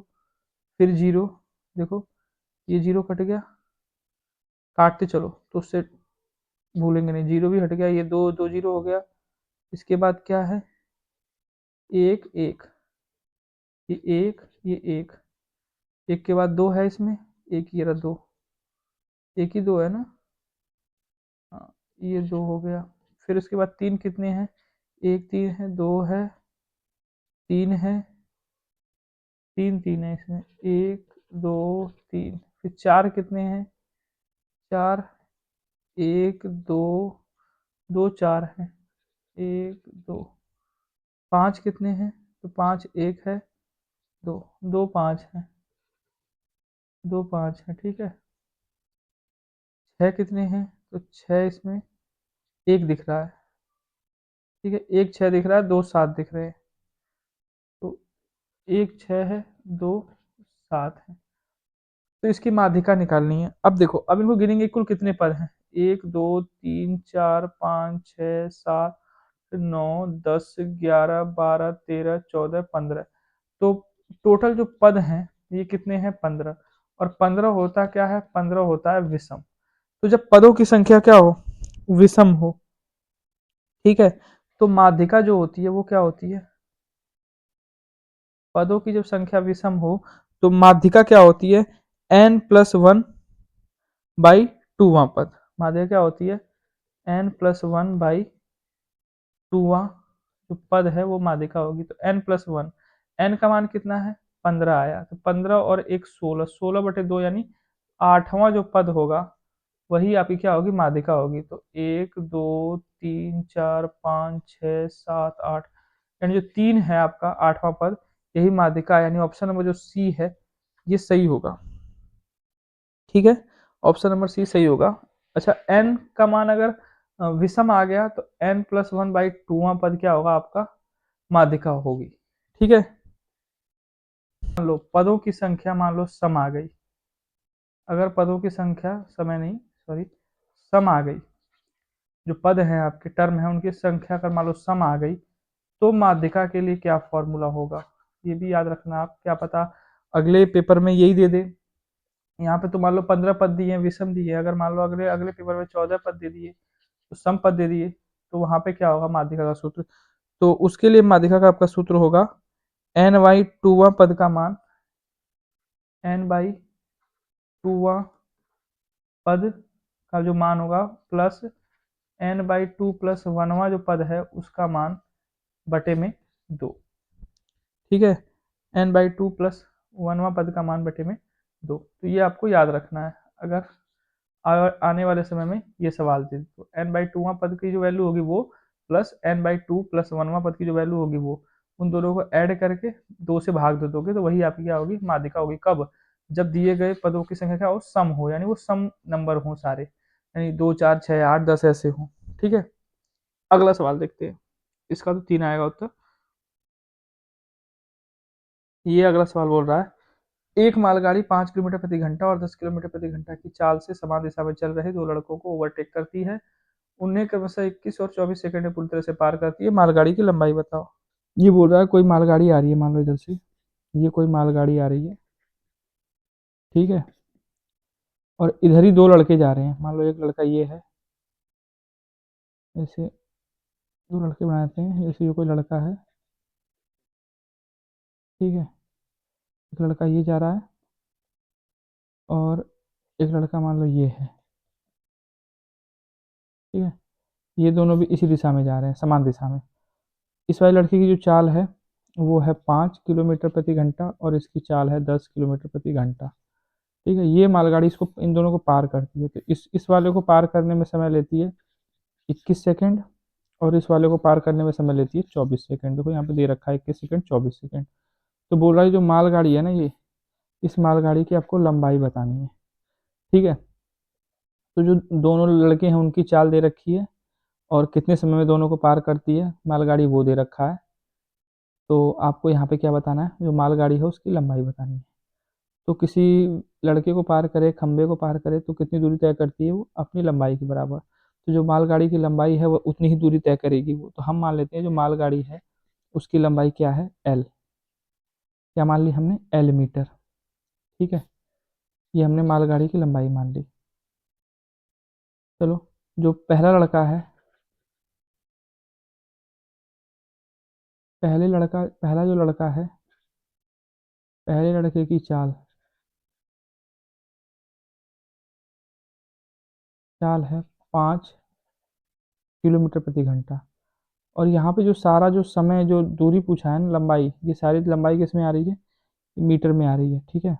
फिर जीरो, देखो ये जीरो कट गया, काटते चलो तो उससे भूलेंगे नहीं, जीरो भी हट गया, ये दो, दो जीरो हो गया। इसके बाद क्या है, एक एक, ये एक, ये एक के बाद दो है इसमें, एक ये रहा दो, एक ही दो है ना, हाँ ये दो हो गया। फिर उसके बाद तीन कितने हैं, एक तीन है, दो है, तीन है, तीन तीन है इसमें, एक दो तीन। फिर चार कितने हैं, चार, एक दो, दो चार है, एक दो। पाँच कितने हैं, तो पाँच एक है, दो, दो पाँच है, दो पाँच है। ठीक है, छः कितने हैं, तो छः इसमें एक दिख रहा है। ठीक है, एक छः दिख रहा है, दो सात दिख रहे हैं, तो एक छः है, दो सात है। तो इसकी माध्यिका निकालनी है। अब देखो, अब इनको गिनेंगे कुल कितने पद हैं, एक दो तीन चार पाँच छः सात नौ दस ग्यारह बारह तेरह चौदह पंद्रह। तो टोटल जो पद हैं ये कितने हैं, 15। और 15 होता क्या है, 15 होता है विषम। तो जब पदों की संख्या क्या हो, विषम हो, ठीक है, तो माध्यिका जो होती है वो क्या होती है, पदों की जब संख्या विषम हो तो माध्यिका क्या होती है, n+1/2वां पद। माध्यिका क्या होती है, n+1/2वां जो पद है वो माध्यिका होगी। तो n+1, n का मान कितना है, 15 आया, तो 15 और एक 16, 16/2 यानी 8वां जो पद होगा वही आपकी क्या होगी, माध्यिका होगी। तो एक दो तीन चार पाँच छः सात आठ, यानी जो तीन है आपका 8वां पद, यही माध्यिका, यानी ऑप्शन नंबर जो सी है ये सही होगा। ठीक है, ऑप्शन नंबर सी सही होगा। अच्छा, n का मान अगर विषम आ गया तो n+1/2वां पद क्या होगा आपका, माध्यिका होगी। ठीक है, मान लो पदों की संख्या मान लो सम आ गई, अगर पदों की संख्या समय नहीं, सॉरी, सम आ गई, जो पद हैं आपके टर्म है उनकी संख्या अगर मान लो सम आ गई, तो माध्यिका के लिए क्या फॉर्मूला होगा, ये भी याद रखना आप, क्या पता अगले पेपर में यही दे दे। यहाँ पे तो मान लो 15 पद दिए विषम दिए, अगर मान लो अगले अगले पेपर में 14 पद दे दिए, तो सम पद दे दिए, तो वहां पे क्या होगा माध्यिका का सूत्र। तो उसके लिए माध्यिका का आपका सूत्र होगा n/2वां पद का मान, n/2वां पद का जो मान होगा प्लस n/2 प्लस 1वां जो पद है उसका मान बटे में 2। ठीक है, n/2 प्लस 1वां पद का मान बटे में 2। तो ये आपको याद रखना है, अगर आने वाले समय में ये सवाल दे तो n/2वां पद की जो वैल्यू होगी वो प्लस n/2 प्लस 1वां पद की जो वैल्यू होगी वो, उन दोनों को ऐड करके 2 से भाग दे दोगे तो वही आपकी क्या होगी, माध्यिका होगी। कब, जब दिए गए पदों की संख्या क्या हो, सम हो, यानी वो सम नंबर हो सारे, यानी 2 4 6 8 10 ऐसे हो। ठीक है, अगला सवाल देखते हैं, इसका तो 3 आएगा उत्तर। ये अगला सवाल बोल रहा है, एक मालगाड़ी 5 किलोमीटर प्रति घंटा और 10 किलोमीटर प्रति घंटा की चाल से समान दिशा में चल रहे दो लड़कों को ओवरटेक करती है। उन्हें क्रमशः 21 और 24 सेकंड में पूरी तरह से पार करती है, मालगाड़ी की लंबाई बताओ। ये बोल रहा है कोई मालगाड़ी आ रही है, मान लो इधर से, ये कोई मालगाड़ी आ रही है, ठीक है, और इधर ही दो लड़के जा रहे हैं, मान लो एक लड़का ये है, ऐसे दो लड़के बनाते हैं, जैसे ये कोई लड़का है, ठीक है, एक लड़का ये जा रहा है और एक लड़का मान लो ये है, ठीक है, ये दोनों भी इसी दिशा में जा रहे हैं, समान दिशा में। इस वाली लड़की की जो चाल है वो है 5 किलोमीटर प्रति घंटा और इसकी चाल है 10 किलोमीटर प्रति घंटा। ठीक है, ये मालगाड़ी इसको, इन दोनों को पार करती है, तो इस वाले को पार करने में समय लेती है 21 सेकंड, और इस वाले को पार करने में समय लेती है 24 सेकंड। देखो यहाँ पे दे रखा है 21 सेकंड 24 सेकंड। तो बोल रहा है जो मालगाड़ी है ना ये, इस मालगाड़ी की आपको लंबाई बतानी है। ठीक है, तो जो दोनों लड़के हैं उनकी चाल दे रखी है और कितने समय में दोनों को पार करती है मालगाड़ी वो दे रखा है। तो आपको यहाँ पे क्या बताना है, जो मालगाड़ी है उसकी लंबाई बतानी है। तो किसी लड़के को पार करे, खंबे को पार करे तो कितनी दूरी तय करती है वो अपनी लंबाई के बराबर। तो जो मालगाड़ी की लंबाई है वो उतनी ही दूरी तय करेगी वो। तो हम मान लेते हैं जो मालगाड़ी है उसकी लंबाई क्या है, एल। क्या मान ली हमने, एल मीटर। ठीक है, ये हमने मालगाड़ी की लंबाई मान ली। चलो, जो पहला जो लड़का है, पहले लड़के की चाल चाल है 5 किलोमीटर प्रति घंटा। और यहाँ पे जो सारा जो समय जो दूरी पूछा है ना, लंबाई, ये सारी लंबाई किस में आ रही है, मीटर में आ रही है। ठीक है,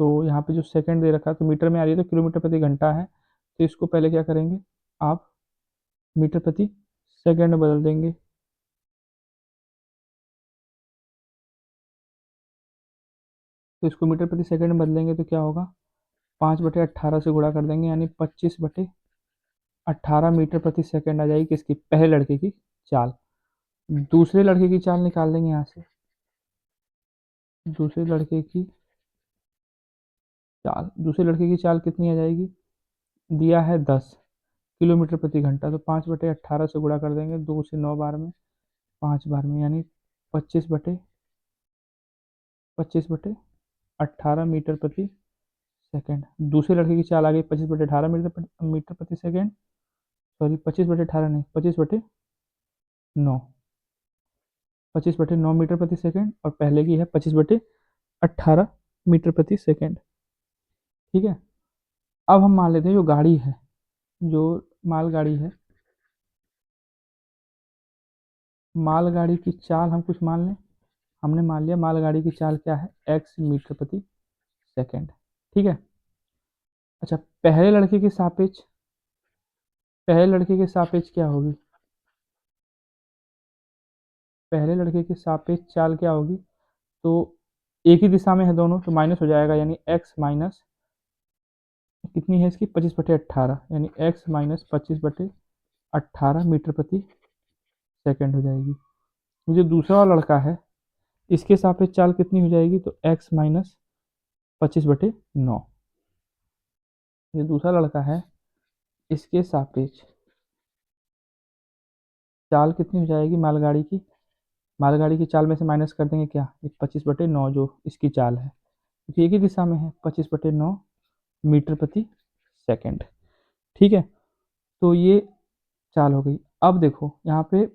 तो यहाँ पे जो सेकंड दे रखा है तो मीटर में आ रही है, तो किलोमीटर प्रति घंटा है। तो इसको पहले क्या करेंगे आप, मीटर प्रति सेकंड में बदल देंगे। तो इसको मीटर प्रति सेकंड में बदलेंगे तो क्या होगा, 5/18 से गुणा कर देंगे, यानी 25/18 मीटर प्रति सेकंड आ जाएगी किसकी, पहले लड़के की चाल। दूसरे लड़के की चाल निकाल देंगे यहाँ से। दूसरे लड़के की दूसरे लड़के की चाल कितनी आ जाएगी, दिया है 10 किलोमीटर प्रति घंटा। तो 5/18 से गुणा कर देंगे, 2 से 9 बार में, 5 बार में, यानी 25/18 मीटर प्रति सेकंड। दूसरे लड़के की चाल आ गई 25/18 मीटर प्रति सेकंड। सॉरी, 25/18 नहीं, 25/9, 25/9 मीटर प्रति सेकंड। और पहले की है 25/18 मीटर प्रति सेकंड। ठीक है, अब हम मान लेते हैं जो गाड़ी है, जो मालगाड़ी है, मालगाड़ी की चाल हम कुछ मान लें। हमने मान लिया मालगाड़ी की चाल क्या है, x मीटर प्रति सेकंड। ठीक है, अच्छा, पहले लड़के के सापेक्ष क्या होगी, पहले लड़के के सापेक्ष चाल क्या होगी। तो एक ही दिशा में है दोनों, तो माइनस हो जाएगा, यानी x माइनस कितनी है इसकी, 25/18, यानी x माइनस 25/18 मीटर प्रति सेकंड हो जाएगी। जो दूसरा वाला लड़का है इसके सापेक्ष चाल कितनी हो जाएगी, तो x माइनस 25/9। ये दूसरा लड़का है इसके सापेक्ष चाल कितनी हो जाएगी मालगाड़ी की चाल में से माइनस कर देंगे क्या, 25/9 जो इसकी चाल है, क्योंकि एक ही दिशा में है, 25/9 मीटर प्रति सेकंड। ठीक है, तो ये चाल हो गई। अब देखो यहाँ पे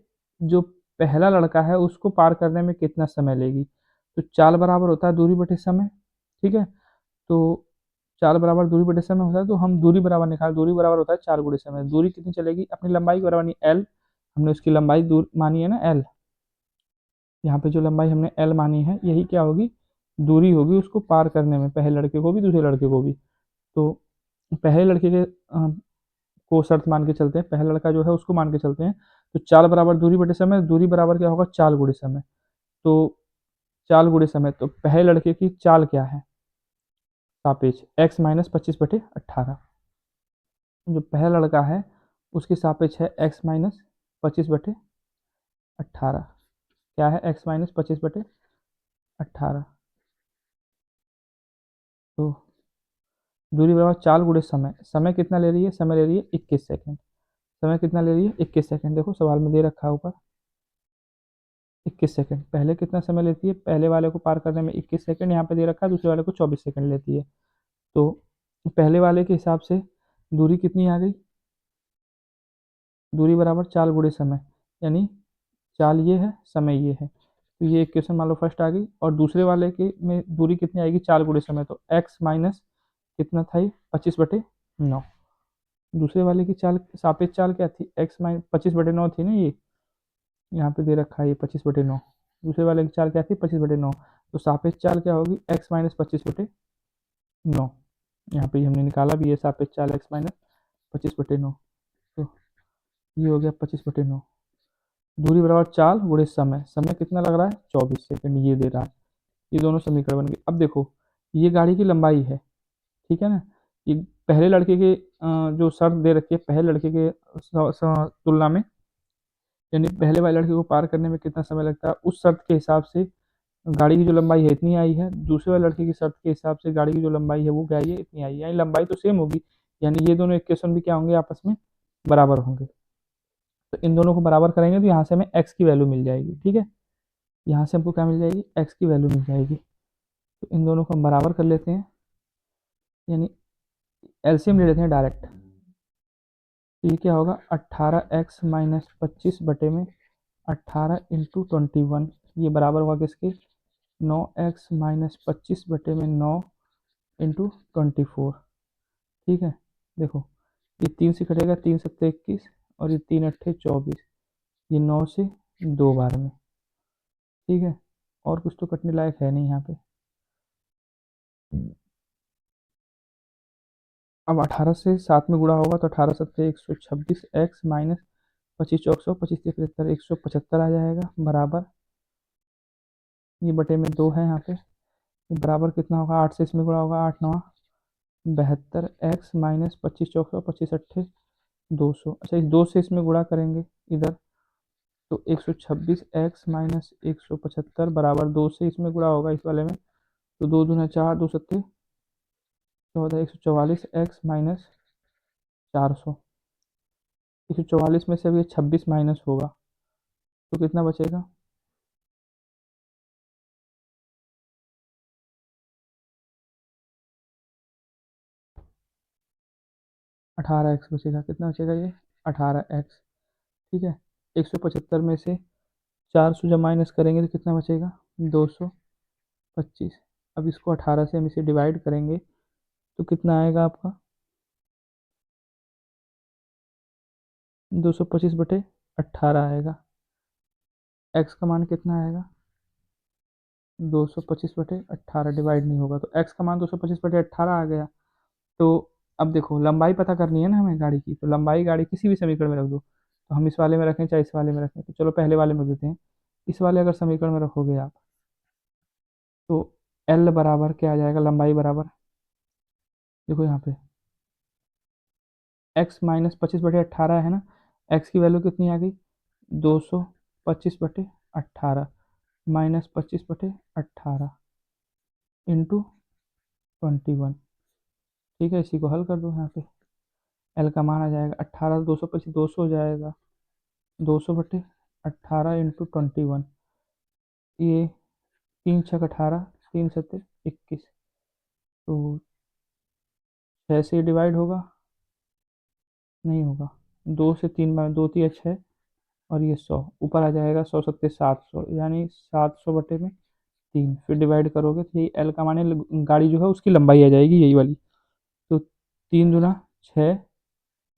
जो पहला लड़का है उसको पार करने में कितना समय लेगी। तो चाल बराबर होता है दूरी बटे समय। ठीक है, तो चाल बराबर दूरी बटे समय होता है, तो हम दूरी बराबर निकाल, दूरी बराबर होता है 4 × समय। दूरी कितनी चलेगी, अपनी लंबाई के बराबर, नहीं एल, हमने उसकी लंबाई दूर मानी है ना, एल। यहाँ पे जो लंबाई हमने एल मानी है यही क्या होगी, दूरी होगी उसको पार करने में, पहले लड़के को भी दूसरे लड़के को भी। तो पहले लड़के के को शर्त मान के चलते हैं, पहला लड़का जो है उसको मान के चलते हैं। तो चाल बराबर दूरी बटे समय, दूरी बराबर क्या होगा, चाल गुणे समय। तो चाल गुणे समय, तो पहले लड़के की चाल क्या है, सापेक्ष x माइनस 25/18। जो पहला लड़का है उसकी सापेक्ष है x माइनस 25/18। क्या है, x माइनस 25/18। तो दूरी बराबर चाल गुणे समय, समय कितना ले रही है, समय ले रही है 21 सेकंड। समय कितना ले रही है, 21 सेकंड। देखो सवाल में दे रखा है ऊपर 21 सेकंड। पहले कितना समय लेती है, पहले वाले को पार करने में 21 सेकंड, यहाँ पे दे रखा है दूसरे वाले को 24 सेकंड लेती है। तो पहले वाले के हिसाब से दूरी कितनी आ गई, दूरी बराबर चाल गुणे समय, यानी चाल ये है, समय ये है। तो ये इक्वेशन मान लो फर्स्ट आ गई। और दूसरे वाले के में दूरी कितनी आएगी, चाल गुणे समय, तो x माइनस कितना था ये, 25/9। दूसरे वाले की चाल, सापेक्ष चाल क्या थी, x माइनस 25/9 थी ना ये, यहाँ पे दे रखा है ये 25/9। दूसरे वाले की चाल क्या थी, 25/9। तो सापेक्ष चाल क्या होगी, x माइनस 25/9। यहाँ पे हमने निकाला भी है सापेक्ष चाल x माइनस 25/9। तो ये हो गया 25/9। दूरी बराबर चाल गुणे समय, समय कितना लग रहा है, 24 सेकंड ये दे रहा है। ये दोनों समीकरण बन गए। अब देखो ये गाड़ी की लंबाई है, ठीक है ना, ये पहले लड़के के जो शर्त दे रखी है पहले लड़के के तुलना में, यानी पहले वाले लड़के को पार करने में कितना समय लगता है, उस शर्त के हिसाब से गाड़ी की जो लंबाई है इतनी आई है, दूसरे वाले लड़के की शर्त के हिसाब से गाड़ी की जो लंबाई है वो क्या आई है, इतनी आई है, यानी लंबाई तो सेम होगी, यानी ये दोनों इक्वेशन भी क्या होंगे, आपस में बराबर होंगे। तो इन दोनों को बराबर करेंगे तो यहाँ से हमें एक्स की वैल्यू मिल जाएगी। ठीक है, यहाँ से हमको क्या मिल जाएगी, एक्स की वैल्यू मिल जाएगी। तो इन दोनों को हम बराबर कर लेते हैं, यानी एलसीएम ले लेते हैं डायरेक्ट। तो ये क्या होगा, 18x माइनस 25 में 18 इंटू 21, ये बराबर होगा किसके, 9x माइनस 25/9 इंटू 24। ठीक है, देखो ये 3 से कटेगा, 3 सत्ते 21 और ये 3 अट्ठे 24, ये 9 से 2 बार में। ठीक है, और कुछ तो कटने लायक है नहीं यहाँ पे। अब 18 से 7 में गुणा होगा तो 18 सत्ते 126, एक्स माइनस 25 चौक 100, 25 से 75, 175 आ जाएगा, बराबर ये बटे में 2 है यहाँ पे, ये बराबर कितना होगा, 8 से इसमें गुणा होगा, 8 9 72, एक्स माइनस 25 चौक 100, 25 अट्ठे 200। अच्छा, इस 2 से इसमें गुणा करेंगे इधर, तो 126 एक्स माइनस 175 बराबर 2 से इसमें गुणा होगा इस वाले में, तो 2 दूना 4, 2 सत्ते 14, 144 एक्स माइनस 400। 144 में से अब ये 26 माइनस होगा तो कितना बचेगा, 18x बचेगा। कितना बचेगा ये, 18x। ठीक है, 175 में से 400 जब माइनस करेंगे तो कितना बचेगा, 225। अब इसको 18 से हम इसे डिवाइड करेंगे तो कितना आएगा आपका, 225/18 आएगा। x का मान कितना आएगा, 225/18, डिवाइड नहीं होगा तो x का मान 225/18 आ गया। तो अब देखो लंबाई पता करनी है ना हमें गाड़ी की, तो लंबाई गाड़ी किसी भी समीकरण में रख दो, तो हम इस वाले में रखें चाहे इस वाले में रखें, तो चलो पहले वाले में देते हैं। इस वाले अगर समीकरण में रखोगे आप, तो एल बराबर क्या आ जाएगा, लंबाई बराबर, देखो यहाँ पे एक्स माइनस 25/18 है ना, एक्स की वैल्यू कितनी आ गई, 225/18 माइनस 25/18 इंटू 21। ठीक है, इसी को हल कर दो यहाँ पे, एल का मान आ जाएगा 18, 225 200 हो जाएगा, 200/18 इंटू 21, ये 3 छक 18, 3 सत्ते 21, तो 6 से डिवाइड होगा, नहीं होगा, 2 से 3 बार, 2 3 6 और ये 100 ऊपर आ जाएगा, 100 सत्ते 700, यानी 700/3, फिर डिवाइड करोगे तो यही एल का मान है, गाड़ी जो है उसकी लंबाई आ जाएगी यही वाली। तो 3 दूना 6,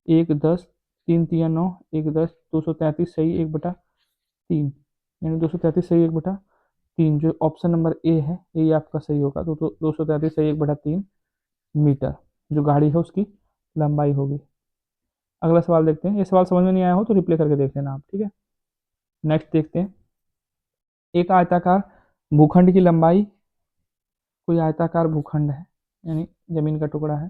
1 10, 3 तिया 9, 1 10, 233 सही 1/3, यानी 233 सही 1/3, जो ऑप्शन नंबर ए है यही आपका सही होगा। तो 233 सही 1/3 मीटर जो गाड़ी है उसकी लंबाई होगी। अगला सवाल देखते हैं, ये सवाल समझ में नहीं आया हो तो रिप्ले करके देख लेना आप। ठीक है, नेक्स्ट देखते हैं, एक आयताकार भूखंड की लंबाई, कोई आयताकार भूखंड है यानी जमीन का टुकड़ा है,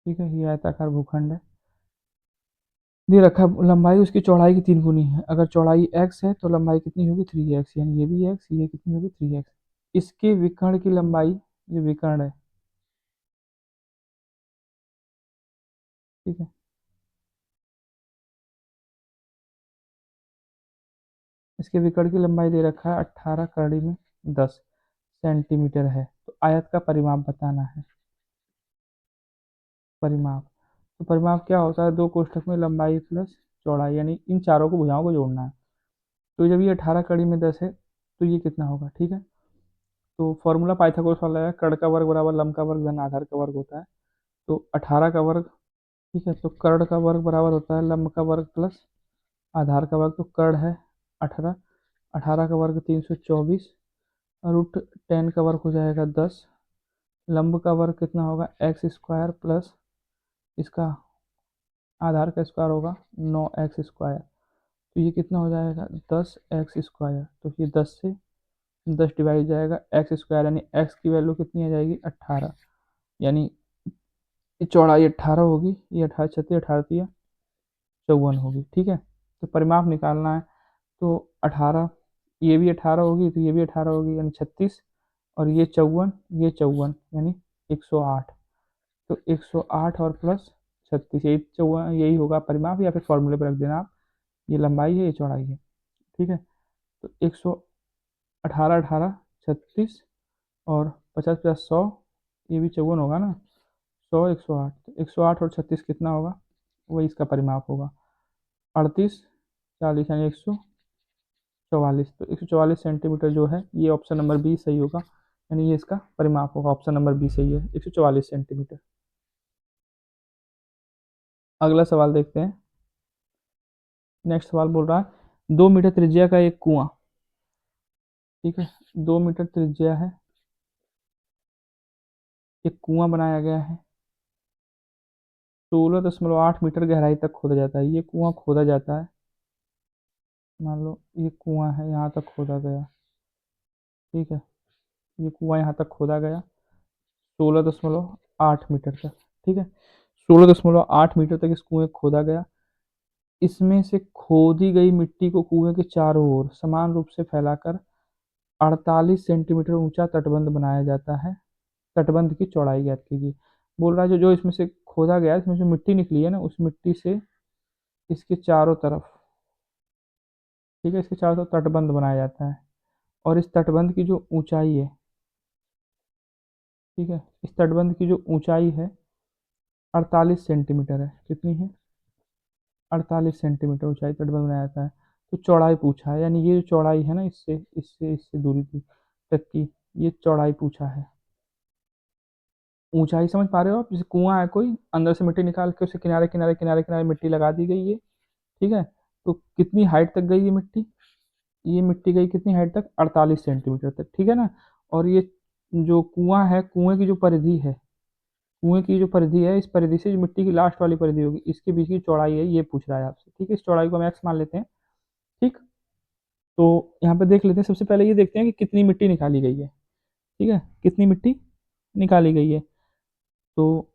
ठीक है, ये आयताकार भूखंड है, दे रखा लंबाई उसकी चौड़ाई की 3 गुनी है, अगर चौड़ाई x है तो लंबाई कितनी होगी 3x, यानी ये भी x, ये कितनी होगी 3x। इसके विकर्ण की लंबाई, ये विकर्ण है, ठीक है, इसके विकर्ण की लंबाई दे रखा है 18 करड़ी में 10 सेंटीमीटर है, तो आयत का परिमाप बताना है। परिमाप, तो परिमाप क्या होता है, दो कोष्ठक में लंबाई प्लस चौड़ाई, यानी इन चारों को भुजाओं को जोड़ना है। तो जब ये 18 कड़ी में 10 है तो ये कितना होगा, ठीक है, तो फॉर्मूला पाइथागोरस वाला है, कर्ण का वर्ग बराबर लंब का वर्ग धन आधार का वर्ग होता है। तो 18 का वर्ग, ठीक है, तो कर्ण का वर्ग बराबर होता है लंब का वर्ग प्लस आधार का वर्ग, तो कर्ण है 18, 18 का वर्ग 324, रूट 10 का वर्ग हो जाएगा 10, लंब का वर्ग कितना होगा एक्स स्क्वायर प्लस इसका आधार का स्क्वायर होगा 9x स्क्वायर, तो ये कितना हो जाएगा 10x²। तो ये 10 से 10 डिवाइड जाएगा x², यानी x की वैल्यू कितनी आ जाएगी 18, यानी ये चौड़ाई 18 होगी, ये 18 36 18 तिया 54 होगी। ठीक है, तो परिमाप निकालना है तो 18, ये भी 18 होगी तो ये भी 18 होगी, यानी 36, और ये 54, ये 54, यानी 108। तो 108 और प्लस 36, यही 54, यही होगा परिमाप, या फिर फॉर्मूले पर रख देना आप। ये लंबाई है, ये चौड़ाई है। ठीक है, तो 118 18 36 और 50 50 100, ये भी 54 होगा ना, 100 108, तो 108 और 36 कितना होगा, वही इसका परिमाप होगा 38 40, यानी 144। तो 144 सेंटीमीटर जो है, ये ऑप्शन नंबर बी सही होगा, यानी ये इसका परिमाप होगा। ऑप्शन नंबर बी सही है, 144 सेंटीमीटर। अगला सवाल देखते हैं। नेक्स्ट सवाल बोल रहा है 2 मीटर त्रिज्या का एक कुआं। ठीक है, 2 मीटर त्रिज्या है, एक कुआं बनाया गया है, 16.8 मीटर गहराई तक खोदा जाता है। ये कुआं खोदा जाता है, मान लो ये कुआं है, यहाँ तक खोदा गया। ठीक है, ये कुआं यहाँ तक खोदा गया 16.8 मीटर तक। ठीक है, 16.8 मीटर तक इस कुएं को खोदा गया। इसमें से खोदी गई मिट्टी को कुएं के चारों ओर समान रूप से फैलाकर 48 सेंटीमीटर ऊंचा तटबंध बनाया जाता है। तटबंध की चौड़ाई ज्ञात कीजिए। बोल रहा है जो जो इसमें से खोदा गया है, इसमें से मिट्टी निकली है ना, उस मिट्टी से इसके चारों तरफ, ठीक है, इसके चारों तरफ तटबंध बनाया जाता है। और इस तटबंध की जो ऊंचाई है, ठीक है, इस तटबंध की जो ऊंचाई है 48 सेंटीमीटर है। कितनी है, 48 सेंटीमीटर ऊंचाई तटबंध बनाया जाता है। तो चौड़ाई पूछा है, यानी ये जो चौड़ाई है ना, इससे इससे इससे दूरी की तक की, ये चौड़ाई पूछा है। ऊंचाई समझ पा रहे हो आप, जैसे कुआं है, कोई अंदर से मिट्टी निकाल के उसे किनारे किनारे किनारे किनारे मिट्टी लगा दी गई है। ठीक है, तो कितनी हाइट तक गई ये मिट्टी, ये मिट्टी गई कितनी हाइट तक, 48 सेंटीमीटर तक। ठीक है ना, और ये जो कुआं है, कुएं की जो परिधि है, कुएं की जो परिधि है, इस परिधि से जो मिट्टी की लास्ट वाली परिधि होगी, इसके बीच की चौड़ाई है, ये पूछ रहा है आपसे। ठीक है, इस चौड़ाई को हम एक्स मान लेते हैं। ठीक, तो यहाँ पे देख लेते हैं, सबसे पहले ये देखते हैं कि कितनी मिट्टी निकाली गई है। ठीक है, कितनी मिट्टी निकाली गई है, तो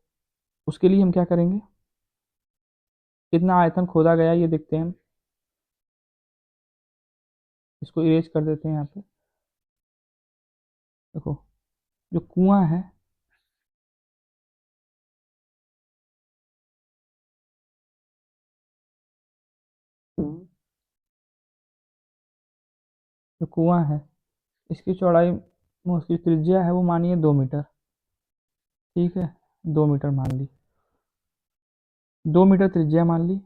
उसके लिए हम क्या करेंगे, कितना आयतन खोदा गया ये देखते हैं हम। इसको इरेज कर देते हैं यहाँ पे। देखो, जो कुआं है, जो कुआं है, इसकी चौड़ाई, उसकी त्रिज्या है वो मानिए 2 मीटर। ठीक है, 2 मीटर मान ली, 2 मीटर त्रिज्या मान ली।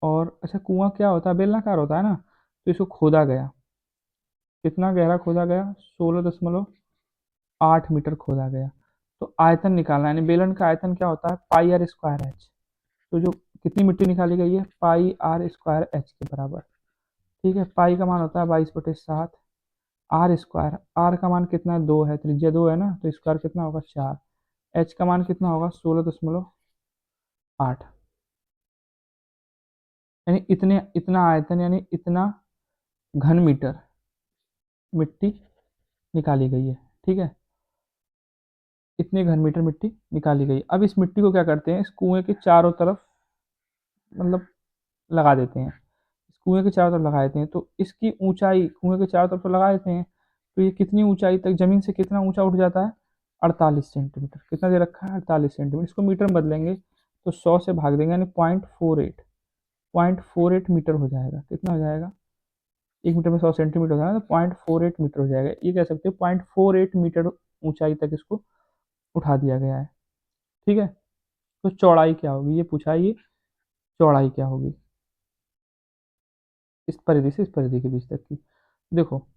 और अच्छा, कुआं क्या होता है, बेलनाकार होता है ना, तो इसको खोदा गया, कितना गहरा खोदा गया, 16.8 मीटर खोदा गया। तो आयतन निकालना है, यानी बेलन का आयतन क्या होता है, πr²h। तो जो कितनी मिट्टी निकाली गई है, πr²h के बराबर। ठीक है, पाई का मान होता है 22/7, आर स्क्वायर, आर का मान कितना है, 2 है, त्रिज्या 2 है ना, तो स्क्वायर कितना होगा 4, एच का मान कितना होगा 16.8, यानी इतने इतना आयतन, यानी इतना घन मीटर मिट्टी निकाली गई है। ठीक है, इतने घन मीटर मिट्टी निकाली गई। अब इस मिट्टी को क्या करते हैं, इस कुएं के चारों तरफ मतलब लगा देते हैं, इस कुएं के चारों तरफ लगा देते हैं। तो इसकी ऊंचाई कुएं के चारों तरफ तो लगा देते हैं, तो ये कितनी ऊंचाई तक, जमीन से कितना ऊंचा उठ जाता है, 48 सेंटीमीटर। कितना दे रखा है, 48 सेंटीमीटर। इसको मीटर में बदलेंगे तो 100 से भाग देंगे, यानी 0.48 मीटर हो जाएगा। कितना हो जाएगा, 1 मीटर में 100 सेंटीमीटर होता है ना, तो 0.48 मीटर हो जाएगा। ये कह सकते हो 0.48 मीटर ऊंचाई तक इसको उठा दिया गया है। ठीक है, तो चौड़ाई क्या होगी ये पूछा है, ये चौड़ाई क्या होगी इस परिधि से इस परिधि के बीच तक की। देखो,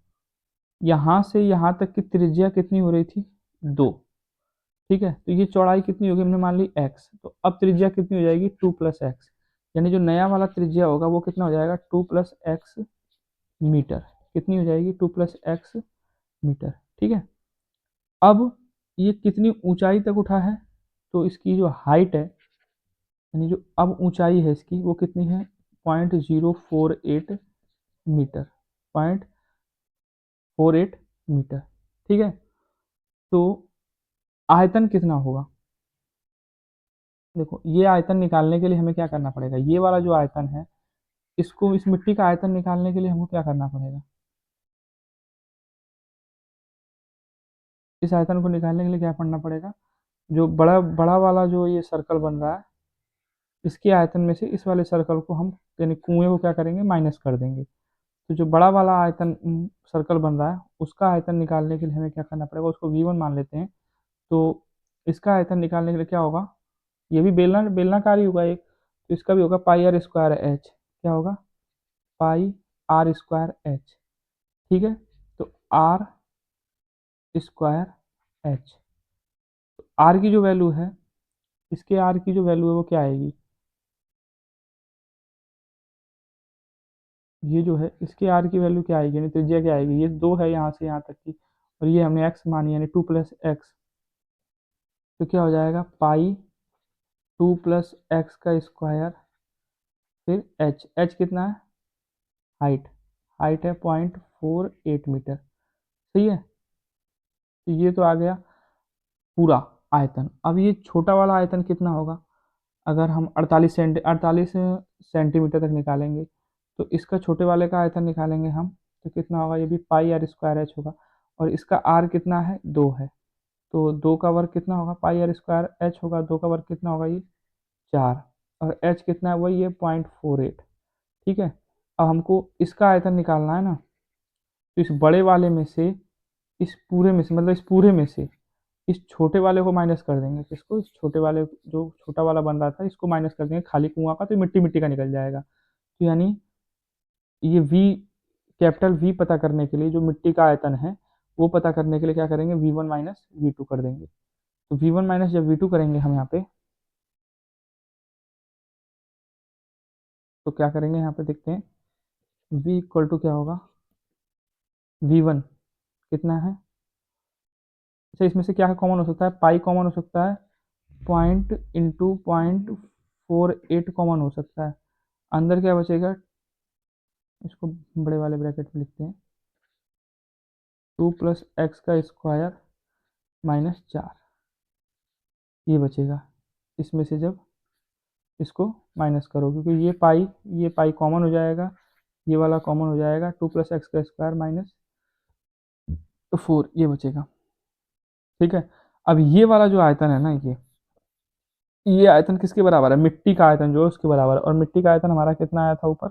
यहाँ से यहाँ तक की त्रिज्या कितनी हो रही थी, 2। ठीक है, तो ये चौड़ाई कितनी होगी, हमने मान ली x, तो अब त्रिज्या कितनी हो जाएगी, 2 + x, यानी जो नया वाला त्रिज्या होगा वो कितना हो जाएगा, 2 + x मीटर। कितनी हो जाएगी, 2 + x मीटर। ठीक है, अब ये कितनी ऊंचाई तक उठा है, तो इसकी जो हाइट है, यानी जो अब ऊंचाई है इसकी, वो कितनी है, 0.048 मीटर, 0.48 मीटर। ठीक है, तो आयतन कितना होगा? देखो, ये आयतन निकालने के लिए हमें क्या करना पड़ेगा? ये वाला जो आयतन है, इसको, इस मिट्टी का आयतन निकालने के लिए हमको क्या करना पड़ेगा? इस आयतन को निकालने के लिए क्या पढ़ना पड़ेगा? जो बड़ा बड़ा वाला जो ये सर्कल बन रहा है, इसके आयतन में से इस वाले सर्कल को हम, यानी कुएं को क्या करेंगे? माइनस कर देंगे। तो जो बड़ा वाला आयतन सर्कल बन रहा है, उसका आयतन निकालने के लिए हमें क्या करना पड़ेगा? उसको V1 मान लेते हैं। तो इसका आयतन निकालने के लिए क्या होगा? ये भी बेलनाकार ही होगा एक, तो इसका भी होगा पाई आर स्क्वायर एच। क्या होगा? पाई आर स्क्वायर एच। ठीक है, तो आर स्क्वायर एच, आर की जो वैल्यू है, इसके आर की जो वैल्यू है वो क्या आएगी? ये जो है, इसके आर की वैल्यू क्या आएगी, यानी त्रिज्या क्या आएगी? ये 2 है यहाँ से यहाँ तक की, और ये हमने एक्स मानी, यानी 2 प्लस एक्स। तो क्या हो जाएगा? पाई 2 प्लस एक्स का स्क्वायर, फिर एच, एच कितना है? हाइट, हाइट है 0.48 मीटर। सही है, तो ये तो आ गया पूरा आयतन। अब ये छोटा वाला आयतन कितना होगा? अगर हम 48 सेंटीमीटर तक निकालेंगे, तो इसका छोटे वाले का आयतन निकालेंगे हम, तो कितना होगा? ये भी पाई आर स्क्वायर एच होगा, और इसका आर कितना है? 2 है, तो 2 का वर्ग कितना होगा? पाई आर स्क्वायर एच होगा, 2 का वर्ग कितना होगा? ये 4, और एच कितना है? वही है 0.48। ठीक है, अब हमको इसका आयतन निकालना है ना, तो इस बड़े वाले में से, इस पूरे में से, मतलब इस पूरे में से इस छोटे वाले को माइनस कर देंगे। किसको? इस छोटे वाले, जो छोटा वाला बन रहा था, इसको माइनस कर देंगे खाली कुआं का, तो मिट्टी मिट्टी का निकल जाएगा। तो यानी ये वी, कैपिटल वी पता करने के लिए, जो मिट्टी का आयतन है वो पता करने के लिए क्या करेंगे? V1 माइनस V2 कर देंगे। तो V1 माइनस जब V2 करेंगे हम यहाँ पे, तो क्या करेंगे? यहाँ पे देखते हैं, V इक्वल टू क्या होगा? V1 कितना है? अच्छा, इसमें से क्या कॉमन हो सकता है? पाई कॉमन हो सकता है, पॉइंट इंटू 0.48 कॉमन हो सकता है। अंदर क्या बचेगा? इसको बड़े वाले ब्रैकेट में लिखते हैं, 2 प्लस एक्स का स्क्वायर माइनस 4, ये बचेगा। इसमें से जब इसको माइनस करो, क्योंकि ये पाई कॉमन हो जाएगा, ये वाला कॉमन हो जाएगा, 2 प्लस एक्स का स्क्वायर माइनस 4, ये बचेगा। ठीक है, अब ये वाला जो आयतन है ना, ये आयतन किसके बराबर है? मिट्टी का आयतन जो है उसके बराबर है। और मिट्टी का आयतन हमारा कितना आया था ऊपर?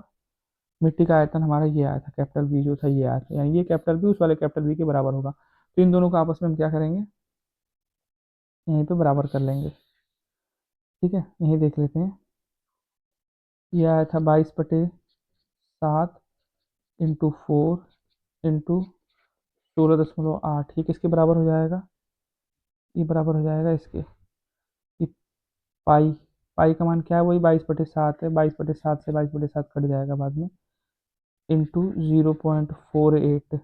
मिट्टी का आयतन हमारा ये आया था, कैपिटल बी जो था ये आया था, यानी ये कैपिटल बी उस वाले कैपिटल बी के बराबर होगा। तो इन दोनों को आपस में हम क्या करेंगे? यहीं पे बराबर कर लेंगे। ठीक है, यहीं देख लेते हैं। ये आया था 22/7 इंटू 4 इंटू 16.8, ये किसके बराबर हो जाएगा? ये बराबर हो जाएगा इसके, ये पाई, पाई का मान क्या है? वही 22/7 है, 22/7 से 22/7 कट जाएगा बाद में, इंटू 0.48,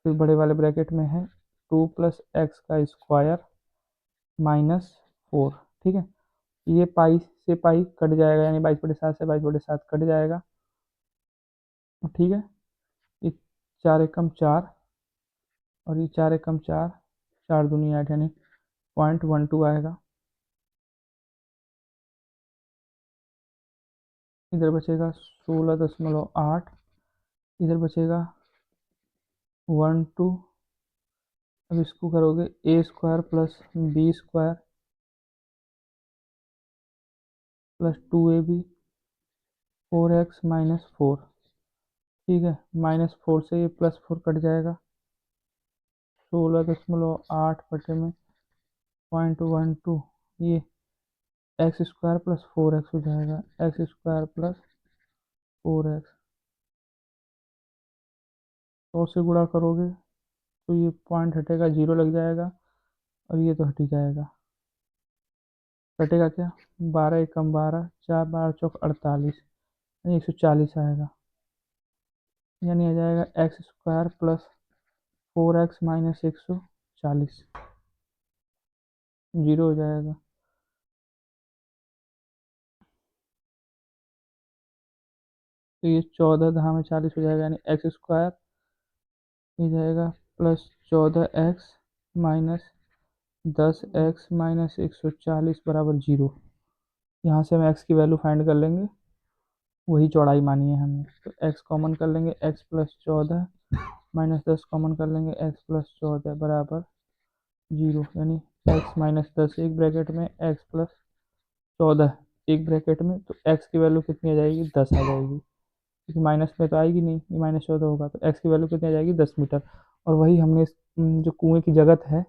फिर बड़े वाले ब्रैकेट में है 2 प्लस एक्स का स्क्वायर माइनस 4। ठीक है, ये पाई से पाई कट जाएगा, यानी 22/7 से 22/7 कट जाएगा। ठीक है, ये 4 एकम 4, और ये 4 एकम 4, 4 दूनी 8, यानी 0.12 आएगा। इधर बचेगा 16.8, इधर बचेगा 1 2। अब इसको करोगे A square plus B square plus 2ab 4x minus 4। ठीक है, -4 से ये +4 कट जाएगा, 16.8 बटे में 0.12, ये एक्स स्क्वायर प्लस 4x हो जाएगा, एक्स स्क्वायर प्लस 4x। तो से गुणा करोगे तो ये पॉइंट हटेगा, 0 लग जाएगा, और ये तो हट ही जाएगा। कटेगा क्या? 12 एकम 12, 4 12 चौक 48, यानी 140 आएगा। यानी आ जाएगा x square plus 4x minus 140, 0 हो जाएगा। तो ये 14 दहा में 40 हो जाएगा, यानी एक्स स्क्वायर ये जाएगा plus 14x minus 10x minus 140 बराबर 0। यहाँ से हम x की वैल्यू फाइंड कर लेंगे, वही चौड़ाई मानी है हमने। तो x कॉमन कर लेंगे, x प्लस 14 माइनस 10 कॉमन कर लेंगे, x प्लस 14 बराबर 0, यानी x माइनस 10 एक ब्रैकेट में, x प्लस 14 एक ब्रैकेट में। तो x की वैल्यू कितनी आ जाएगी, 10 आ जाएगी, क्योंकि माइनस में तो आएगी नहीं, ये माइनस 14 होगा। तो x की वैल्यू कितनी आ जाएगी, 10 मीटर। और वही हमने जो कुएं की जगत है,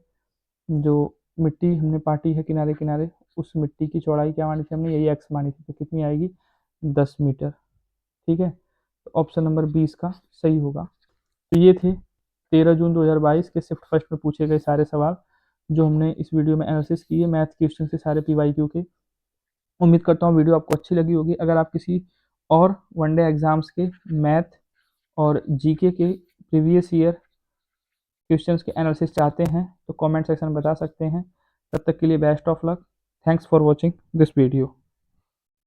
जो मिट्टी हमने पाटी है किनारे किनारे, उस मिट्टी की चौड़ाई क्या मानी थी हमने, यही एक्स मानी थी। तो कितनी आएगी, 10 मीटर। ठीक है, तो ऑप्शन नंबर 20 का सही होगा। तो ये थे 13 जून 2022 के शिफ्ट फर्स्ट में पूछे गए सारे सवाल जो हमने इस वीडियो में एनालिसिस किए मैथ क्वेश्चन से, सारे पीवाईक्यू के। उम्मीद करता हूँ वीडियो आपको अच्छी लगी होगी। अगर आप किसी और वनडे एग्जाम्स के मैथ और जीके के प्रीवियस ईयर क्वेश्चंस के एनालिसिस चाहते हैं तो कमेंट सेक्शन में बता सकते हैं। तब तक के लिए best of luck. Thanks for watching this video.